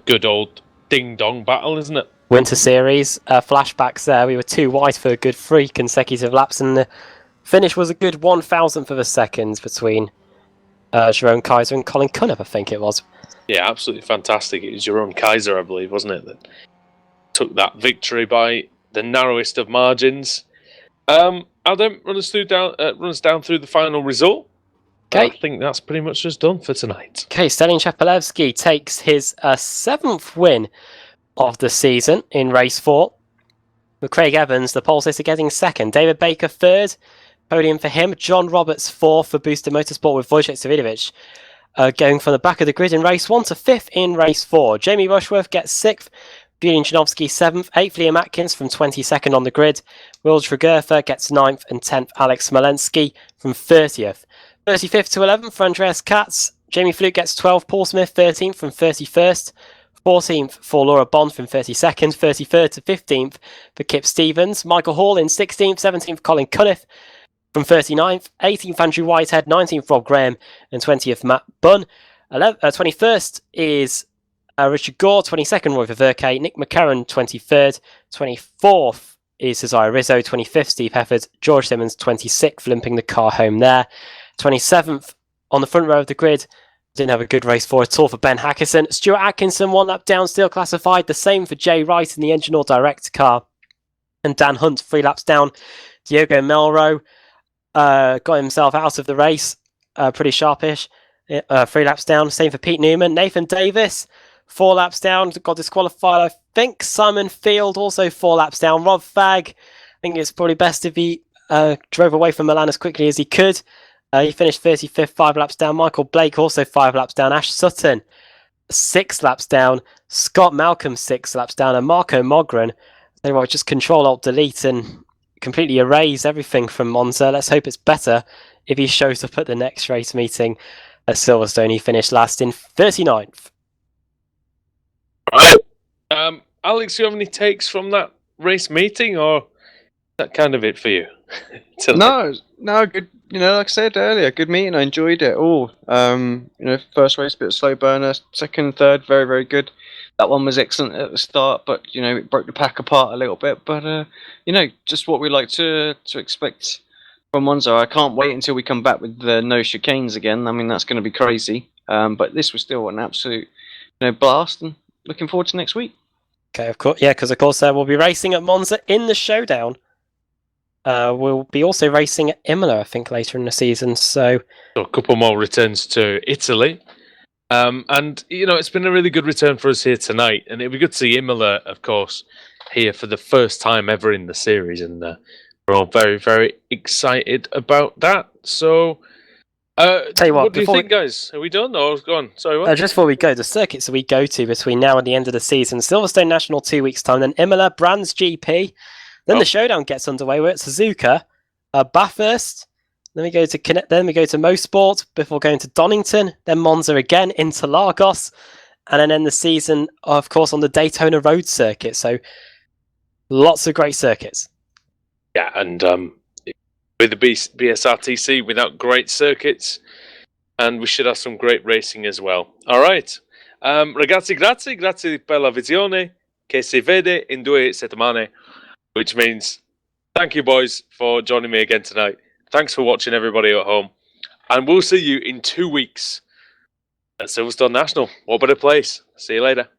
good old ding-dong battle, isn't it? Winter Series, flashbacks there. We were too wide for a good 3 consecutive laps, and the finish was a good 1,000th of a second between Jerome Kaiser and Colin Cunningham, I think it was. Yeah, absolutely fantastic. It was Jerome Kaiser, I believe, wasn't it, that took that victory by the narrowest of margins. Adam, run us down through the final result. Okay. I think that's pretty much just done for tonight. Okay, Stalin Chapelevsky takes his 7th win of the season in race 4. With Craig Evans, the pole sitter, getting 2nd. David Baker 3rd. Podium for him. John Roberts 4th for Booster Motorsport, with Wojciech Savidovic going from the back of the grid in race 1 to 5th in race 4. Jamie Rushworth gets 6th. Julian Janowski 7th. 8th, Liam Atkins from 22nd on the grid. Will Tregurtha gets 9th, and 10th, Alex Smolensky from 30th. 35th to 11th for Andreas Katz. Jamie Fluke gets 12th. Paul Smith 13th from 31st. 14th for Laura Bond from 32nd. 33rd to 15th for Kip Stevens. Michael Hall in 16th. 17th, Colin Cunningham from 39th. 18th, Andrew Whitehead. 19th, Rob Graham. And 20th, Matt Bunn. 21st is Richard Gore. 22nd, Roy Verke. Nick McCarron, 23rd. 24th is Cesare Rizzo. 25th, Steve Hefford. George Simmons, 26th, limping the car home there. 27th on the front row of the grid. Didn't have a good race for at all for Ben Hackerson. Stuart Atkinson 1 lap down, still classified. The same for Jay Wright in the Engine Or Direct car. And Dan Hunt 3 laps down. Diogo Melro got himself out of the race. Pretty sharpish. 3 laps down. Same for Pete Newman. Nathan Davis 4 laps down. Got disqualified, I think. Simon Field also 4 laps down. Rob Fagg, I think it's probably best if he drove away from Milan as quickly as he could. He finished 35th, 5 laps down. Michael Blake also 5 laps down. Ash Sutton 6 laps down. Scott Malcolm 6 laps down. And Marco Mogren, they will just Control-Alt-Delete and completely erase everything from Monza. Let's hope it's better if he shows up at the next race meeting at Silverstone. He finished last in 39th. Right. Alex, do you have any takes from that race meeting, or is that kind of it for you? No, good. Like I said earlier, good meeting. I enjoyed it all. First race, a bit of slow burner. Second, third, very, very good. That one was excellent at the start, but it broke the pack apart a little bit. But just what we like to expect from Monza. I can't wait until we come back with the no chicanes again. I mean, that's going to be crazy. But this was still an absolute, blast, and looking forward to next week. Okay, of course, yeah, because of course we'll be racing at Monza in the showdown. We'll be also racing at Imola, I think, later in the season. So a couple more returns to Italy. And, it's been a really good return for us here tonight. And it'll be good to see Imola, of course, here for the first time ever in the series. And we're all very, very excited about that. So, tell you what do you think, guys? Are we done? Or go on? Sorry, what? Just before we go, the circuits that we go to between now and the end of the season: Silverstone National 2 weeks' time, then Imola, Brands GP. Then the showdown gets underway. We're at Suzuka, Bathurst. Then we go to Mosport before going to Donington. Then Monza again, Interlagos, and then end the season, of course, on the Daytona Road Circuit. So lots of great circuits. Yeah, and with the BSRTC, without great circuits, and we should have some great racing as well. All right, ragazzi, grazie per la visione che si vede in 2 settimane. Which means, thank you, boys, for joining me again tonight. Thanks for watching, everybody at home. And we'll see you in 2 weeks at Silverstone National. What better place? See you later.